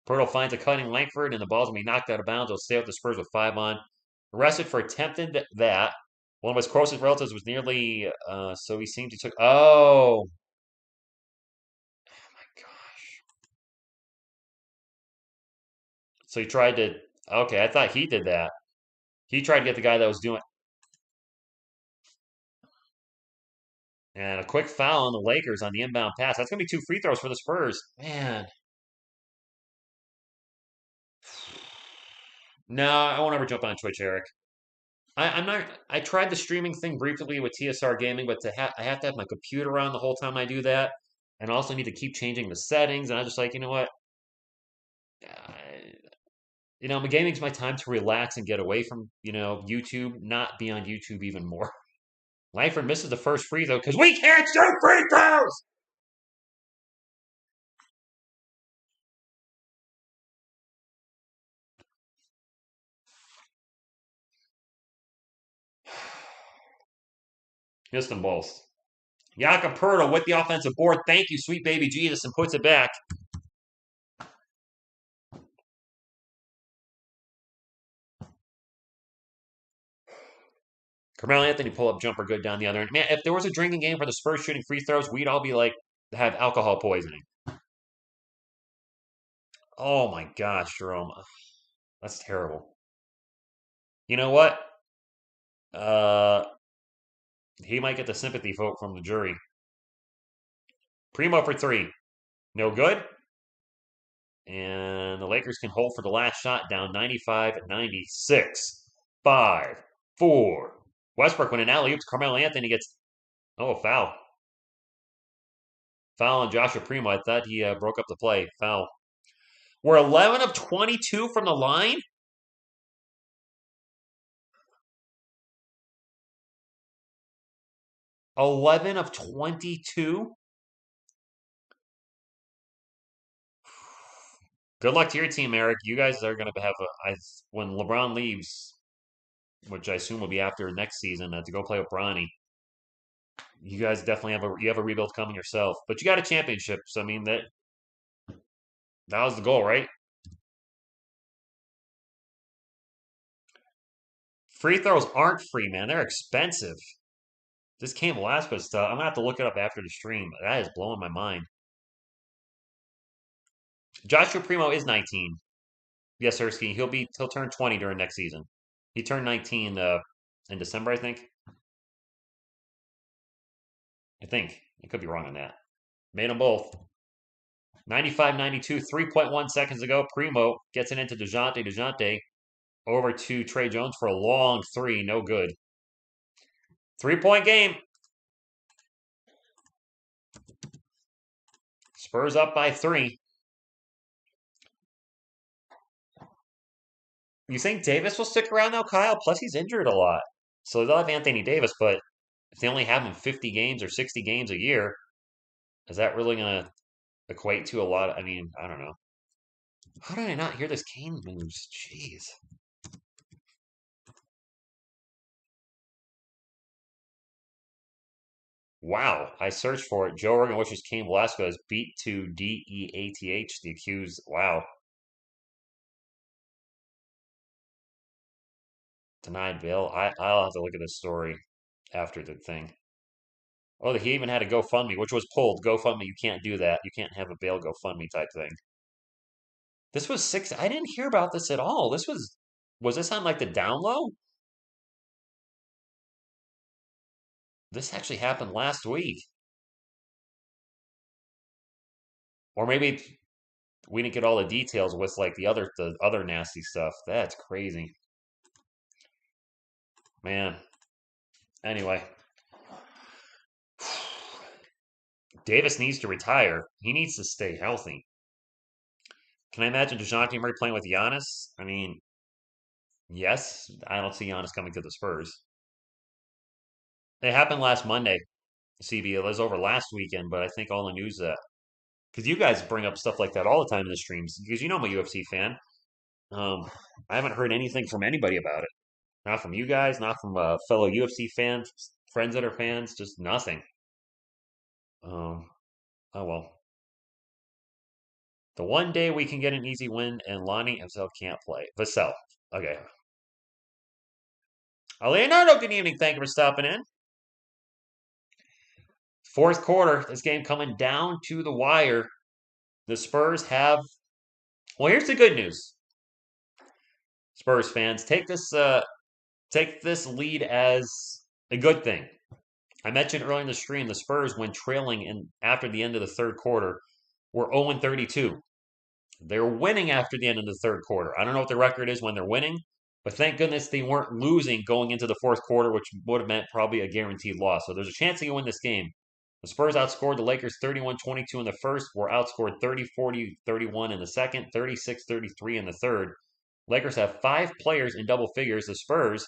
Poeltl finds a cutting Langford, and the ball's going to be knocked out of bounds. He'll stay with the Spurs with 5 on. Arrested for attempting that. One of his closest relatives was nearly, so he seemed to took... Oh. My gosh. So he tried to... Okay, I thought he did that. He tried to get the guy that was doing... And a quick foul on the Lakers on the inbound pass. That's going to be 2 free throws for the Spurs. Man. No, I won't ever jump on Twitch, Eric. I'm not. I tried the streaming thing briefly with TSR Gaming, but I have to have my computer on the whole time I do that, and I also need to keep changing the settings. And I'm just like, you know what? Gaming's my time to relax and get away from YouTube, not be on YouTube even more. Langford misses the first free throw because we can't shoot free throws. Missed them both. Jakob with the offensive board. Thank you, sweet baby Jesus, and puts it back. Carmelo Anthony pull-up jumper good down the other end. Man, if there was a drinking game for the Spurs shooting free throws, we'd all be like, have alcohol poisoning. Oh my gosh, Jerome. That's terrible. You know what? Uh, he might get the sympathy vote from the jury. Primo for three. No good. And the Lakers can hold for the last shot down 95-96. 5, 4. Westbrook when an alley-oop to Carmelo Anthony gets, oh, foul. Foul on Joshua Primo. I thought he broke up the play. Foul. We're 11 of 22 from the line. 11 of 22. Good luck to your team, Eric. You guys are going to have when LeBron leaves, which I assume will be after next season, to go play with Bronny. You guys definitely have a rebuild coming yourself, but you got a championship. So I mean that was the goal, right? Free throws aren't free, man. They're expensive. This Cam Velasquez stuff, I'm gonna have to look it up after the stream. That is blowing my mind. Joshua Primo is 19. Yes, Sirski. He'll turn 20 during next season. He turned 19 in December, I think. I could be wrong on that. Made them both. 95-92, 3.1 seconds ago. Primo gets it into DeJounte. DeJounte over to Trey Jones for a long three. No good. 3-point game. Spurs up by 3. You think Davis will stick around now, Kyle? Plus, he's injured a lot. So they'll have Anthony Davis, but if they only have him 50 games or 60 games a year, is that really going to equate to a lot? I mean, I don't know. How did I not hear this Kane news? Jeez. Wow. I searched for it. Joe Rogan wishes Cain Velasquez beat to DEATH, the accused. Wow. Denied bail. I'll have to look at this story after the thing. Oh, he even had a GoFundMe, which was pulled. GoFundMe, you can't do that. You can't have a bail GoFundMe type thing. This was 6. I didn't hear about this at all. Was this on like the down low? This actually happened last week. Or maybe we didn't get all the details with like the other nasty stuff. That's crazy. Man. Anyway. Davis needs to retire. He needs to stay healthy. Can I imagine DeJounte Murray playing with Giannis? I mean, yes. I don't see Giannis coming to the Spurs. It happened last Monday. CB, it was over last weekend, but I think all the news because you guys bring up stuff like that all the time in the streams because you know I'm a UFC fan. Um, I haven't heard anything from anybody about it. Not from you guys, not from fellow UFC fans, friends that are fans, just nothing. Um, oh well. The one day we can get an easy win and Lonnie himself can't play. Vassell. Okay. Leonardo, good evening. Thank you for stopping in. Fourth quarter, this game coming down to the wire. The Spurs have. Well, here's the good news. Spurs fans, take this lead as a good thing. I mentioned earlier in the stream the Spurs, when trailing after the end of the third quarter, were 0-32. They're winning after the end of the third quarter. I don't know what the record is when they're winning, but thank goodness they weren't losing going into the fourth quarter, which would have meant probably a guaranteed loss. So there's a chance they can win this game. The Spurs outscored the Lakers 31-22 in the first, were outscored 30-40-31 in the second, 36-33 in the third. Lakers have 5 players in double figures. The Spurs,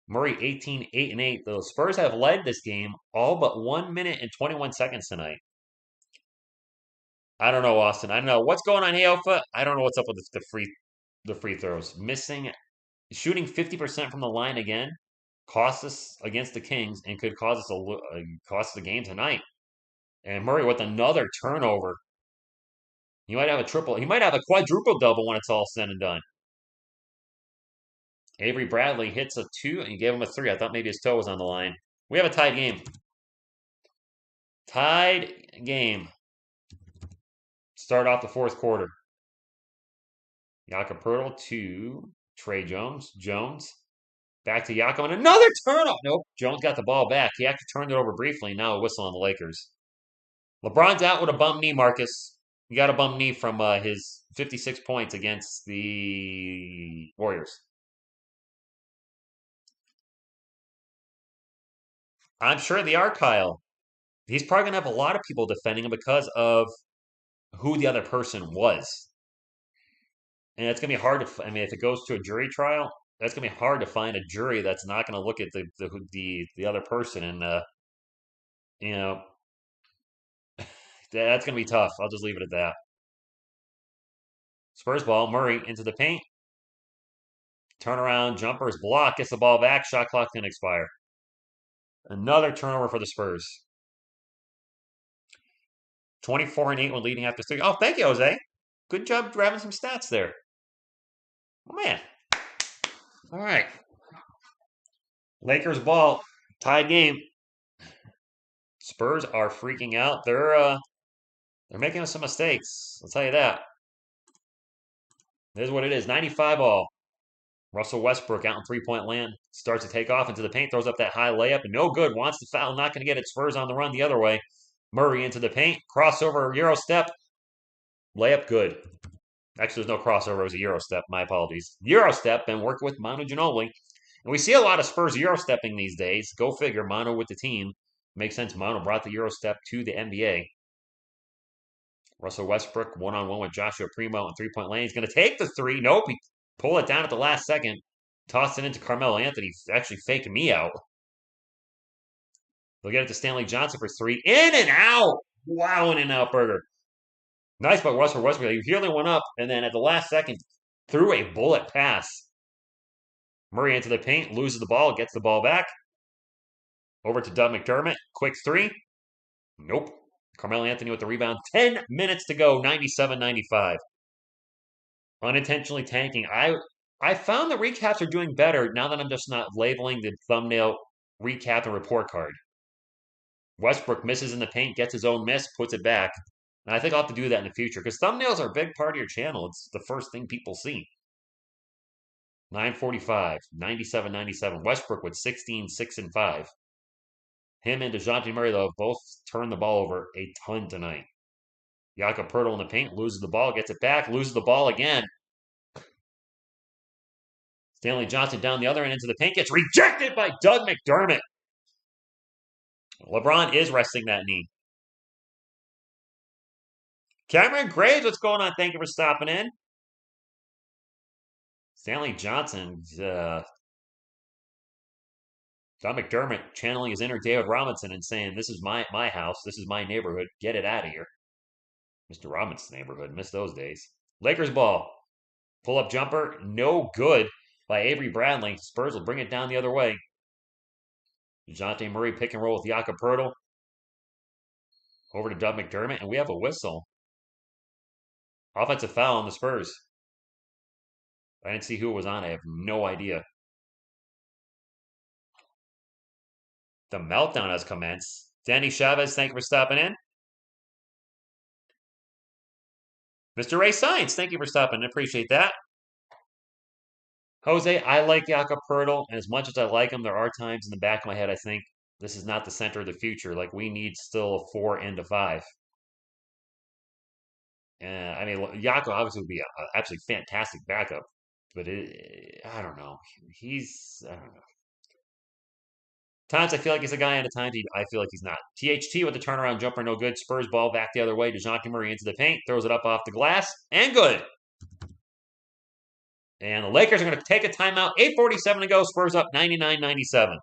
Murray 18, 8, and 8. The Spurs have led this game all but 1 minute and 21 seconds tonight. I don't know, Austin. I don't know what's going on, hey Alpha. I don't know what's up with the free throws. Shooting 50% from the line again. Cost us against the Kings and could cost the game tonight. And Murray with another turnover. He might have a triple. He might have a quadruple double when it's all said and done. Avery Bradley hits a 2 and gave him a 3. I thought maybe his toe was on the line. We have a tied game. Tied game. Start off the fourth quarter. Jakob Poeltl to Trey Jones. Jones back to Jakob and another turnover. Nope. Jones got the ball back. He actually turned it over briefly. Now a whistle on the Lakers. LeBron's out with a bum knee, Marcus. He got a bum knee from his 56 points against the Warriors. I'm sure they are, Kyle. He's probably going to have a lot of people defending him because of who the other person was. And it's going to be hard to, I mean, if it goes to a jury trial, that's going to be hard to find a jury that's not going to look at the other person. And, you know, that's going to be tough. I'll just leave it at that. Spurs ball, Murray into the paint. Turnaround, jumpers, block, gets the ball back. Shot clock can expire. Another turnover for the Spurs. 24-8 when leading after 3. Oh, thank you, Jose. Good job grabbing some stats there. Oh, man. All right. Lakers ball. Tied game. Spurs are freaking out. They're making some mistakes. I'll tell you that. This is what it is. 95 all. Russell Westbrook out in three-point land. Starts to take off into the paint. Throws up that high layup. No good. Wants the foul. Not going to get it. Spurs on the run the other way. Murray into the paint. Crossover. Euro step. Layup good. Actually, there's no crossover. It was a Euro step. My apologies. Euro step. Been working with Manu Ginobili. And we see a lot of Spurs Euro stepping these days. Go figure. Manu with the team. Makes sense. Manu brought the Euro step to the NBA. Russell Westbrook one-on-one with Joshua Primo in three-point lane. He's going to take the 3. Nope. He pulled it down at the last second. Tossed it into Carmelo Anthony. Actually faked me out. They'll get it to Stanley Johnson for 3. In and out. Wow, in and out burger. Nice by Russell Westbrook. He nearly went up, and then at the last second, threw a bullet pass. Murray into the paint, loses the ball, gets the ball back. Over to Doug McDermott. Quick 3. Nope. Carmelo Anthony with the rebound. 10 minutes to go. 97-95. Unintentionally tanking. I found the recaps are doing better now that I'm just not labeling the thumbnail recap and report card. Westbrook misses in the paint, gets his own miss, puts it back. And I think I'll have to do that in the future because thumbnails are a big part of your channel. It's the first thing people see. 9:45, 97-97. Westbrook with 16, 6, and 5. Him and DeJounte Murray, though, both turned the ball over a ton tonight. Jakob Poeltl in the paint, loses the ball, gets it back, loses the ball again. Stanley Johnson down the other end into the paint, gets rejected by Doug McDermott. LeBron is resting that knee. Cameron Graves, what's going on? Thank you for stopping in. Stanley Johnson, Doug McDermott channeling his inner David Robinson and saying, this is my house, this is my neighborhood, get it out of here. Mr. Robinson's neighborhood, missed those days. Lakers ball. Pull-up jumper, no good by Avery Bradley. Spurs will bring it down the other way. DeJounte Murray pick and roll with Jakob Poeltl. Over to Doug McDermott, and we have a whistle. Offensive foul on the Spurs. I didn't see who it was on. I have no idea. The meltdown has commenced. Danny Chavez, thank you for stopping in. Mr. Ray Science, thank you for stopping in. Appreciate that. Jose, I like Jakob Poeltl, and as much as I like him, there are times in the back of my head I think this is not the center of the future. Like, we need still a 4 and a 5. I mean, Jakob obviously would be an absolutely fantastic backup, but I don't know. I don't know. Times I feel like he's a guy, and at times I feel like he's not. THT with the turnaround jumper, no good. Spurs ball back the other way. DeJounte Murray into the paint, throws it up off the glass, and good. And the Lakers are going to take a timeout. 8:47 to go. Spurs up 99-97.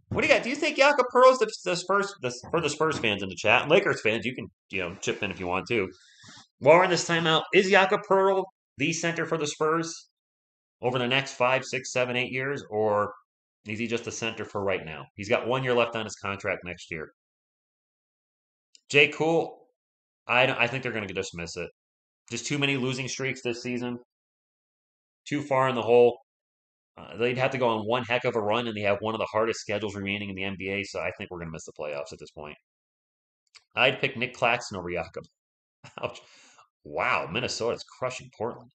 What do you got? Do you think Jakob Poeltl is the Spurs for the Spurs fans in the chat? And Lakers fans, you can chip in if you want to. While we're in this timeout, is Jakob Poeltl the center for the Spurs? over the next 5, 6, 7, 8 years, or is he just a center for right now? He's got 1 year left on his contract next year. Jay Cool, I think they're going to dismiss it. Just too many losing streaks this season. Too far in the hole. They'd have to go on one heck of a run, and they have one of the hardest schedules remaining in the NBA. So I think we're going to miss the playoffs at this point. I'd pick Nick Claxton over Jakob. Ouch. Wow, Minnesota's crushing Portland.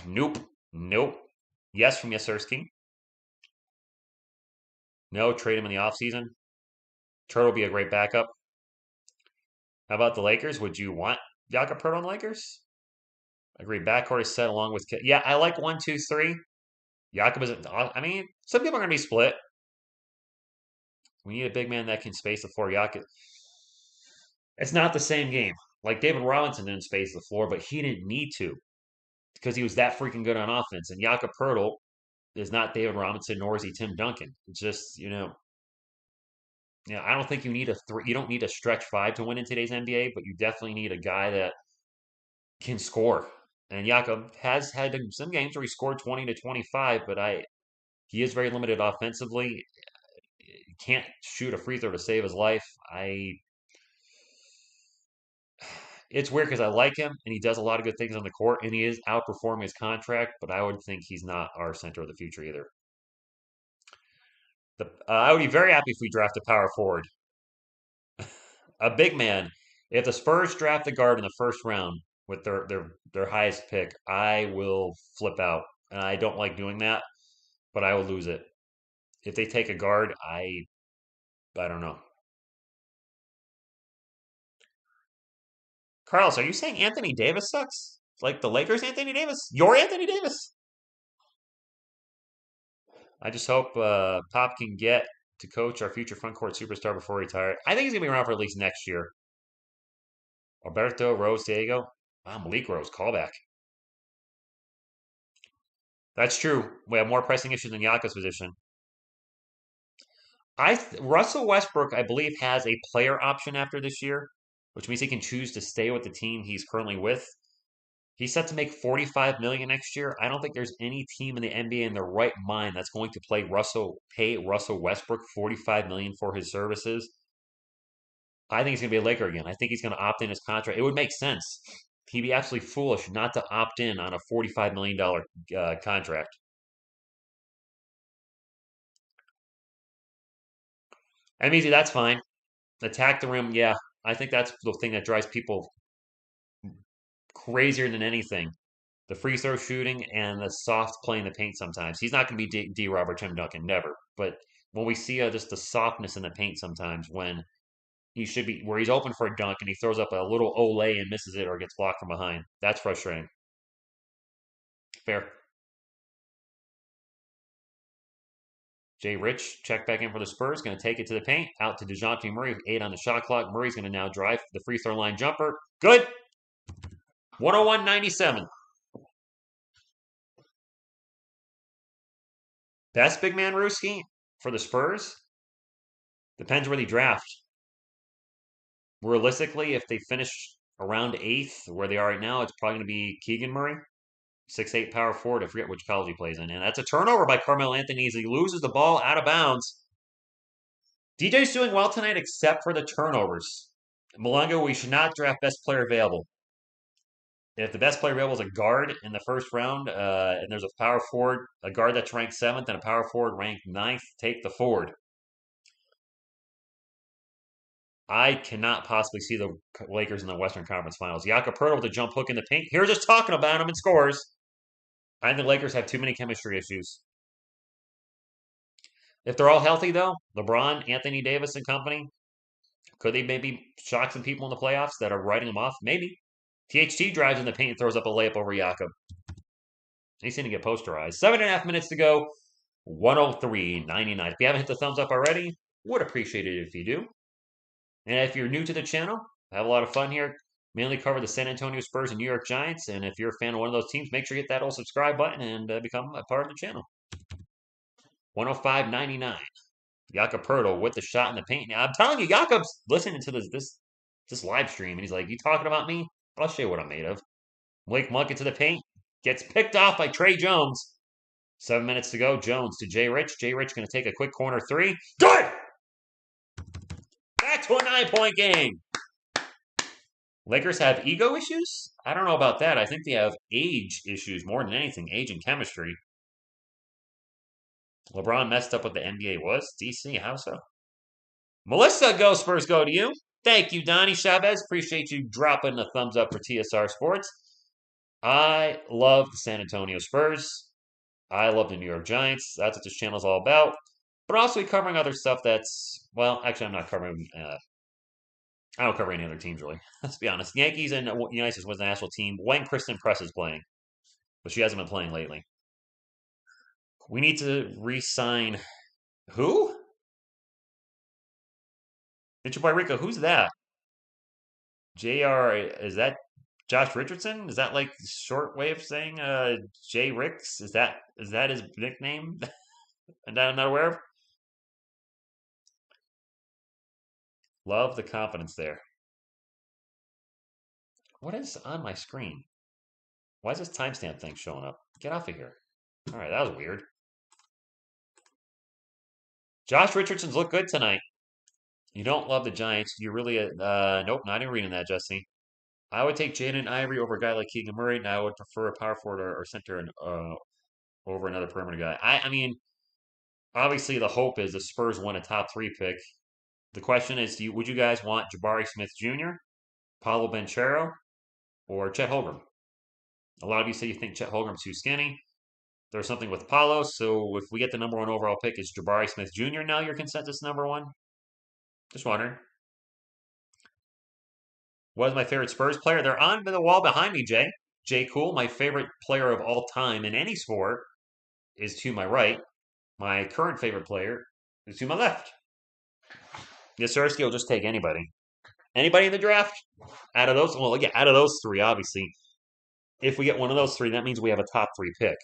Nope. Nope. Yes from Yasirski. No, trade him in the offseason. Turtle will be a great backup. How about the Lakers? Would you want Jakob Pertl on the Lakers? Agree. Backcourt is set along with. Yeah, I like 1, 2, 3. Jakob isn't. I mean, some people are going to be split. We need a big man that can space the floor. Jakob. It's not the same game. Like David Robinson didn't space the floor, but he didn't need to because he was that freaking good on offense. And Jakob Pertl is not David Robinson, nor is he Tim Duncan. It's just, I don't think you need a three. You don't need a stretch five to win in today's NBA, but you definitely need a guy that can score. And Jakob has had some games where he scored 20 to 25, but he is very limited offensively. He can't shoot a free throw to save his life. It's weird because I like him and he does a lot of good things on the court and he is outperforming his contract, but I would think he's not our center of the future either. I would be very happy if we draft a power forward, a big man. If the Spurs draft a guard in the first round with their highest pick, I will flip out, and I don't like doing that, but I will lose it. If they take a guard, I don't know. Carlos, are you saying Anthony Davis sucks? Like the Lakers, Anthony Davis? Your Anthony Davis? I just hope Pop can get to coach our future front court superstar before he retires. I think he's gonna be around for at least next year. Alberto Rose Diego. Wow, Malik Rose callback. That's true. We have more pressing issues than Yakup's position. Russell Westbrook, I believe, has a player option after this year, which means he can choose to stay with the team he's currently with. He's set to make $45 million next year. I don't think there's any team in the NBA in their right mind that's going to pay Russell Westbrook $45 million for his services. I think he's going to be a Laker again. I think he's going to opt in his contract. It would make sense. He'd be absolutely foolish not to opt in on a $45 million contract. And easy, that's fine. Attack the rim, yeah. I think that's the thing that drives people crazier than anything. The free throw shooting and the soft play in the paint sometimes. He's not going to be D-Rob or Tim Duncan, never. But when we see just the softness in the paint sometimes when he should be, where he's open for a dunk and he throws up a little Olay and misses it or gets blocked from behind. That's frustrating. Fair. Jay Rich, check back in for the Spurs. Going to take it to the paint. Out to DeJounte Murray, 8 on the shot clock. Murray's going to now drive the free throw line jumper. Good. 101-97. Best big man Ruski for the Spurs? Depends where they draft. Realistically, if they finish around 8th, where they are right now, it's probably going to be Keegan Murray. 6'8" power forward. I forget which college he plays in. And that's a turnover by Carmelo Anthony as he loses the ball out of bounds. DJ's doing well tonight except for the turnovers. Malongo, we should not draft best player available. If the best player available is a guard in the first round, and there's a power forward, a guard that's ranked 7th, and a power forward ranked 9th, take the forward. I cannot possibly see the Lakers in the Western Conference Finals. Jakob Poeltl with a jump hook in the paint. Here, just talking about him and scores. I think the Lakers have too many chemistry issues. If they're all healthy, though, LeBron, Anthony Davis, and company, could they maybe shock some people in the playoffs that are writing them off? Maybe. THT drives in the paint and throws up a layup over Jakob. He's going to get posterized. 7.5 minutes to go. 103.99. If you haven't hit the thumbs up already, would appreciate it if you do. And if you're new to the channel, have a lot of fun here. Mainly cover the San Antonio Spurs and New York Giants. And if you're a fan of one of those teams, make sure you hit that old subscribe button and become a part of the channel. 105.99. Jakob Poeltl with the shot in the paint. Now, I'm telling you, Jakob's listening to this live stream, and he's like, "You talking about me? I'll show you what I'm made of." Blake Monk into the paint. Gets picked off by Trey Jones. 7 minutes to go. Jones to Jay Rich. Jay Rich going to take a quick corner three. Good! Back to a 9-point game. Lakers have ego issues? I don't know about that. I think they have age issues more than anything. Age and chemistry. LeBron messed up what the NBA was. DC, how so? Melissa, go Spurs, go to you. Thank you, Donnie Chavez. Appreciate you dropping a thumbs up for TSR Sports. I love the San Antonio Spurs. I love the New York Giants. That's what this channel is all about. But also covering other stuff that's, well, actually, I'm not covering, I don't cover any other teams, really. Let's be honest. Yankees and United States was the national team when Kristen Press is playing. But she hasn't been playing lately. We need to re-sign who? Mitchell Rico, who's that? JR, is that Josh Richardson? Is that like short way of saying Jay Ricks? Is that his nickname? And I'm not aware of? Love the confidence there. What is on my screen? Why is this timestamp thing showing up? Get off of here. All right, that was weird. Josh Richardson's looked good tonight. You don't love the Giants. You really, nope, not even reading that, Jesse. I would take Jaden Ivory over a guy like Keegan Murray, and I would prefer a power forward or center over another perimeter guy. I mean, obviously the hope is the Spurs win a top 3 pick. The question is, would you guys want Jabari Smith Jr., Paulo Banchero, or Chet Holmgren? A lot of you say you think Chet Holmgren's too skinny. There's something with Paulo, so if we get the number 1 overall pick, is Jabari Smith Jr. now your consensus number 1? Just wondering. What is my favorite Spurs player? They're on the wall behind me, Jay. Jay Cool, my favorite player of all time in any sport, is to my right. My current favorite player is to my left. Yasirski will just take anybody. Anybody in the draft? Out of those, well, yeah, out of those 3, obviously. If we get one of those 3, that means we have a top 3 pick.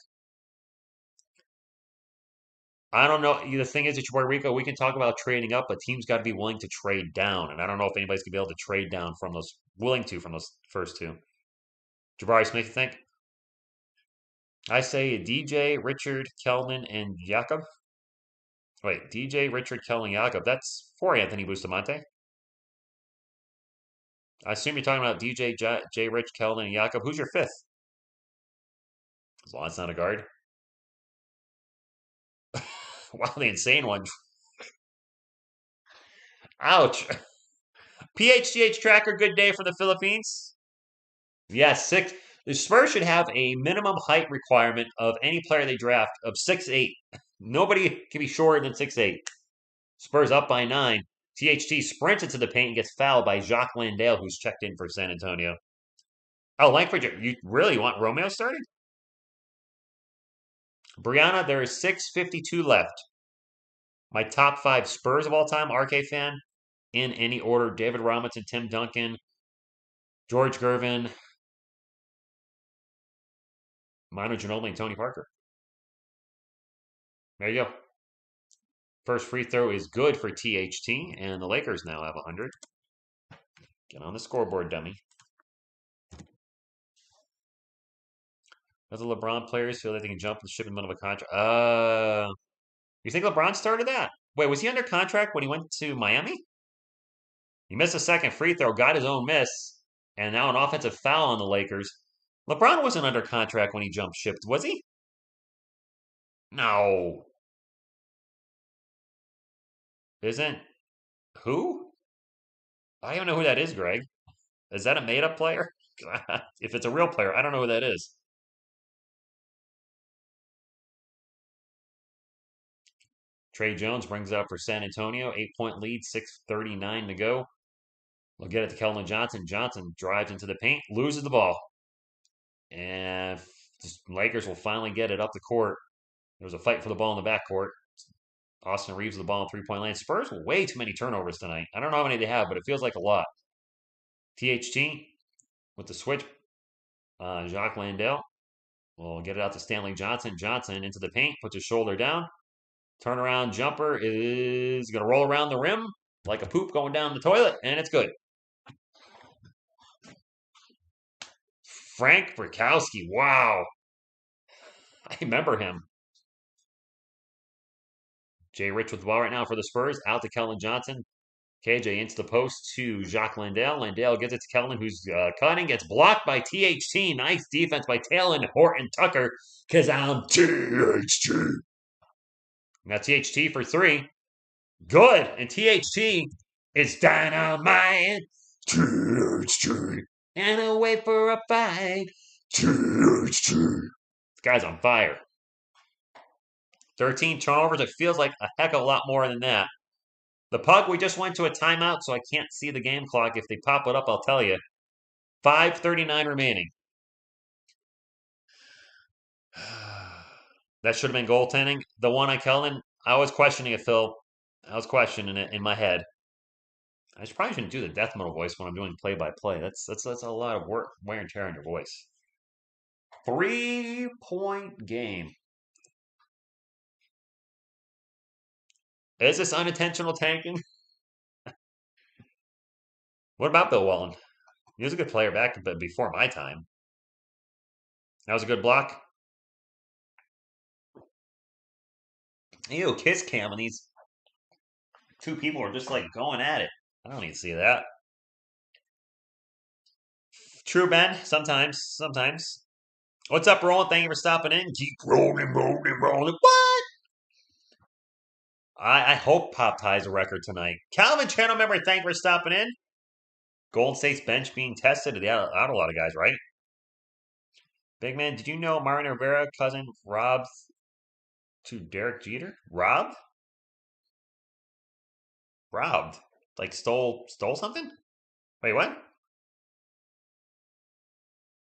I don't know. The thing is, at Puerto Rico, we can talk about trading up, but teams got to be willing to trade down. And I don't know if anybody's going to be able to trade down from those, willing to from those first 2. Jabari Smith, you think? I say DJ, Richard, Kelman, and Jakob. Wait, DJ, Richard, Kelman, Jakob. That's 4 Anthony Bustamante. I assume you're talking about DJ, J. Rich, Kelman, and Jakob. Who's your 5th? As long as it's not a guard. Wow, the insane one. Ouch. PHGH tracker, good day for the Philippines. Yes, 6. The Spurs should have a minimum height requirement of any player they draft of 6'8". Nobody can be shorter than 6'8". Spurs up by 9. THT sprints into the paint and gets fouled by Jacques Landale, who's checked in for San Antonio. Oh, Langford, you really want Romeo starting? Brianna, there is 6:52 left. My top 5 Spurs of all time, RK fan, in any order: David Robinson, Tim Duncan, George Gervin, Manu Ginobili, and Tony Parker. There you go. First free throw is good for THT, and the Lakers now have 100. Get on the scoreboard, dummy. Does the LeBron players feel that they can jump the ship in the middle of a contract? You think LeBron started that? Wait, was he under contract when he went to Miami? He missed a second free throw, got his own miss, and now an offensive foul on the Lakers. LeBron wasn't under contract when he jumped ship, was he? No. Isn't who? I don't know who that is, Greg. Is that a made-up player? If it's a real player, I don't know who that is. Trey Jones brings up for San Antonio. 8-point lead, 6:39 to go. They'll get it to Keldon Johnson. Johnson drives into the paint, loses the ball. And the Lakers will finally get it up the court. There was a fight for the ball in the backcourt. Austin Reeves with the ball in 3-point lane. Spurs way too many turnovers tonight. I don't know how many they have, but it feels like a lot. THT with the switch. Jacques Landale will get it out to Stanley Johnson. Johnson into the paint, puts his shoulder down. Turnaround jumper is going to roll around the rim like a poop going down the toilet, and it's good. Frank Brakowski, wow. I remember him. Jay Rich with the ball right now for the Spurs. Out to Kellen Johnson. KJ into the post to Jacques Landale. Landale gets it to Kellen, who's cutting. Gets blocked by THT. Nice defense by Talon Horton Tucker. Because I'm THT. Now THT for three. Good. And THT is dynamite. THT. And away for a fight. THT. This guy's on fire. 13 turnovers. It feels like a heck of a lot more than that. The puck, we just went to a timeout, so I can't see the game clock. If they pop it up, I'll tell you. 5:39 remaining. That should have been goaltending. The one I Kellen, I was questioning it, Phil. I was questioning it in my head. I probably shouldn't do the death metal voice when I'm doing play-by-play. That's a lot of work, wear and tear on your voice. 3-point game. Is this unintentional tanking? What about Bill Wallen? He was a good player back before my time. That was a good block. Ew, kiss cam, and these two people are just like going at it. I don't need to see that. True, Ben. Sometimes. What's up, Roland? Thank you for stopping in. Keep rolling. What? I hope Pop ties a record tonight. Calvin, channel member, thank you for stopping in. Golden State's bench being tested. They out a lot of guys, right? Big man, did you know Mariano Rivera cousin robbed to Derek Jeter? Robbed? Robbed? Like stole something? Wait, what?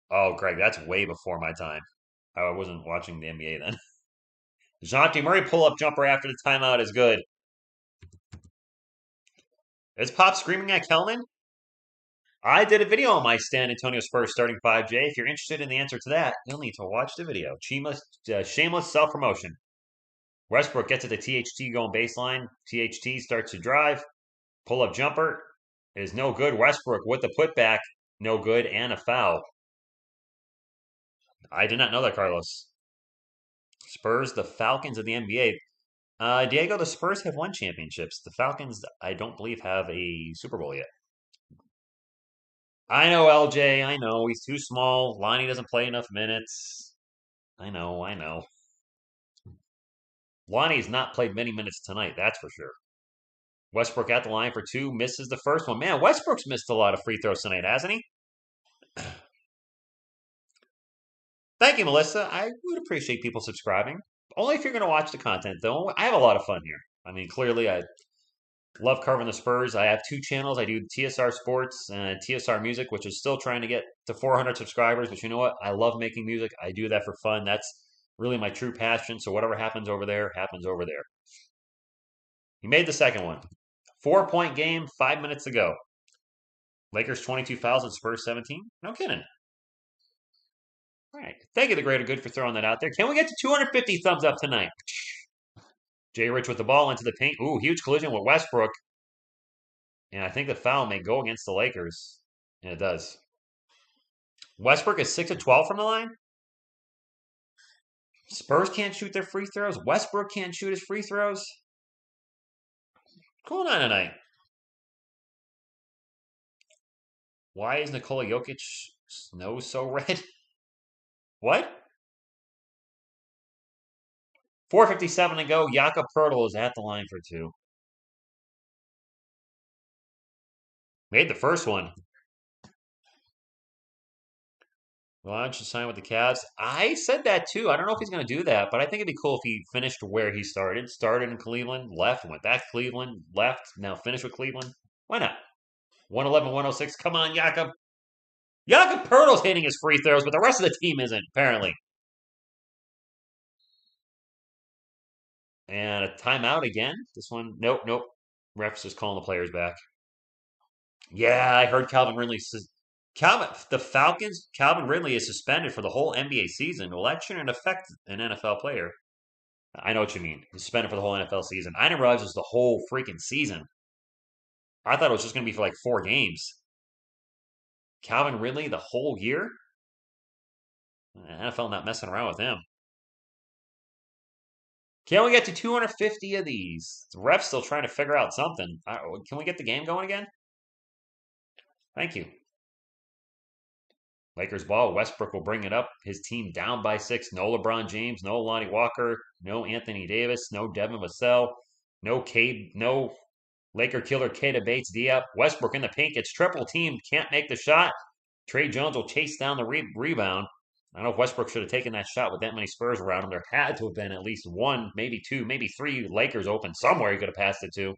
Oh, Greg, that's way before my time. I wasn't watching the NBA then. Dejounte Murray pull-up jumper after the timeout is good. Is Pop screaming at Kelman? I did a video on my San Antonio Spurs starting 5J. If you're interested in the answer to that, you'll need to watch the video. Shameless self-promotion. Westbrook gets it to THT going baseline. THT starts to drive. Pull-up jumper is no good. Westbrook with the putback, no good, and a foul. I did not know that, Carlos. Spurs, the Falcons of the NBA. Diego, the Spurs have won championships. The Falcons, I don't believe, have a Super Bowl yet. I know, LJ. I know. He's too small. Lonnie doesn't play enough minutes. I know. Lonnie's not played many minutes tonight, that's for sure. Westbrook at the line for two, misses the first one. Man, Westbrook's missed a lot of free throws tonight, hasn't he? Thank you, Melissa. I would appreciate people subscribing. Only if you're going to watch the content, though. I have a lot of fun here. I mean, clearly, I love covering the Spurs. I have two channels. I do TSR Sports and TSR Music, which is still trying to get to 400 subscribers. But you know what? I love making music. I do that for fun. That's really my true passion. So whatever happens over there, happens over there. He made the second one. 4-point game, 5 minutes to go. Lakers 22 fouls and Spurs 17. No kidding. All right. Thank you, the greater good, for throwing that out there. Can we get to 250 thumbs up tonight? Jay Rich with the ball into the paint. Ooh, huge collision with Westbrook. And I think the foul may go against the Lakers. And it does. Westbrook is 6 of 12 from the line. Spurs can't shoot their free throws. Westbrook can't shoot his free throws. What's going on tonight? Why is Nikola Jokic's nose so red? What? 4:57 to go. Jakob Pertl is at the line for two. Made the first one. Well, should sign with the Cavs. I said that too. I don't know if he's going to do that, but I think it'd be cool if he finished where he started. Started in Cleveland, left, went back to Cleveland, left, now finished with Cleveland. Why not? 111, 106. Come on, Jakob. Jakob Pertl's hitting his free throws, but the rest of the team isn't, apparently. And a timeout again. This one, nope. Ref's just calling the players back. Yeah, I heard Calvin Ridley. The Falcons, Calvin Ridley is suspended for the whole NBA season. Well, that shouldn't affect an NFL player. I know what you mean. He's suspended for the whole NFL season. I didn't realize it was the whole freaking season. I thought it was just going to be for like 4 games. Calvin Ridley the whole year? NFL not messing around with him. Can we get to 250 of these? The ref's still trying to figure out something. Can we get the game going again? Thank you. Lakers ball. Westbrook will bring it up. His team down by 6. No LeBron James. No Lonnie Walker. No Anthony Davis. No Devin Vassell. No Cade. No Laker killer Keita Bates D up. Westbrook in the paint gets triple teamed. Can't make the shot. Trey Jones will chase down the rebound. I don't know if Westbrook should have taken that shot with that many Spurs around him. There had to have been at least one, maybe two, maybe three Lakers open somewhere he could have passed it to.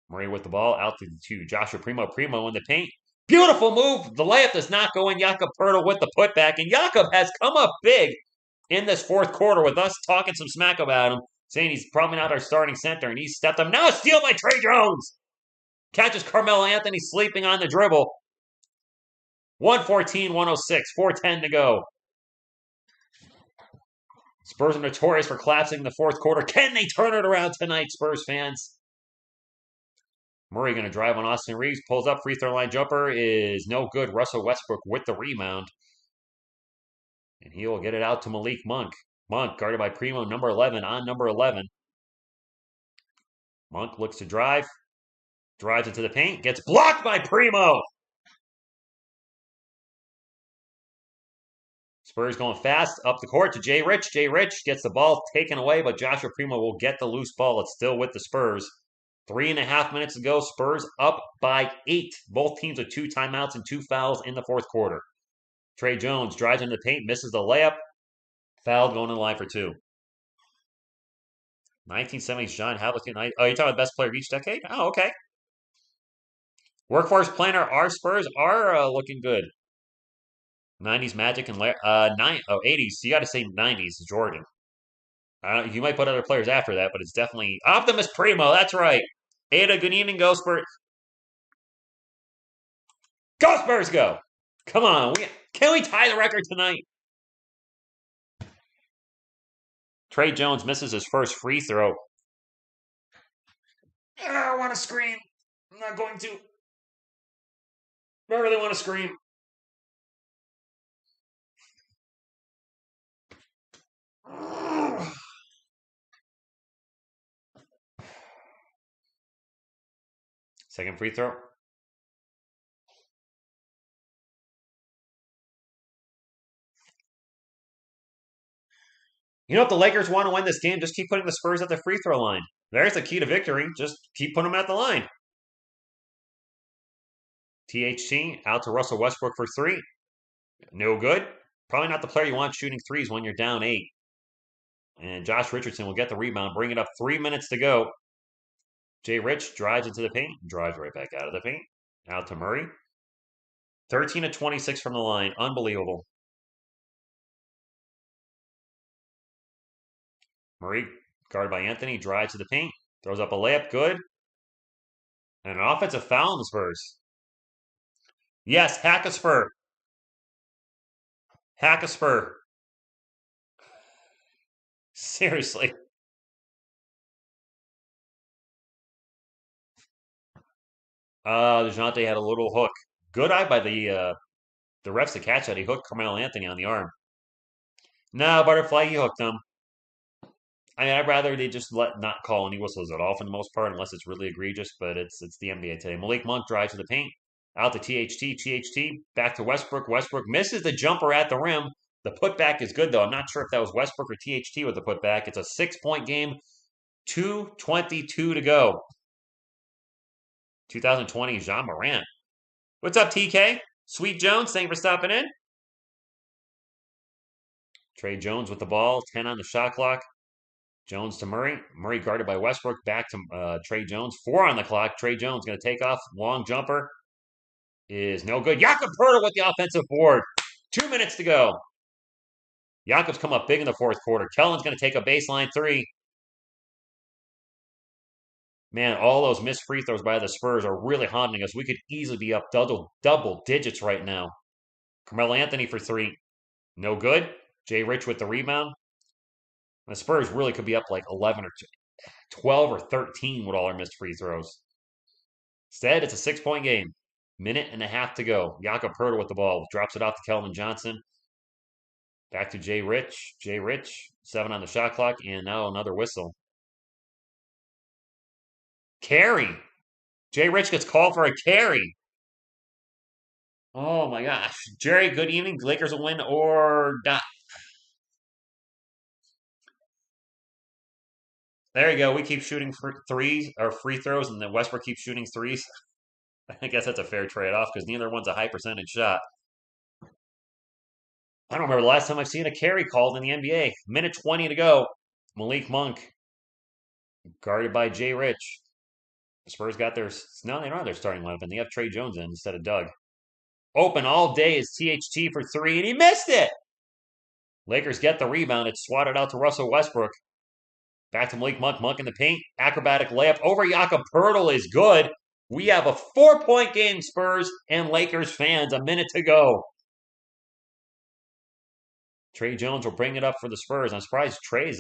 Murray with the ball out to Joshua Primo. Primo in the paint. Beautiful move. The layup does not go in. Jakob Poeltl with the putback. And Jakob has come up big in this fourth quarter with us talking some smack about him, saying he's probably not our starting center. And he's stepped up. Now a steal by Trey Jones. Catches Carmelo Anthony sleeping on the dribble. 114-106. 4:10 to go. Spurs are notorious for collapsing in the fourth quarter. Can they turn it around tonight, Spurs fans? Murray going to drive on Austin Reeves. Pulls up. Free throw line jumper is no good. Russell Westbrook with the rebound. And he will get it out to Malik Monk. Monk guarded by Primo, number 11, on number 11. Monk looks to drive. Drives into the paint. Gets blocked by Primo. Spurs going fast up the court to Jay Rich. Jay Rich gets the ball taken away, but Joshua Primo will get the loose ball. It's still with the Spurs. 3.5 minutes to go. Spurs up by 8. Both teams with 2 timeouts and 2 fouls in the fourth quarter. Trey Jones drives into the paint, misses the layup. Fouled going to the line for 2. 1970s John Havlicek. Oh, you're talking about the best player of each decade? Oh, okay. Workforce planner, our Spurs are looking good. 90s Magic and 80s. You got to say 90s Jordan. You might put other players after that, but it's definitely Optimus Primo. That's right. Ada, good evening, Go Spurs. Go Spurs, go! Come on, can we tie the record tonight? Trey Jones misses his first free throw. I want to scream. I'm not going to. I really want to scream. Second free throw. You know, if the Lakers want to win this game, just keep putting the Spurs at the free throw line. There's the key to victory. Just keep putting them at the line. THT out to Russell Westbrook for 3. No good. Probably not the player you want shooting threes when you're down 8. And Josh Richardson will get the rebound, bring it up 3 minutes to go. Jay Rich drives into the paint, drives right back out of the paint. Out to Murray. 13 of 26 from the line. Unbelievable. Murray, guarded by Anthony, drives to the paint. Throws up a layup. Good. And an offensive foul in the Spurs. Yes, hack a Spur. Hack a Spur. Seriously. DeJounte had a little hook. Good eye by the refs to catch that. He hooked Carmelo Anthony on the arm. No, Butterfly, he hooked him. I mean, I'd rather they just not call any whistles at all for the most part, unless it's really egregious, but it's the NBA today. Malik Monk drives to the paint. Out to THT, back to Westbrook. Westbrook misses the jumper at the rim. The putback is good, though. I'm not sure if that was Westbrook or THT with the putback. It's a 6-point game. 2:22 to go. 2020, Jean Morant. What's up, TK? Sweet Jones, thank you for stopping in. Trey Jones with the ball. 10 on the shot clock. Jones to Murray. Murray guarded by Westbrook. Back to Trey Jones. 4 on the clock. Trey Jones going to take off. Long jumper is no good. Jakob Poeltl with the offensive board. 2 minutes to go. Jakob's come up big in the fourth quarter. Kellen's going to take a baseline 3. Man, all those missed free throws by the Spurs are really haunting us. We could easily be up double digits right now. Carmelo Anthony for 3. No good. Jay Rich with the rebound. The Spurs really could be up like 11 or 12 or 13 with all our missed free throws. Instead, it's a 6-point game. 1.5 minutes to go. Jakob Poeltl with the ball. Drops it off to Keldon Johnson. Back to Jay Rich. Jay Rich, 7 on the shot clock, and now another whistle. Carry. Jay Rich gets called for a carry. Oh my gosh. Jerry, good evening. Lakers will win or not. There you go. We keep shooting for threes or free throws, and then Westbrook keeps shooting threes. I guess that's a fair trade-off because neither one's a high percentage shot. I don't remember the last time I've seen a carry called in the NBA. Minute 20 to go. Malik Monk, guarded by Jay Rich. The Spurs got their no, they don't have their starting lineup, and they have Trey Jones in instead of Doug. Open all day is THT for 3, and he missed it. Lakers get the rebound. It's swatted out to Russell Westbrook. Back to Malik Monk. Monk in the paint. Acrobatic layup over Jakob Poeltl is good. We have a 4-point game, Spurs and Lakers fans. A minute to go. Trey Jones will bring it up for the Spurs. I'm surprised Trey's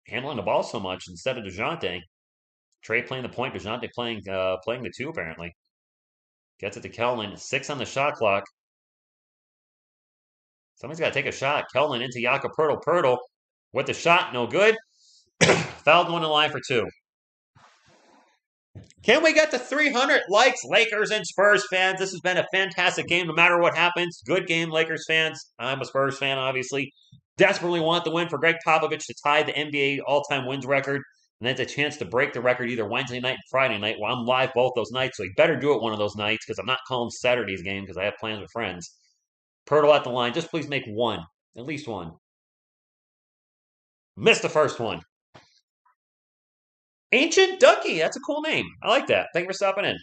handling the ball so much instead of DeJounte. Trey playing the point, DeJounte playing the 2 apparently. Gets it to Kelman. 6 on the shot clock. Somebody's got to take a shot. Kelman into Jakob Poeltl. Poeltl with the shot, no good. Fouled one in line for 2. Can we get to 300 likes, Lakers and Spurs fans? This has been a fantastic game no matter what happens. Good game, Lakers fans. I'm a Spurs fan, obviously. Desperately want the win for Greg Popovich to tie the NBA all-time wins record. And that's a chance to break the record either Wednesday night and Friday night. Well, I'm live both those nights, so he better do it one of those nights because I'm not calling Saturday's game because I have plans with friends. Poeltl at the line. Just please make one. At least one. Missed the first one. Ancient Ducky. That's a cool name. I like that. Thank you for stopping in.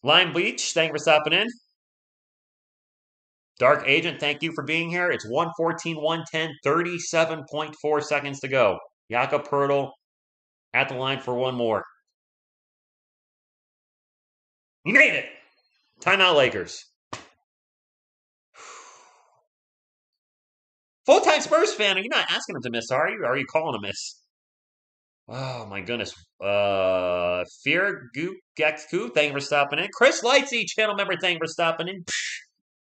Lime Bleach. Thank you for stopping in. Dark Agent. Thank you for being here. It's 1:14, 1:10, 37.4 seconds to go. Jakob Poeltl at the line for one more. You made it. Timeout, Lakers. Full-time Spurs fan. You're not asking him to miss, are you? Or are you calling a miss? Oh my goodness. Fear Goop Gexku, thank you for stopping in. Chris Lightsey, channel member, thank you for stopping in.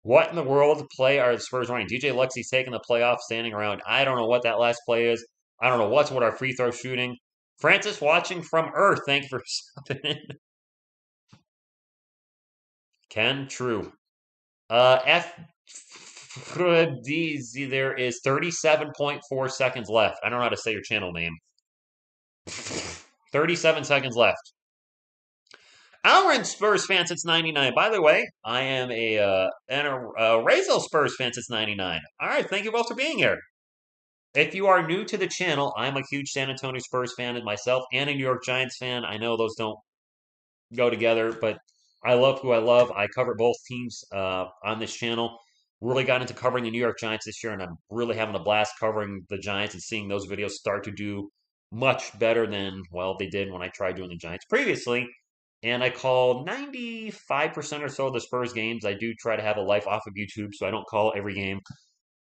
What in the world play are the Spurs running? DJ Luxie's taking the playoff, standing around. I don't know what that last play is. I don't know what's what our free throw shooting. Francis watching from Earth, thank you for stopping in. Ken, true. F there is 37.4 seconds left. I don't know how to say your channel name. 37 seconds left. Alren Spurs fan since 99. By the way, I am a Razel Spurs fan since 99. All right, thank you both for being here. If you are new to the channel, I'm a huge San Antonio Spurs fan myself and a New York Giants fan. I know those don't go together, but I love who I love. I cover both teams on this channel. Really got into covering the New York Giants this year, and I'm really having a blast covering the Giants and seeing those videos start to do much better than, well, they did when I tried doing the Giants previously. And I call 95% or so of the Spurs games. I do try to have a life off of YouTube, so I don't call every game.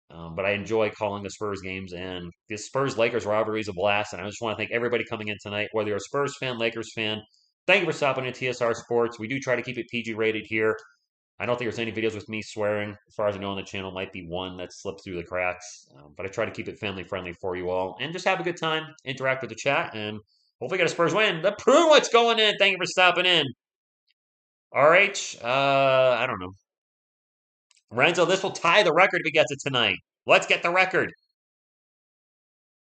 But I enjoy calling the Spurs games. And the Spurs-Lakers rivalry is a blast. And I just want to thank everybody coming in tonight, whether you're a Spurs fan, Lakers fan. Thank you for stopping at TSR Sports. We do try to keep it PG rated here. I don't think there's any videos with me swearing. As far as I know on the channel, might be one that slipped through the cracks. But I try to keep it family-friendly for you all. And just have a good time, interact with the chat, and hopefully get a Spurs win. The Pruitt's going in. Thank you for stopping in. RH, I don't know. Renzo, this will tie the record if he gets it tonight. Let's get the record.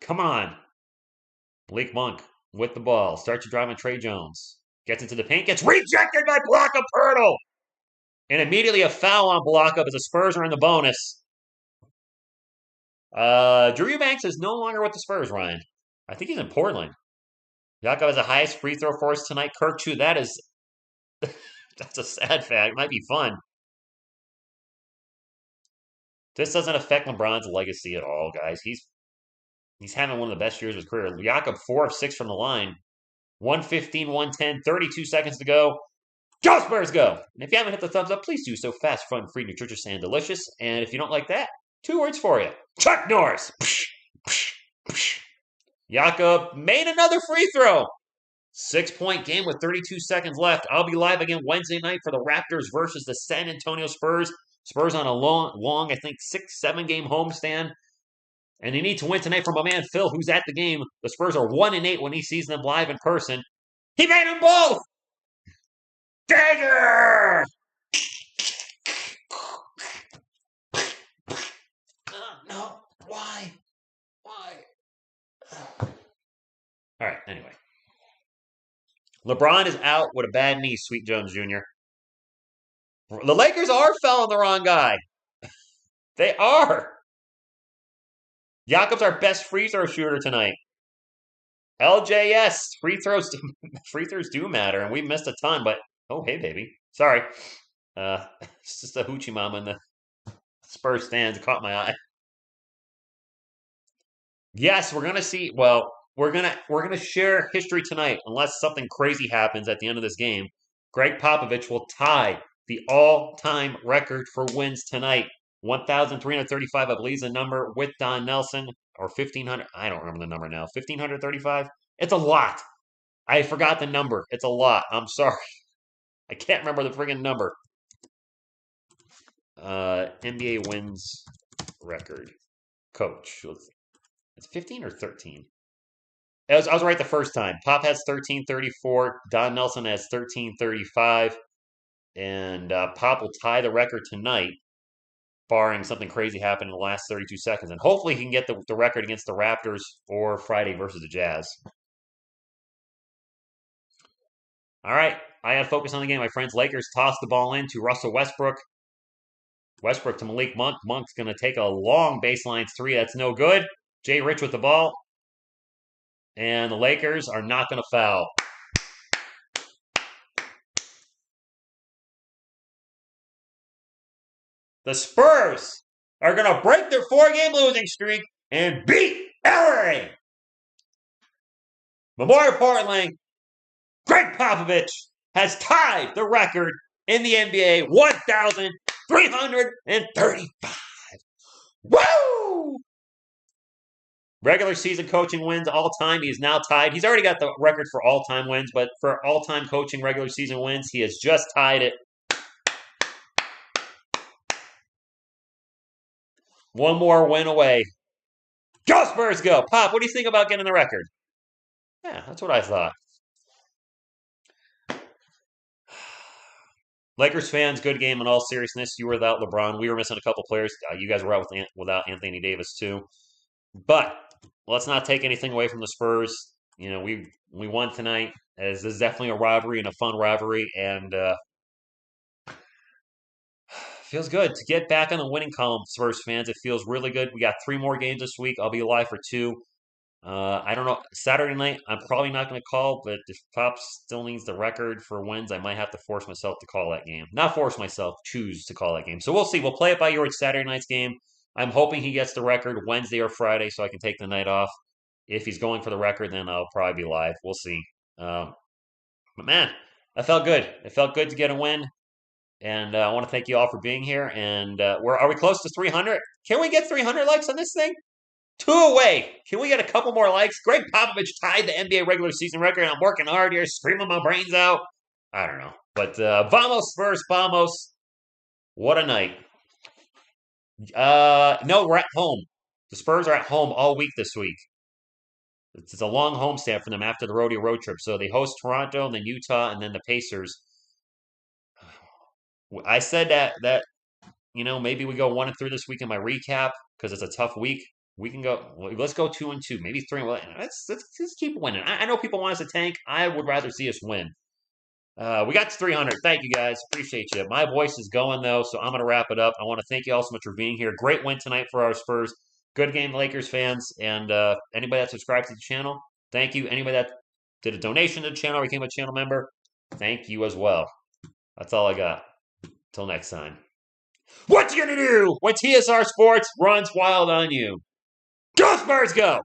Come on. Malik Monk with the ball. Starts to drive on Trey Jones. Gets into the paint. Gets rejected by Block-Up Poeltl. And immediately a foul on Block-Up as the Spurs are in the bonus. Drew Eubanks is no longer with the Spurs, Ryan. I think he's in Portland. Jakob has the highest free throw for us tonight. Kirk, too. That is... that's a sad fact. It might be fun. This doesn't affect LeBron's legacy at all, guys. He's having one of the best years of his career. Jakob 4 of 6 from the line. 1:15, 1:10, 32 seconds to go. Go Spurs, go! And if you haven't hit the thumbs up, please do so. Fast, fun, free, nutritious, and delicious. And if you don't like that, 2 words for you. Chuck Norris! Jakob made another free throw. 6-point game with 32 seconds left. I'll be live again Wednesday night for the Raptors versus the San Antonio Spurs. Spurs on a long, I think 6-7 game homestand. And they need to win tonight from my man Phil, who's at the game. The Spurs are 1-8 when he sees them live in person. He made them both! Dagger! No, why? All right, anyway. LeBron is out with a bad knee, Sweet Jones Jr. The Lakers are fouling the wrong guy. They are. Jakob's our best free throw shooter tonight. LJS, free throws do matter, and we missed a ton, but oh, hey, baby. Sorry. It's just a hoochie mama in the Spurs stands. It caught my eye. Yes, we're gonna see. Well, we're gonna share history tonight, unless something crazy happens at the end of this game. Greg Popovich will tie the all-time record for wins tonight. 1,335, I believe, is the number with Don Nelson, or 1,500. I don't remember the number now. 1,535. It's a lot. I forgot the number. It's a lot. I'm sorry. I can't remember the friggin' number. NBA wins record. Coach. It's 15 or 13? I was right the first time. Pop has 1334. Don Nelson has 1335. And Pop will tie the record tonight, barring something crazy happening in the last 32 seconds. And hopefully he can get the record against the Raptors or Friday versus the Jazz. All right. I got to focus on the game, my friends. Lakers toss the ball in to Russell Westbrook. Westbrook to Malik Monk. Monk's going to take a long baseline three. That's no good. Jay Rich with the ball. And the Lakers are not going to foul. The Spurs are going to break their 4-game losing streak and beat LA. Memorial Portland, Greg Popovich has tied the record in the NBA, 1,335. Woo! Regular season coaching wins all time. He is now tied. He's already got the record for all-time wins, but for all-time coaching regular season wins, he has just tied it. One more win away. Go Spurs, go! Pop, what do you think about getting the record? Yeah, that's what I thought. Lakers fans, good game in all seriousness. You were without LeBron. We were missing a couple players. You guys were out without Anthony Davis too. But let's not take anything away from the Spurs. You know, we won tonight, as this is definitely a rivalry and a fun rivalry, and feels good to get back on the winning column, Spurs fans. It feels really good. We got 3 more games this week. I'll be alive for 2. I don't know. Saturday night, I'm probably not going to call, but if Pop still needs the record for wins, I might have to force myself to call that game. Not force myself, choose to call that game. So we'll see. We'll play it by ear with Saturday night's game. I'm hoping he gets the record Wednesday or Friday so I can take the night off. If he's going for the record, then I'll probably be live. We'll see. But man, that felt good. It felt good to get a win. And I want to thank you all for being here. And are we close to 300? Can we get 300 likes on this thing? 2 away. Can we get a couple more likes? Greg Popovich tied the NBA regular season record. I'm working hard here, screaming my brains out. I don't know. But vamos, Spurs, vamos. What a night. No, we're at home. The Spurs are at home all week this week. It's a long homestand for them after the rodeo road trip. So they host Toronto, and then Utah, and then the Pacers. I said that maybe we go 1-3 this week in my recap because it's a tough week. We can go. Let's go 2-2, maybe 3. Let's keep winning. I know people want us to tank. I would rather see us win. We got to 300. Thank you guys. Appreciate you. My voice is going though, so I'm gonna wrap it up. I want to thank you all so much for being here. Great win tonight for our Spurs. Good game, Lakers fans, and anybody that subscribed to the channel, thank you. Anybody that did a donation to the channel or became a channel member, thank you as well. That's all I got. Till next time. What you gonna do when TSR Sports runs wild on you? Go Spurs, go!